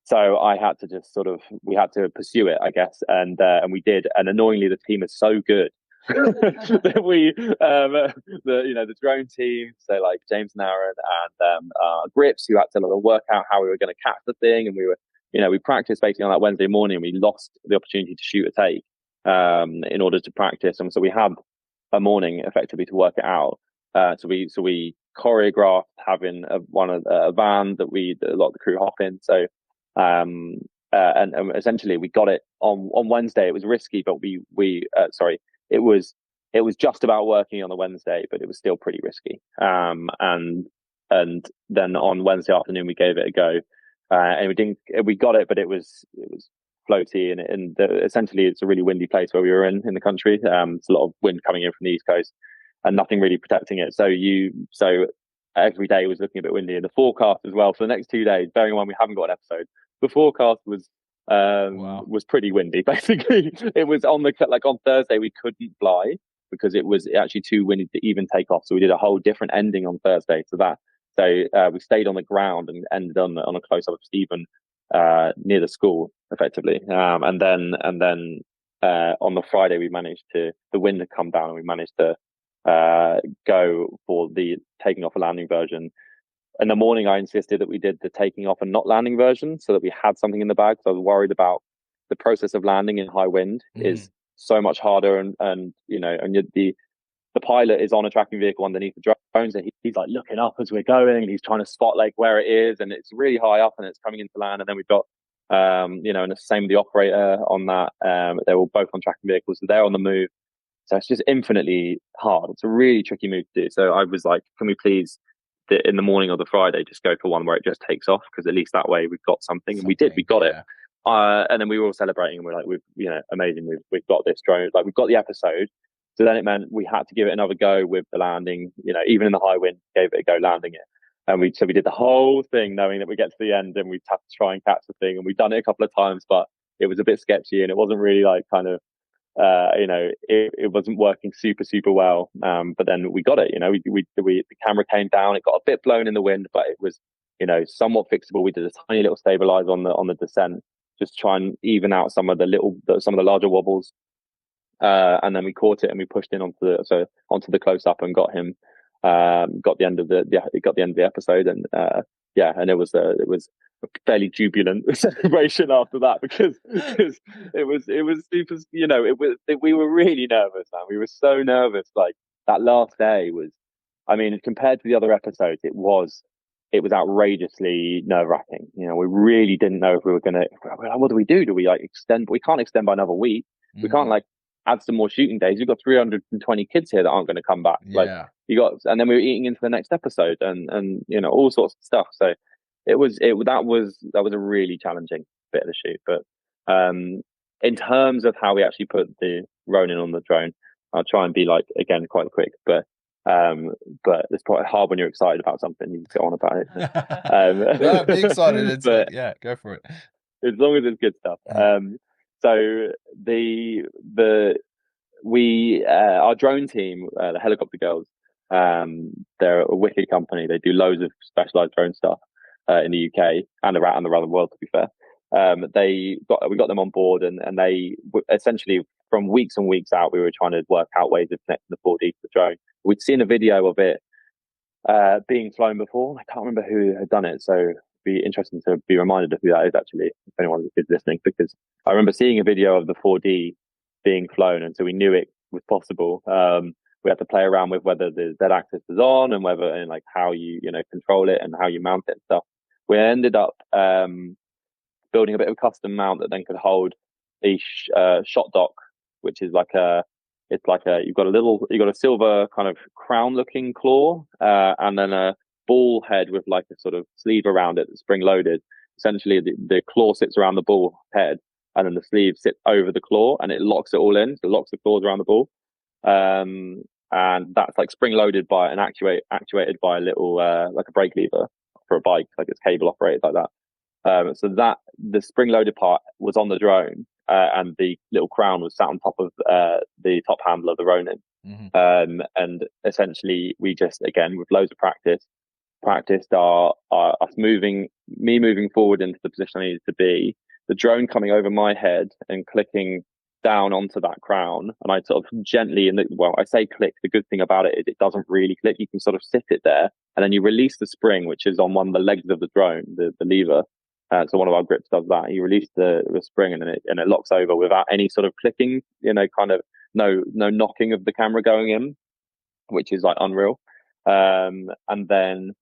So I had to just we had to pursue it, I guess, and we did. And annoyingly, the team is so good that we, the drone team, so like James and Aaron and Grips, who had to work out how we were going to catch the thing, and we practiced basically on that Wednesday morning. And we lost the opportunity to shoot a take in order to practice, and so we had a morning effectively to work it out. So we choreographed having a van that a lot of the crew hop in. So. And essentially we got it on Wednesday. It was risky, but it was just about working on the Wednesday, but it was still pretty risky. And then on Wednesday afternoon we gave it a go, and we got it, but it was floaty, and essentially it's a really windy place where we were in the country. It's a lot of wind coming in from the East Coast and nothing really protecting it. So every day was looking a bit windy, and the forecast as well for the next 2 days, bearing in mind we haven't got an episode, the forecast was pretty windy. Basically, it was on Thursday we couldn't fly because it was actually too windy to even take off. So we did a whole different ending on Thursday to that. So we stayed on the ground and ended on a close up of Stephen near the school, effectively. And then on the Friday we managed the wind had come down, and we managed to go for the taking off a landing version. In the morning, I insisted that we did the taking off and not landing version so that we had something in the bag. So I was worried about the process of landing in high wind is so much harder, and the pilot is on a tracking vehicle underneath the drones, and he's like looking up as we're going, and he's trying to spot like where it is, and it's really high up and it's coming into land. And then we've got and the same with the operator on that. They're all both on tracking vehicles, so they're on the move. So it's just infinitely hard. It's a really tricky move to do. So I was like, can we please, in the morning of the Friday, just go for one where it just takes off, because at least that way we've got something. And we did, we got it. And then we were all celebrating, and we're like, amazing, we've got this drone, like we've got the episode. So then it meant we had to give it another go with the landing, even in the high wind, gave it a go landing it. And we did the whole thing knowing that we get to the end and we'd have to try and catch the thing. And we'd done it a couple of times, but it was a bit sketchy, and it wasn't really like kind of, it wasn't working super, super well. But then we got it, the camera came down, it got a bit blown in the wind, but it was, somewhat fixable. We did a tiny little stabilize on the descent, just to try and even out some of the larger wobbles. And then we caught it and we pushed in onto the close up and got him, got the end of the episode. And, and it was a fairly jubilant celebration after that, because it was super, we were really nervous, man. We were so nervous. Like that last day was, I mean, compared to the other episodes, it was outrageously nerve-wracking. We really didn't know if we were going to, what do we do? Do we like extend? We can't extend by another week. Mm-hmm. We can't like add some more shooting days. You've got 320 kids here that aren't going to come back. Yeah. And then we were eating into the next episode and all sorts of stuff. So that was a really challenging bit of the shoot. But in terms of how we actually put the Ronin on the drone, I'll try and be like, again, quite quick, but it's quite hard when you're excited about something. You get on about it. No, be excited. Go for it. As long as it's good stuff. So our drone team, the Helicopter Girls, they're a wicked company. They do loads of specialized drone stuff in the UK and around the world, to be fair. we got them on board, and they essentially, from weeks and weeks out, we were trying to work out ways of connecting the 4D to the drone. We'd seen a video of it being flown before. I can't remember who had done it, so it'd be interesting to be reminded of who that is, actually, if anyone is listening, because I remember seeing a video of the 4D being flown, and so we knew it was possible. We had to play around with whether the Z-axis was on, and whether, and like how you control it and how you mount it and stuff. We ended up building a bit of a custom mount that then could hold the shot dock, which is like you've got a silver kind of crown looking claw, and then a ball head with like a sort of sleeve around it that's spring loaded. Essentially, the claw sits around the ball head, and then the sleeve sits over the claw, and it locks it all in. So it locks the claws around the ball, and that's like spring loaded by and actuated by a little like a brake lever for a bike, like it's cable operated like that. So that the spring loaded part was on the drone, and the little crown was sat on top of the top handle of the Ronin. Mm-hmm. And essentially, we just, again, with loads of practiced us moving forward into the position I needed to be, the drone coming over my head and clicking down onto that crown, and I sort of gently, I say click, the good thing about it is it doesn't really click. You can sort of sit it there, and then you release the spring, which is on one of the legs of the drone, the lever. So one of our grips does that. You release the spring, and it locks over without any sort of clicking, kind of no knocking of the camera going in, which is like unreal. And then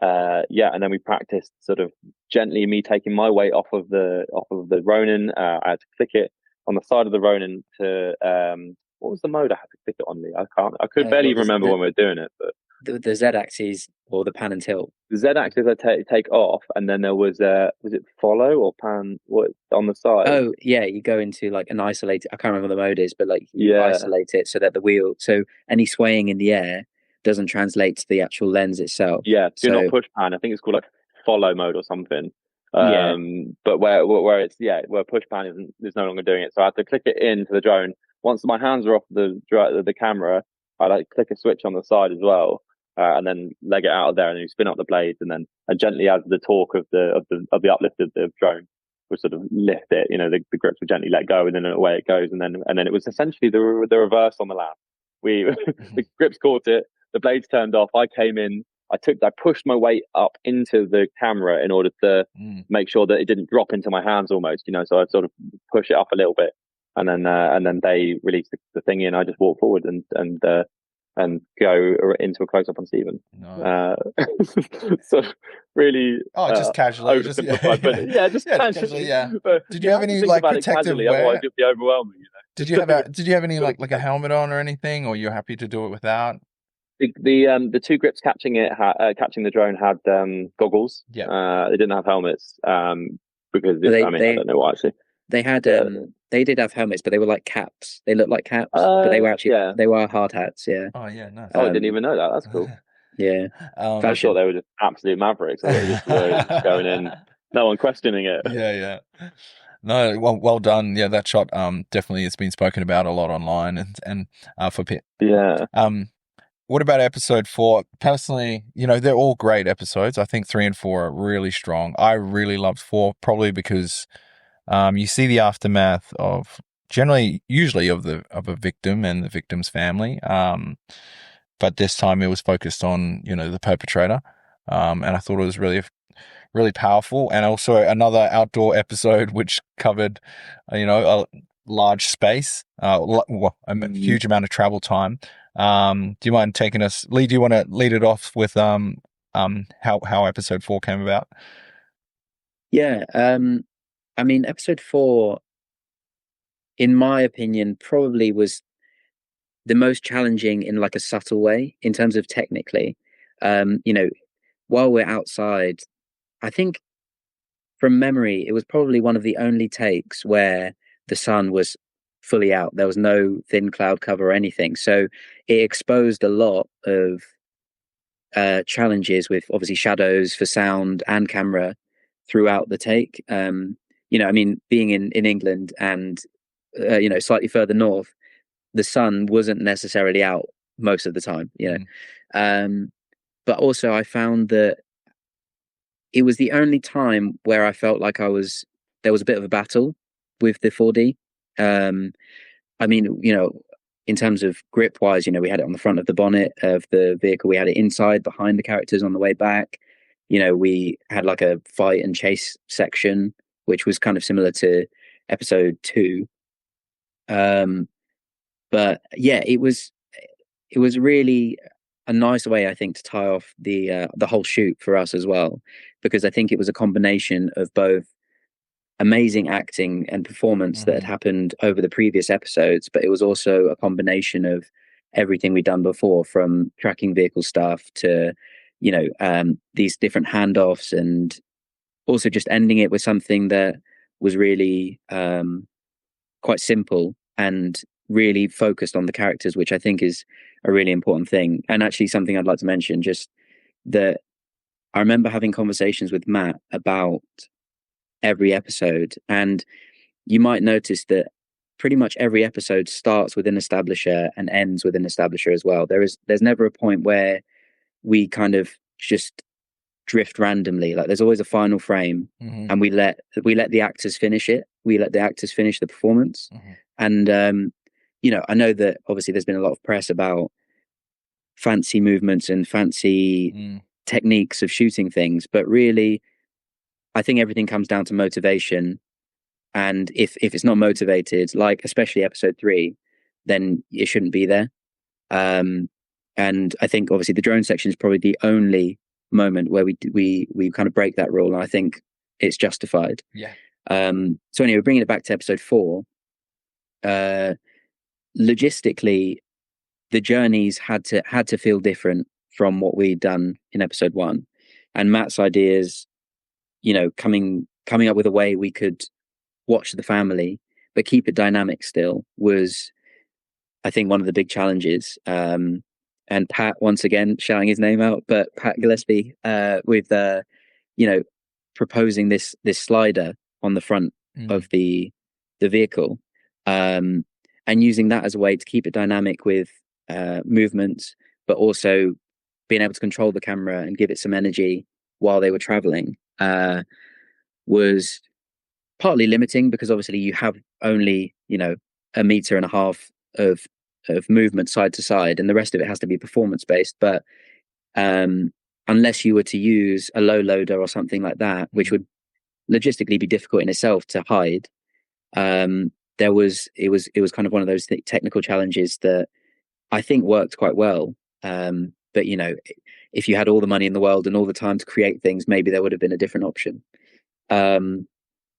we practiced sort of gently me taking my weight off of the Ronin. I had to click it on the side of the Ronin to what was the mode I had to click it on? I could barely remember when we were doing it, but the Z-axis or the pan and tilt. The Z-axis I take off, and then there was it follow or pan on the side? Oh yeah, you go into like an isolated. I can't remember what the mode is, but like you isolate it so that the wheel, so any swaying in the air doesn't translate to the actual lens itself. Yeah, so not push pan. I think it's called like follow mode or something. But where it's where push pan is no longer doing it. So I had to click it into the drone. Once my hands are off the camera, I like click a switch on the side as well. And then leg it out of there, and you spin up the blades, and then gently as the torque of the uplift of the drone would sort of lift it. The grips would gently let go, and then away it goes, and then it was essentially the reverse on the land. The grips caught it, the blades turned off. I came in, I pushed my weight up into the camera in order to make sure that it didn't drop into my hands almost. So I'd sort of push it up a little bit, and then they released the thing in. I just walked forward and go into a close up on Stephen. No. So really, just casually, just casually. Yeah. But did you have any like protective wear? Otherwise, it'd be overwhelming. Did you have any like a helmet on or anything, or you're happy to do it without? The two grips catching the drone had goggles. Yeah. They didn't have helmets because I don't know why actually. They had they did have helmets, but they were like caps. They looked like caps, but they were actually they were hard hats. Yeah. Oh yeah, nice. I didn't even know that. That's cool. Yeah. I thought they were just absolute mavericks. They were just going in, no one questioning it. Yeah. No, well done. Yeah, that shot definitely has been spoken about a lot online and for Pit. Yeah. What about episode 4? Personally, they're all great episodes. I think 3 and 4 are really strong. I really loved 4, probably because you see the aftermath of usually of a victim and the victim's family. But this time it was focused on, the perpetrator. And I thought it was really, really powerful. And also another outdoor episode, which covered, a large space, a huge amount of travel time. Do you mind taking us, Lee, do you want to lead it off with, how episode 4 came about? Yeah. Episode 4, in my opinion, probably was the most challenging in like a subtle way in terms of technically. While we're outside, I think from memory, it was probably one of the only takes where the sun was fully out. There was no thin cloud cover or anything. So it exposed a lot of challenges with obviously shadows for sound and camera throughout the take. Being in England and, slightly further north, the sun wasn't necessarily out most of the time, but also I found that it was the only time where I felt like I was there was a bit of a battle with the 4D. I mean, in terms of grip wise, we had it on the front of the bonnet of the vehicle. We had it inside behind the characters on the way back. We had like a fight and chase section, which was kind of similar to episode 2. But yeah, it was really a nice way, I think, to tie off the whole shoot for us as well, because I think it was a combination of both amazing acting and performance that had happened over the previous episodes, but it was also a combination of everything we'd done before, from tracking vehicle stuff to these different handoffs, and also just ending it with something that was really quite simple and really focused on the characters, which I think is a really important thing. And actually something I'd like to mention, just that I remember having conversations with Matt about every episode, and you might notice that pretty much every episode starts with an establisher and ends with an establisher as well. There's never a point where we kind of just drift randomly. Like, there's always a final frame, and we let the actors finish it. We let the actors finish the performance. And I know that obviously there's been a lot of press about fancy movements and fancy techniques of shooting things, but really I think everything comes down to motivation. And if it's not motivated, like especially episode 3, then it shouldn't be there. And I think obviously the drone section is probably the only moment where we kind of break that rule, and I think it's justified. Yeah. So anyway, bringing it back to episode 4, logistically, the journeys had to feel different from what we'd done in episode 1, and Matt's ideas, coming up with a way we could watch the family but keep it dynamic still, was I think one of the big challenges. And Pat, once again shouting his name out, but Pat Gillespie, with proposing this slider on the front of the vehicle, and using that as a way to keep it dynamic with movements, but also being able to control the camera and give it some energy while they were traveling, was partly limiting, because obviously you have only 1.5 meters of movement side to side, and the rest of it has to be performance based. But unless you were to use a low loader or something like that, which would logistically be difficult in itself to hide, it was kind of one of those technical challenges that I think worked quite well. But if you had all the money in the world and all the time to create things, maybe there would have been a different option.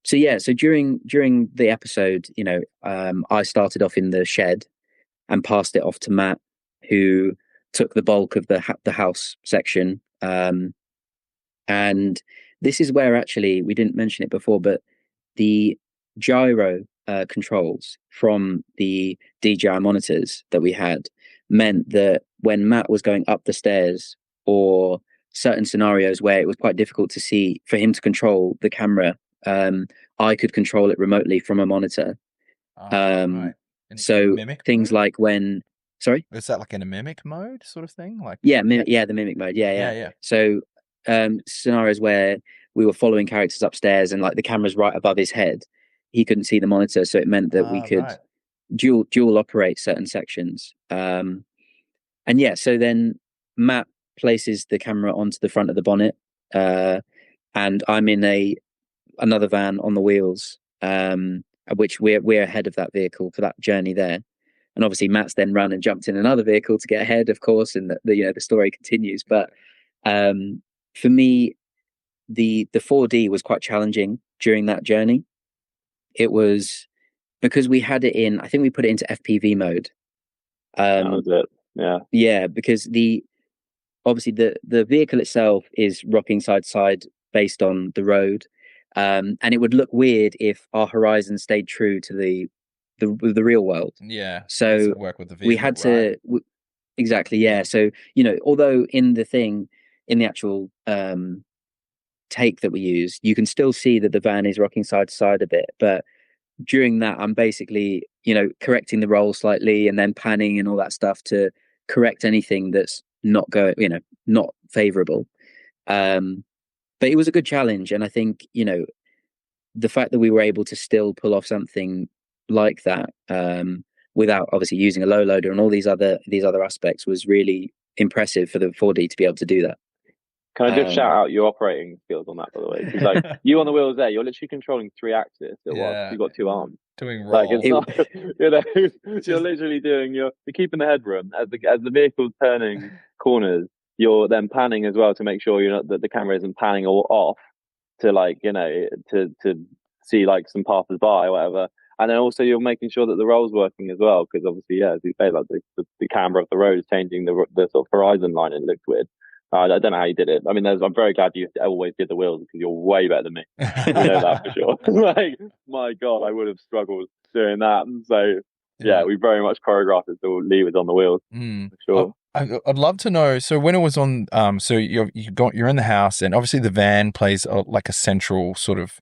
So during the episode, I started off in the shed and passed it off to Matt, who took the bulk of the house section. And this is where, actually, we didn't mention it before, but the gyro controls from the DJI monitors that we had meant that when Matt was going up the stairs, or certain scenarios where it was quite difficult to see, for him to control the camera, I could control it remotely from a monitor. Right. So things mode? Like when, sorry? Is that like in a mimic mode sort of thing? Like the mimic mode. Yeah. So scenarios where we were following characters upstairs and like the camera's right above his head, he couldn't see the monitor, so it meant that we could dual operate certain sections. And yeah, so then Matt places the camera onto the front of the bonnet, and I'm in another van on the wheels, which we're ahead of that vehicle for that journey there. And obviously Matt's then run and jumped in another vehicle to get ahead, of course, and the story continues. But for me, the 4D was quite challenging during that journey. It was because we had it in, I think we put it into FPV mode. That was it. Yeah. Yeah, because obviously the vehicle itself is rocking side to side based on the road. And it would look weird if our horizon stayed true to the real world. Yeah. So work with the vehicle, we had to exactly. Yeah. So, although in the actual take that we use, you can still see that the van is rocking side to side a bit, but during that, I'm basically, correcting the roll slightly and then panning and all that stuff to correct anything that's not not favorable. But it was a good challenge. And I think, the fact that we were able to still pull off something like that without obviously using a low loader and all these other aspects was really impressive for the 4D to be able to do that. Can I just shout out your operating skills on that, by the way? Because like you on the wheels there, you're literally controlling 3 axes at once. You've got 2 arms. Doing roll. Like it's not, you're literally doing you're keeping the headroom as the vehicle's turning corners. You're then panning as well to make sure you're not that the camera isn't panning all off to like to see like some passers by or whatever. And then also you're making sure that the roll's working as well, because obviously, as you say, like the camera of the road is changing the sort of horizon line. It looks weird. I don't know how you did it. I mean, I'm very glad you always did the wheels, because you're way better than me. You know that for sure. Like, my God, I would have struggled doing that. And so, yeah, we very much choreographed it so Lee was on the wheels for sure. I'd love to know. So when it was on, so you're in the house, and obviously the van plays like a central sort of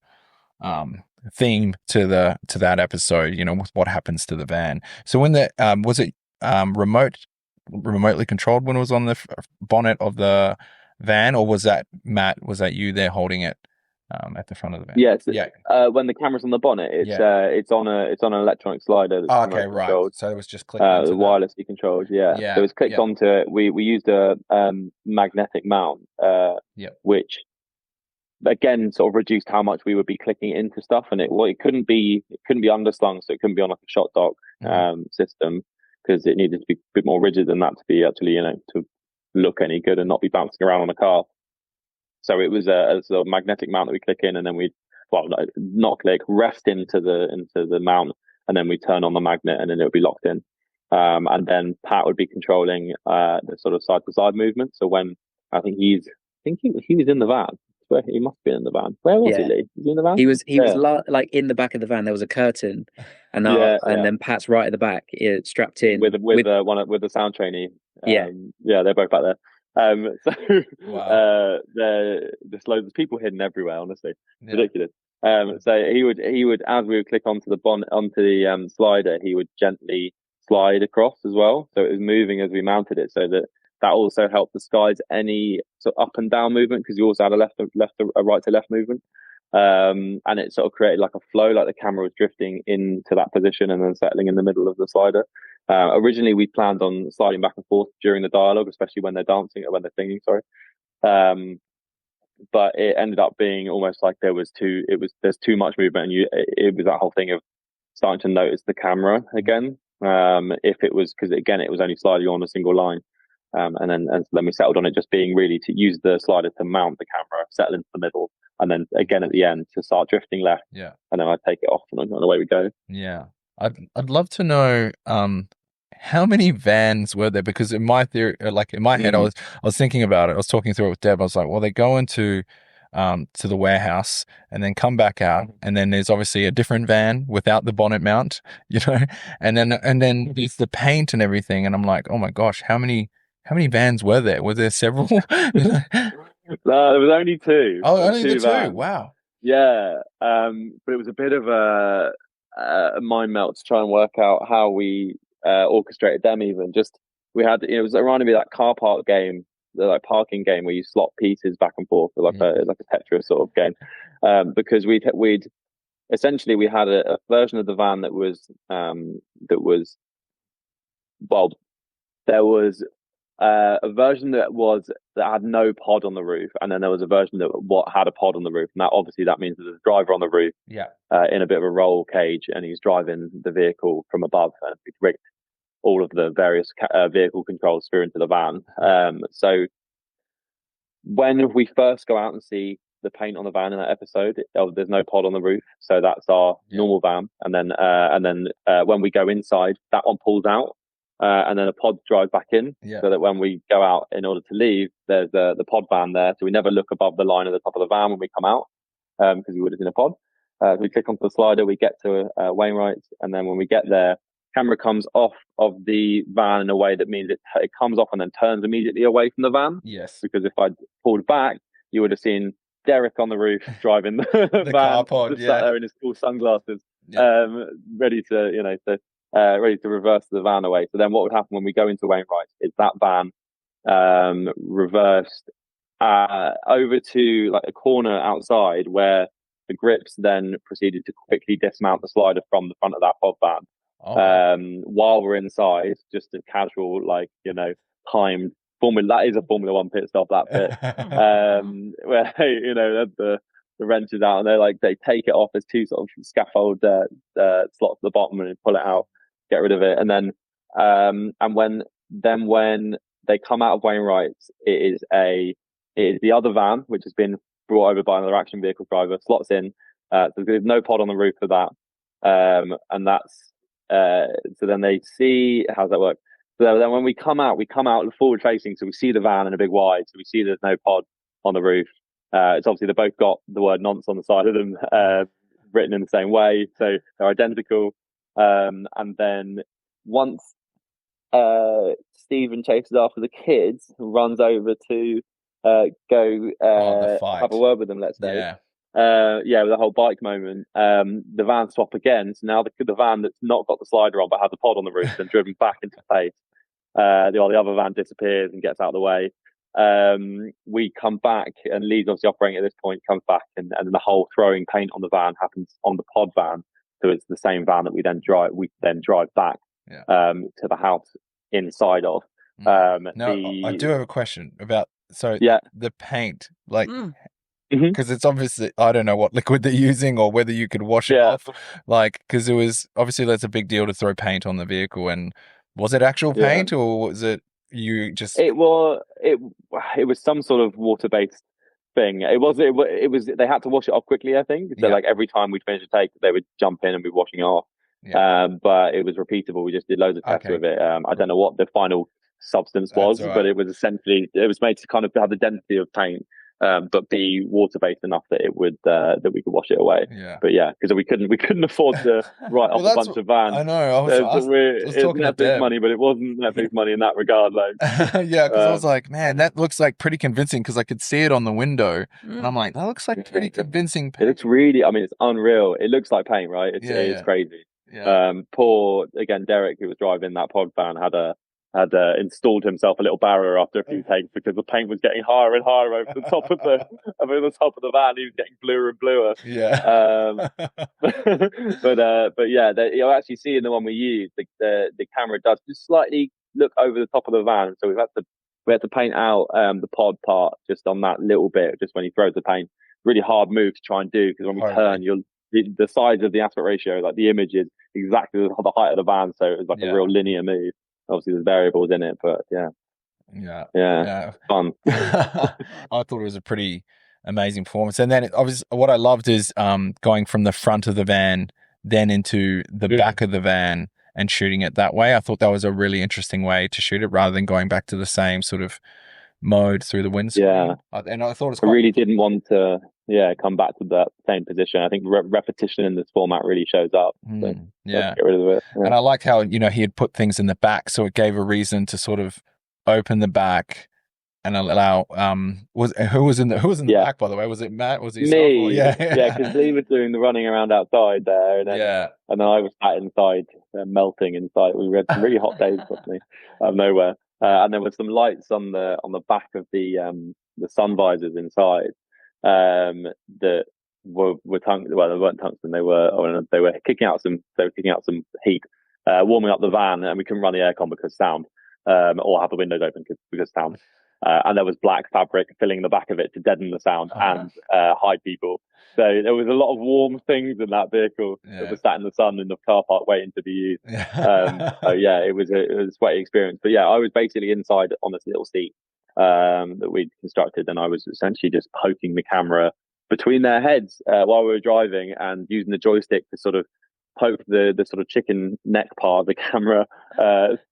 theme to that episode. You know, with what happens to the van. So when was it remotely controlled when it was on the bonnet of the van, or was that Matt? Was that you there holding it at the front of the van? Yes. When the camera's on the bonnet, it's on an electronic slider. That's right. Controlled. So it was just clicked into wirelessly controlled. Yeah. So it was clicked onto it. We used a magnetic mount, which again sort of reduced how much we would be clicking into stuff, and it couldn't be underslung, so it couldn't be on like a shot dock system, because it needed to be a bit more rigid than that to be actually, to look any good and not be bouncing around on a car. So it was a sort of magnetic mount that we click in, and then rest into the mount, and then we turn on the magnet, and then it would be locked in. And then Pat would be controlling the sort of side to side movement. So when he was in the van. Where he must be in the van. Where was he, Lee? Was he in the van? He was like in the back of the van. There was a curtain, and then Pat's right at the back, strapped in with the sound trainee. They're both back there. There's loads of people hidden everywhere. Honestly, it's ridiculous. So he would as we would click onto the slider, he would gently slide across as well. So it was moving as we mounted it, so that also helped disguise any sort of up and down movement, because you also had a right to left movement, and it sort of created like a flow, like the camera was drifting into that position and then settling in the middle of the slider. Originally we planned on sliding back and forth during the dialogue, especially when they're dancing or when they're singing, but it ended up being almost like there's too much movement, and it was that whole thing of starting to notice the camera again, if it was, because again it was only sliding on a single line. And then we settled on it just being really to use the slider to mount the camera, settle into the middle, and then again at the end to start drifting left. Yeah. And then I'd take it off and away we go. Yeah. I'd love to know how many vans were there, because in my theory, like in my head, I was thinking about it. I was talking through it with Deb. I was like, well, they go into to the warehouse and then come back out, and then there's obviously a different van without the bonnet mount, and then there's the paint and everything. And I'm like, oh my gosh, how many vans were there? Were there several? No, there was only 2. Oh, only the 2. Wow. Yeah. But it was a bit of a mind melt to try and work out how we orchestrated them. Even just it was reminding me of that car park game, the like parking game where you slot pieces back and forth, like a Tetris sort of game. Because we'd essentially we had a version of the van that was there was a version that had no pod on the roof, and then there was a version that had a pod on the roof, and that means there's a driver on the roof, in a bit of a roll cage, and he's driving the vehicle from above, and we've rigged all of the various vehicle controls through into the van. So when we first go out and see the paint on the van in that episode, there's no pod on the roof, so that's our normal van, and then when we go inside, that one pulls out. And then a pod drives back in, so that when we go out in order to leave, there's the pod van there. So we never look above the line at the top of the van when we come out, because we would have been a pod. We click onto the slider, we get to Wainwright's, and then when we get there, camera comes off of the van in a way that means it comes off and then turns immediately away from the van. Yes. Because if I'd pulled back, you would have seen Derek on the roof driving the van, car pod, sat there in his cool sunglasses, ready to reverse the van away. So then what would happen when we go into Wainwright's is that van reversed over to like a corner outside where the grips then proceeded to quickly dismount the slider from the front of that pod van. While we're inside, just a casual, like, timed Formula. That is a Formula One pit stop, that bit. Where the wrenches out, and they take it off. There's two sort of scaffold slots at the bottom, and pull it out, get rid of it, and then when they come out of Wainwright's, it is the other van, which has been brought over by another action vehicle driver, slots in. So there's no pod on the roof for that, and that's so then they see, how's that work? So then when we come out forward facing, so we see the van in a big wide, so we see there's no pod on the roof. It's obviously they both got the word nonce on the side of them, written in the same way, so they're identical. And then once Stephen chases after the kids, runs over to go have a word with them, let's say. With the whole bike moment, the van swap again. So now the van that's not got the slider on but has the pod on the roof, then driven back into place. The other van disappears and gets out of the way. We come back, and Lee's obviously operating at this point, comes back, and the whole throwing paint on the van happens on the pod van. So it's the same van that we then drive back to the house inside of. I do have a question about the paint, like, because it's obviously, I don't know what liquid they're using or whether you could wash it off, like, because it was obviously, that's a big deal to throw paint on the vehicle. And was it actual paint or was it you just? It was some sort of water-based thing. It was they had to wash it off quickly, I think. So like every time we'd finish a take, they would jump in and be washing it off. But it was repeatable. We just did loads of tests with it. I don't know what the final substance was, but it was essentially, it was made to kind of have the density of paint, but be water based enough that it would that we could wash it away. But because we couldn't afford to write off a bunch of vans. I know. I was talking Netflix money, but it wasn't Netflix money in that regard. Like, because I was like, man, that looks like pretty convincing, because I could see it on the window, and I'm like, that looks like pretty convincing paint. It looks really, I mean, it's unreal. It looks like paint, right? It's crazy. Poor, again, Derek, who was driving that pod van, had installed himself a little barrier after a few takes, because the paint was getting higher and higher over the top of the van. He was getting bluer and bluer. But you'll actually see in the one we used, the camera does just slightly look over the top of the van. So we had to paint out the pod part just on that little bit, just when he throws the paint. Really hard move to try and do, because when we turn, the size of the aspect ratio, like the image is exactly the height of the van, so it was like a real linear move. Obviously there's variables in it, but fun. I thought it was a pretty amazing performance. And then obviously what I loved is going from the front of the van then into the back of the van and shooting it that way. I thought that was a really interesting way to shoot it, rather than going back to the same sort of mode through the windscreen. And I thought I really didn't want to come back to that same position. I think repetition in this format really shows up. So get rid of it. And I liked how he had put things in the back, so it gave a reason to sort of open the back and allow who was in the back, by the way? Was it Matt? Was he me? Because Lee was doing the running around outside there, and then I was sat inside, melting inside. We had some really hot days probably out of nowhere, and there were some lights on the back of the sun visors inside. That were tungsten. Well, they weren't tungsten. They were kicking out some heat, warming up the van, and we couldn't run the aircon because sound, or have the windows open because sound. And there was black fabric filling the back of it to deaden the sound and hide people. So there was a lot of warm things in that vehicle that was sat in the sun in the car park waiting to be used. It was a sweaty experience. But I was basically inside on this little seat that we'd constructed, and I was essentially just poking the camera between their heads while we were driving, and using the joystick to sort of poke the sort of chicken neck part of the camera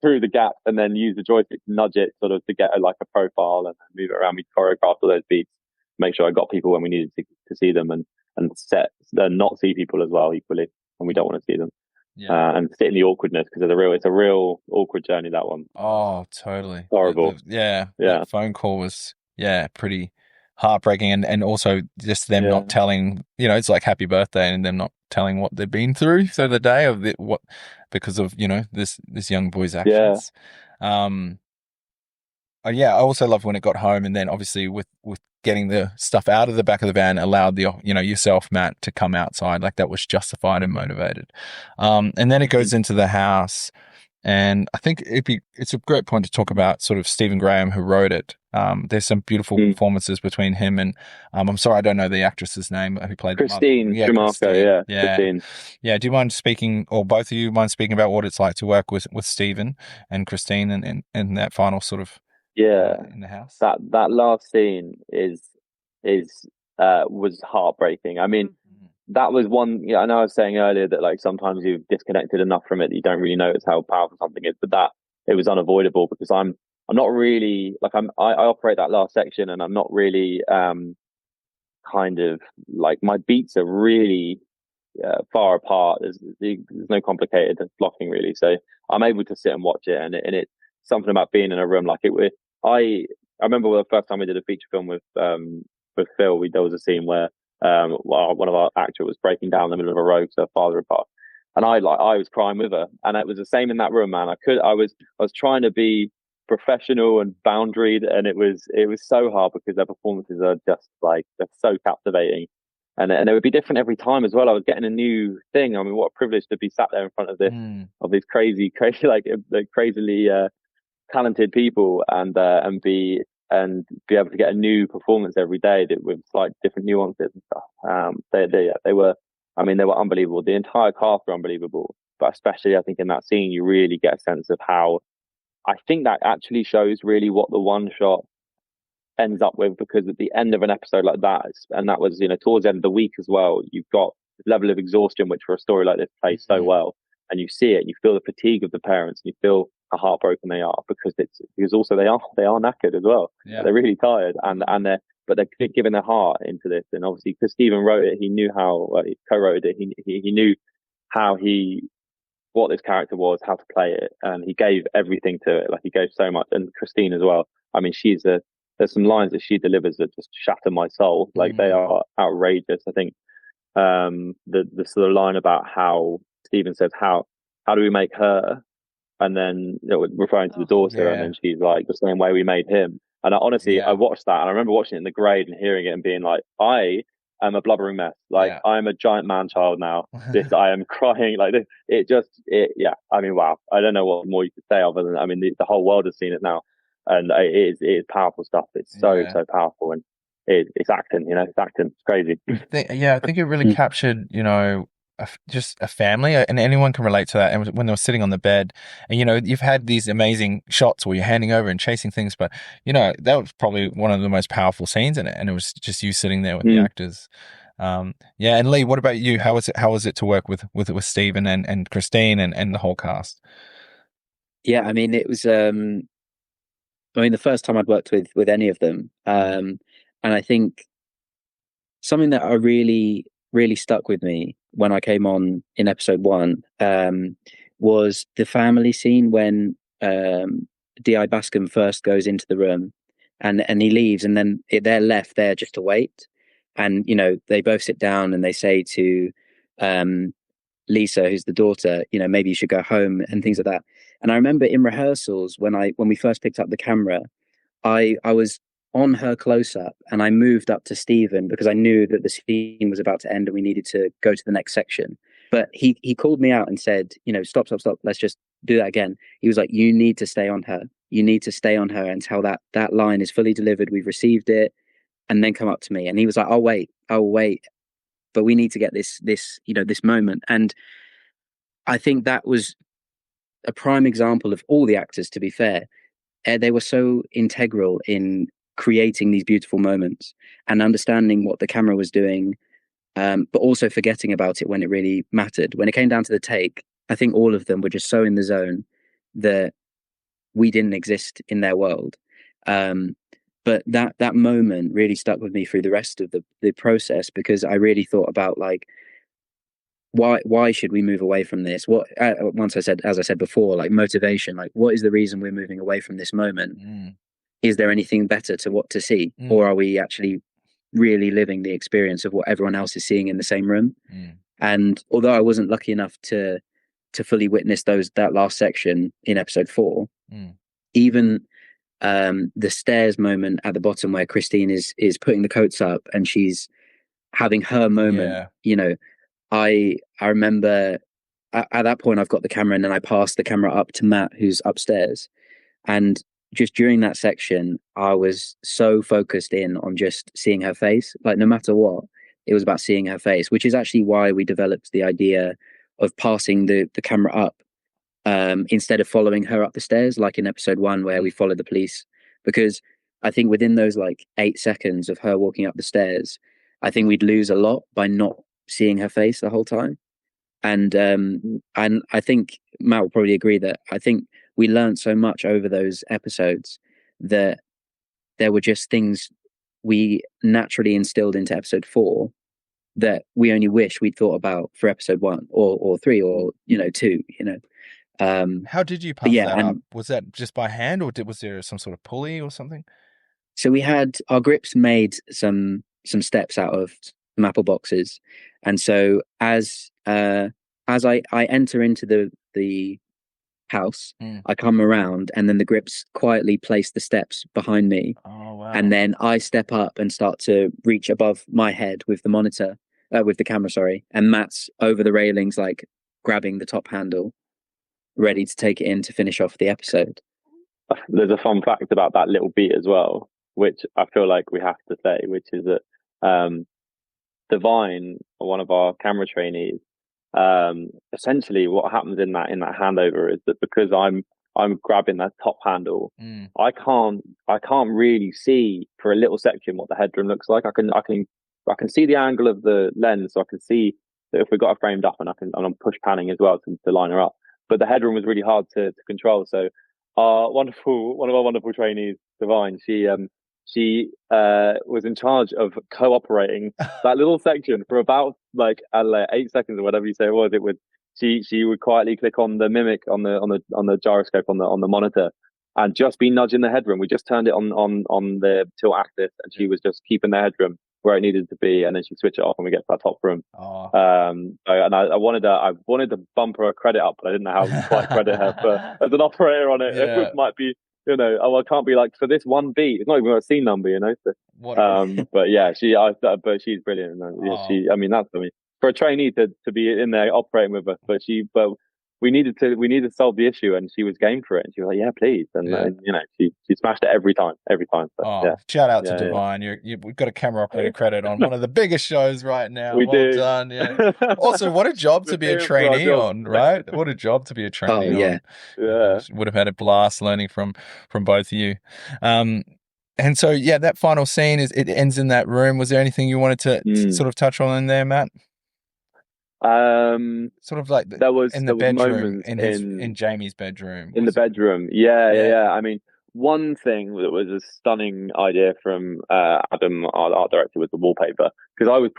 through the gap, and then use the joystick to nudge it sort of to get a profile and move it around. We choreographed all those beats, make sure I got people when we needed to see them, and not see people as well equally when we don't want to see them. And sit in the awkwardness, because it's a real awkward journey, that one. Oh, totally horrible. That phone call was pretty heartbreaking, and also just them not telling, it's like happy birthday, and them not telling what they've been through through the day because of this young boy's actions. I also loved when it got home, and then obviously with getting the stuff out of the back of the van allowed the, yourself, Matt, to come outside. Like, that was justified and motivated. And then it goes into the house, and I think it's a great point to talk about sort of Stephen Graham, who wrote it. There's some beautiful performances between him and I'm sorry, I don't know the actress's name who played Christine. Yeah, Christine. Christine. Yeah. Do you mind speaking, or both of you mind speaking about what it's like to work with Stephen and Christine and that final sort of in the house? That last scene was heartbreaking. I mean, that was one. Yeah, I know I was saying earlier that like sometimes you've disconnected enough from it that you don't really notice how powerful something is, but that it was unavoidable because I'm not really like I operate that last section, and I'm not really kind of like, my beats are really far apart. There's no complicated blocking really, so I'm able to sit and watch it, and it's something about being in a room like it. I remember the first time we did a feature film with Phil. There was a scene where one of our actors was breaking down in the middle of a road to her father apart, and I was crying with her, and it was the same in that room, man. I was trying to be professional and boundaried, and it was so hard because their performances are just like, they're so captivating, and it would be different every time as well. I was getting a new thing. I mean, what a privilege to be sat there in front of these crazy like crazily talented people, and be able to get a new performance every day with like different nuances and stuff. They were unbelievable. The entire cast were unbelievable, but especially I think in that scene you really get a sense of how, I think that actually shows really what the one shot ends up with, because at the end of an episode like that, and that was towards the end of the week as well, you've got the level of exhaustion which for a story like this plays so well, and you see it and you feel the fatigue of the parents, and you feel how heartbroken they are because also they are knackered as well. They're really tired, and they're giving their heart into this. And obviously because Stephen wrote it, he knew how, he co-wrote it, he knew what this character was, how to play it, and he gave everything to it. Like, he gave so much. And Christine as well. I mean, there's some lines that she delivers that just shatter my soul. Like, they are outrageous. I think the sort of line about how Stephen says, how do we make her, and then referring to the daughter, and then she's like, the same way we made him. And I watched that, and I remember watching it in the grade and hearing it and being like, I am a blubbering mess. Like, I'm a giant man child now. I am crying like this. I mean, wow. I don't know what more you could say other than, I mean, the whole world has seen it now, and it is powerful stuff. It's so powerful, and it's acting. It's acting. It's crazy. I think it really captured, just a family, and anyone can relate to that. And when they were sitting on the bed, and you've had these amazing shots where you're handing over and chasing things, but that was probably one of the most powerful scenes in it, and it was just you sitting there with the actors. And Lee, what about you? How was it to work with Stephen and Christine and the whole cast? Yeah, I mean, it was the first time I'd worked with any of them, and I think something that I really stuck with me when I came on in episode 1 was the family scene when D.I. Bascom first goes into the room and he leaves, and then they're left there just to wait. And, they both sit down and they say to Lisa, who's the daughter, maybe you should go home and things like that. And I remember in rehearsals when we first picked up the camera, I was on her close-up and I moved up to Stephen because I knew that the scene was about to end and we needed to go to the next section. But he called me out and said, stop, let's just do that again. He was like, you need to stay on her. You need to stay on her until that line is fully delivered, we've received it, and then come up to me. And he was like, I'll wait, but we need to get this moment. And I think that was a prime example of all the actors, to be fair. They were so integral in creating these beautiful moments and understanding what the camera was doing, but also forgetting about it when it really mattered. When it came down to the take, I think all of them were just so in the zone that we didn't exist in their world. But that moment really stuck with me through the rest of the process, because I really thought about, like, why should we move away from this? What as I said before, like, motivation, like, what is the reason we're moving away from this moment? Is there anything better to see? Or are we actually really living the experience of what everyone else is seeing in the same room? And although I wasn't lucky enough to fully witness that last section in episode 4, even the stairs moment at the bottom where Christine is putting the coats up and she's having her moment. I remember at that point I've got the camera and then I pass the camera up to Matt, who's upstairs, and just during that section I was so focused in on just seeing her face. Like, no matter what, it was about seeing her face, which is actually why we developed the idea of passing the camera up instead of following her up the stairs, like in episode 1 where we followed the police. Because I think within those 8 seconds of her walking up the stairs, I think we'd lose a lot by not seeing her face the whole time. And I think Matt will probably agree that I think we learned so much over those episodes that there were just things we naturally instilled into episode 4 that we only wish we'd thought about for episode 1 or 3 or 2. How did you pass that up? Was that just by hand, or was there some sort of pulley or something? So we had our grips made some steps out of some apple boxes, and so as I enter into the house, I come around, and then the grips quietly place the steps behind me. Oh wow! And then I step up and start to reach above my head with the monitor, with the camera, sorry. And Matt's over the railings, grabbing the top handle, ready to take it in to finish off the episode. There's a fun fact about that little beat as well, which I feel like we have to say, which is that Divine, one of our camera trainees, essentially what happens in that handover is that because I'm grabbing that top handle, I can't really see for a little section what the headroom looks like. I can see the angle of the lens, so I can see that if we got her framed up, and I'm push panning as well to line her up. But the headroom was really hard to control. So one of our wonderful trainees, Divine, she was in charge of cooperating that little section for about 8 seconds or whatever you say it was. She would quietly click on the mimic on the gyroscope on the monitor and just be nudging the headroom. We just turned it on the tilt axis, and she was just keeping the headroom where it needed to be, and then she'd switch it off and we get to that top room. And I wanted to bump her a credit up, but I didn't know how to quite credit her as an operator on it. Yeah. It might be, I can't be for this one beat. It's not even a scene number, So, but yeah, but she's brilliant. For a trainee to be in there operating with her, but we needed to solve the issue, and she was game for it, and she was like, yeah, please. And she smashed it every time. So, shout out to Divine. We've got a camera operator credit on one of the biggest shows right now. We do. Done. Yeah. Also, what a job to be a trainee on, right? What a job to be a trainee on. Yeah. Would have had a blast learning from both of you. And so, that final scene it ends in that room. Was there anything you wanted to sort of touch on in there, Matt? Sort of there was in the bedroom, in Jamie's bedroom. In the bedroom, yeah. I mean, one thing that was a stunning idea from Adam, our art director, was the wallpaper. Because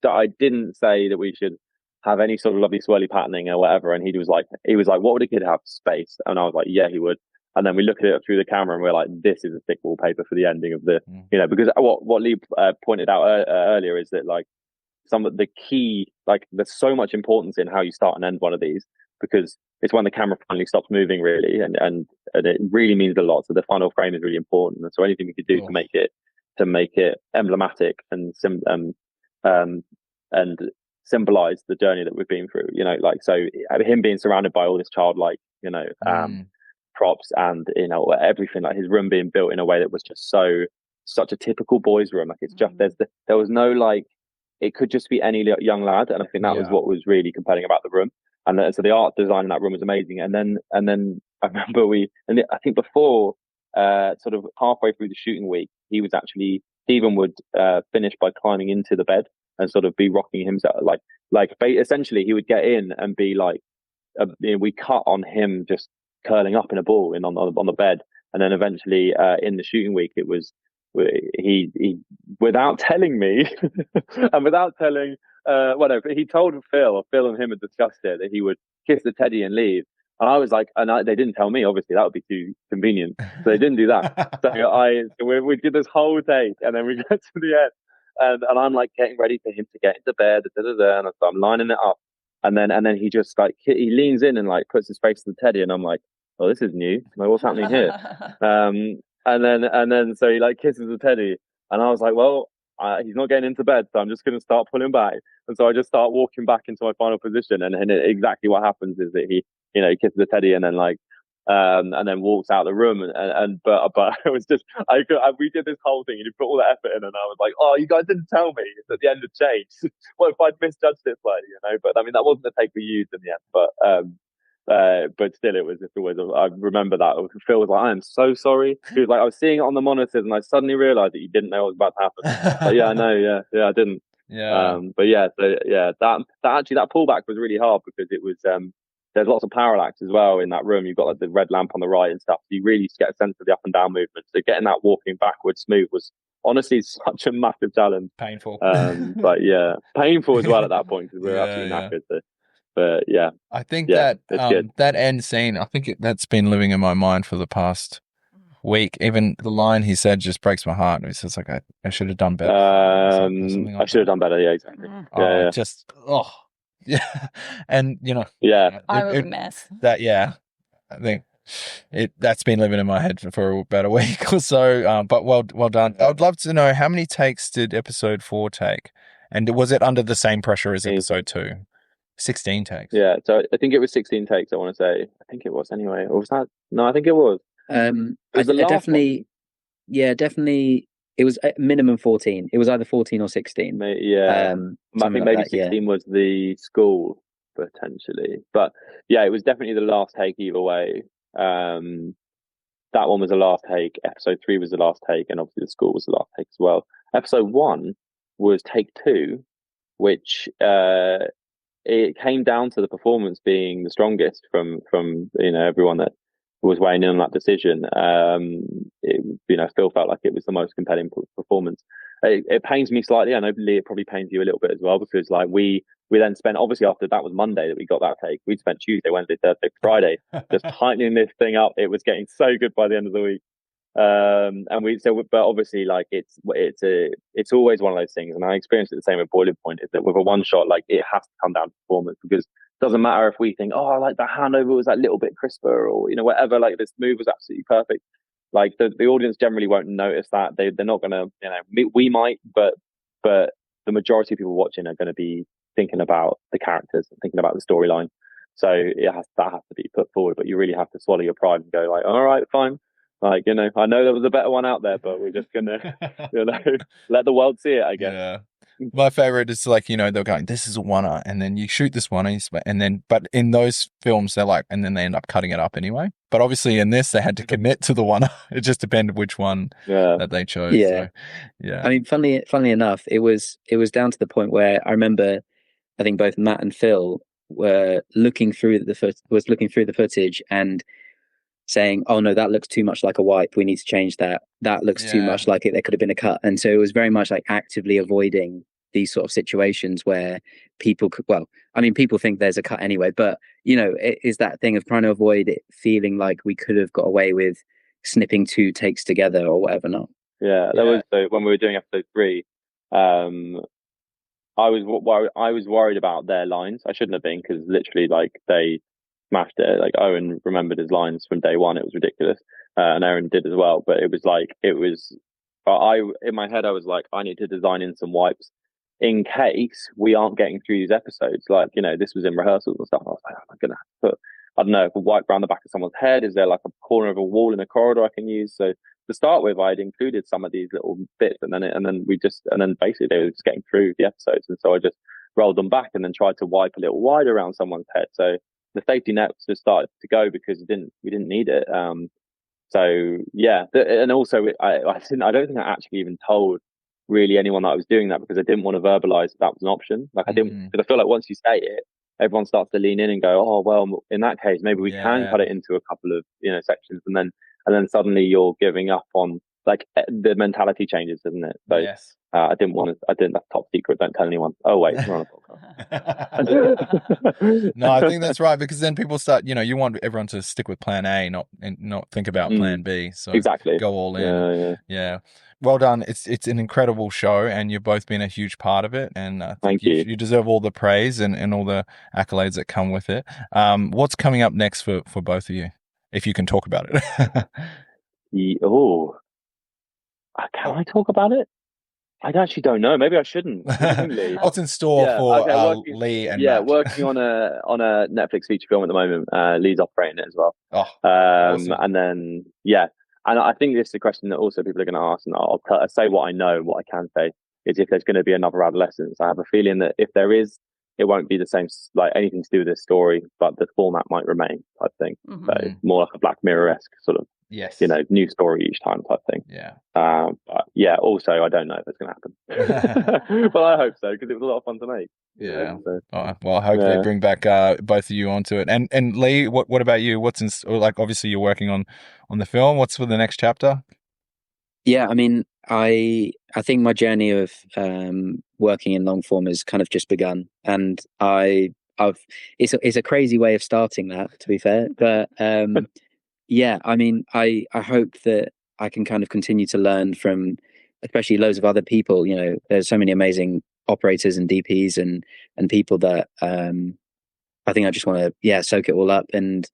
I didn't say that we should have any sort of lovely swirly patterning or whatever, and he was like, what would a kid have? Space? And I was like, yeah, he would. And then we look at it through the camera, and we're like, this is a thick wallpaper for the ending of the, because what Lee pointed out earlier is that some of the key, there's so much importance in how you start and end one of these, because it's when the camera finally stops moving, really, and it really means a lot. So the final frame is really important. And so anything we could do to make it emblematic and symbolize the journey that we've been through, so him being surrounded by all this childlike, props and everything, his room being built in a way that was just such a typical boys' room. It's just there was no it could just be any young lad, and I think that was what was really compelling about the room. And so the art design in that room was amazing. And then I remember I think before sort of halfway through the shooting week, Stephen would finish by climbing into the bed and sort of be rocking himself, essentially he would get in and be we cut on him just curling up in a ball on the bed, and then eventually in the shooting week it was. He without telling me and without telling he told Phil and him had discussed it, that he would kiss the teddy and leave, and I was like, they didn't tell me, obviously that would be too convenient, so they didn't do that. So we did this whole take, and then we get to the end, and I'm getting ready for him to get into bed, and so I'm lining it up, and then he just he leans in and puts his face to the teddy, and I'm like, oh, this is new, what's happening here? and then so he like kisses the teddy, and I was like, well, he's not getting into bed, so I'm just going to start pulling back. And so I just start walking back into my final position, and exactly what happens is that he kisses the teddy, and then and then walks out the room, but it was just we did this whole thing, and he put all the effort in, and I was like, oh, you guys didn't tell me that the end had changed. What if I'd misjudged it slightly, But I mean, that wasn't the take we used in the end, but still, it was I remember that Phil was like, "I am so sorry." He was like, "I was seeing it on the monitors, and I suddenly realised that you didn't know what was about to happen." But yeah, I know, yeah, I didn't. Yeah. But yeah, so yeah, that pullback was really hard because it was there's lots of parallax as well in that room. You've got like the red lamp on the right and stuff. So you really get a sense of the up and down movement. So getting that walking backwards smooth was honestly such a massive challenge. Painful. But yeah, painful as well at that point because we were absolutely knackered. So. But yeah, I think that end scene, I think that's been living in my mind for the past week. Even the line he said just breaks my heart. He says like, I should have done better. I should have done better. Yeah, exactly. Yeah. And I was a mess. I think that's been living in my head for about a week or so. But well done. I would love to know, how many takes did episode 4 take, and was it under the same pressure as episode 2? 16 takes. Yeah, so I think it was 16 takes, I want to say. I think it was anyway. Or was that? No, I think it was. Definitely. It was a minimum 14. It was either 14 or 16. Yeah. I think maybe 16 was the school, potentially. But yeah, it was definitely the last take either way. That one was the last take. Episode 3 was the last take. And obviously the school was the last take as well. Episode 1 was take 2, which... it came down to the performance being the strongest from everyone that was weighing in on that decision. Phil felt like it was the most compelling performance. It pains me slightly. I know, Lee, it probably pains you a little bit as well, because like we then spent, obviously after that was Monday that we got that take, we'd spent Tuesday, Wednesday, Thursday, Friday just tightening this thing up. It was getting so good by the end of the week. But obviously, like it's always one of those things, and I experienced it the same with Boiling Point, is that with a one shot, like it has to come down to performance, because it doesn't matter if we think, oh, I like that handover was that little bit crisper, or whatever, like this move was absolutely perfect. Like the audience generally won't notice that. They're not gonna, we might, but the majority of people watching are going to be thinking about the characters and thinking about the storyline. So that has to be put forward, but you really have to swallow your pride and go like, all right, fine. Like, I know there was a better one out there, but we're just going to, let the world see it, I guess. Yeah. My favorite is like, they're going, this is a one-er, and then you shoot this one-er, but in those films, they're like, and then they end up cutting it up anyway. But obviously in this, they had to commit to the one-er. It just depended which one that they chose. Yeah. So, yeah. I mean, funnily enough, it was down to the point where I remember, I think both Matt and Phil were looking through the footage and saying, oh no, that looks too much like a wipe, we need to change that. That looks too much like there could have been a cut. And so it was very much like actively avoiding these sort of situations where people people think there's a cut anyway, but it is that thing of trying to avoid it feeling like we could have got away with snipping 2 takes together or whatever not. That was, so when we were doing episode 3, I was worried about their lines. I shouldn't have been, because literally like they smashed it. Like Owen remembered his lines from day one. It was ridiculous, and Aaron did as well. But it was in my head I was like, I need to design in some wipes in case we aren't getting through these episodes. Like, this was in rehearsals and stuff. I was like, am I gonna have to put, I don't know, a wipe around the back of someone's head? Is there like a corner of a wall in a corridor I can use? So to start with, I'd included some of these little bits, and then basically they were just getting through the episodes, and so I just rolled them back and then tried to wipe a little wider around someone's head. So the safety nets just started to go because we didn't need it. So yeah, and also I don't think I actually even told really anyone that I was doing that, because I didn't want to verbalize that was an option. Like I didn't, because I feel like once you say it, everyone starts to lean in and go, oh well, in that case maybe we can cut it into a couple of sections, and then suddenly you're giving up on, like, the mentality changes, doesn't it? So yes. that's top secret, don't tell anyone. Oh wait, we're on a podcast. No, I think that's right, because then people start, you want everyone to stick with plan A, not think about plan B. So exactly, go all in. Yeah. Well done. It's an incredible show, and you've both been a huge part of it, and thank you. You deserve all the praise and all the accolades that come with it. What's coming up next for both of you, if you can talk about it? Can I talk about it? I actually don't know. Maybe I shouldn't. What's in store for Lee and Matt? Working on a Netflix feature film at the moment. Lee's operating it as well. Awesome. And then and I think this is a question that also people are going to ask, and I'll say what I know. What I can say is if there's going to be another Adolescence. I have a feeling that if there is, it won't be the same, like anything to do with this story, but the format might remain type thing. Mm-hmm. So more like a Black Mirror-esque sort of. Yes. New story each time type thing. Yeah. But also I don't know if it's going to happen. But I hope so, because it was a lot of fun to make. Yeah. So. Well, I hope they bring back both of you onto it. And Lee, what about you? What's in, like, obviously you're working on the film. What's for the next chapter? Yeah, I mean, I think my journey of working in long form has kind of just begun, and it's a crazy way of starting that, to be fair, but yeah, I mean, I hope that I can kind of continue to learn from, especially loads of other people. There's so many amazing operators and DPs and people that I think I just want to soak it all up, and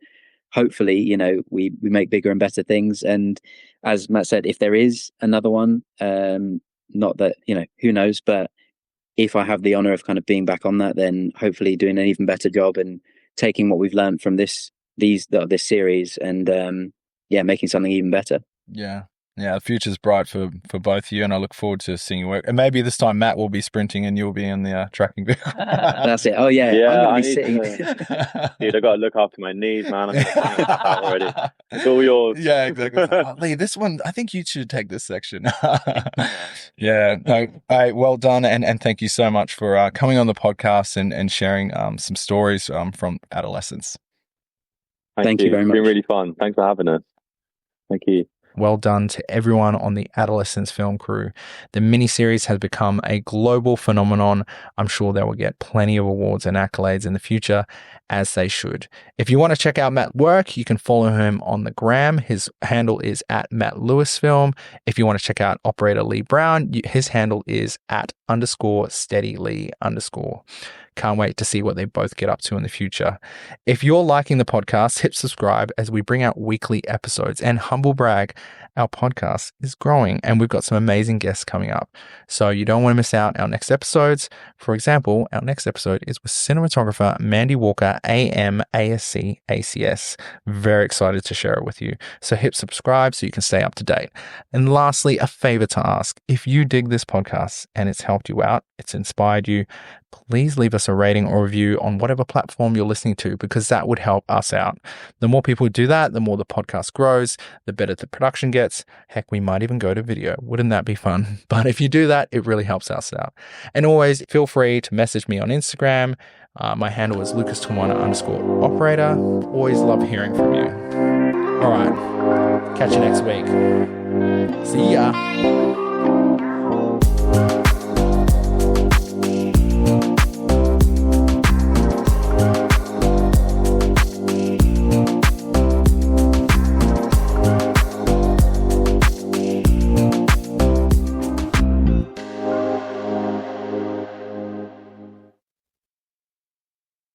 hopefully we make bigger and better things. And as Matt said, if there is another one, not that who knows, but if I have the honor of kind of being back on that, then hopefully doing an even better job and taking what we've learned from this series and making something even better. Yeah, the future's bright for both of you, and I look forward to seeing your work. And maybe this time Matt will be sprinting and you'll be in the tracking vehicle. That's it. Oh yeah, I'm going to be sitting. Dude, I got to look after my knees, man. I'm already. It's all yours. Yeah, exactly. Lee, this one, I think you should take this section. Yeah. No, all right, well done, and thank you so much for coming on the podcast and sharing some stories from Adolescence. Thank you very much. It's been really fun. Thanks for having us. Thank you. Well done to everyone on the Adolescence film crew. The miniseries has become a global phenomenon. I'm sure they will get plenty of awards and accolades in the future, as they should. If you want to check out Matt's work, you can follow him on the gram. His handle is @MattLewisFilm. If you want to check out Operator Lee Brown, his handle is @_SteadyLee_. Can't wait to see what they both get up to in the future. If you're liking the podcast, hit subscribe as we bring out weekly episodes. And humble brag, our podcast is growing and we've got some amazing guests coming up. So you don't want to miss out our next episodes. For example, our next episode is with cinematographer Mandy Walker, AM, ASC, ACS. Very excited to share it with you. So hit subscribe so you can stay up to date. And lastly, a favor to ask. If you dig this podcast and it's helped you out, it's inspired you, please leave us a rating or review on whatever platform you're listening to, because that would help us out. The more people do that, the more the podcast grows, the better the production gets. Heck, we might even go to video. Wouldn't that be fun? But if you do that, it really helps us out. And always feel free to message me on Instagram. My handle is lucas21_operator. Always love hearing from you. All right. Catch you next week. See ya.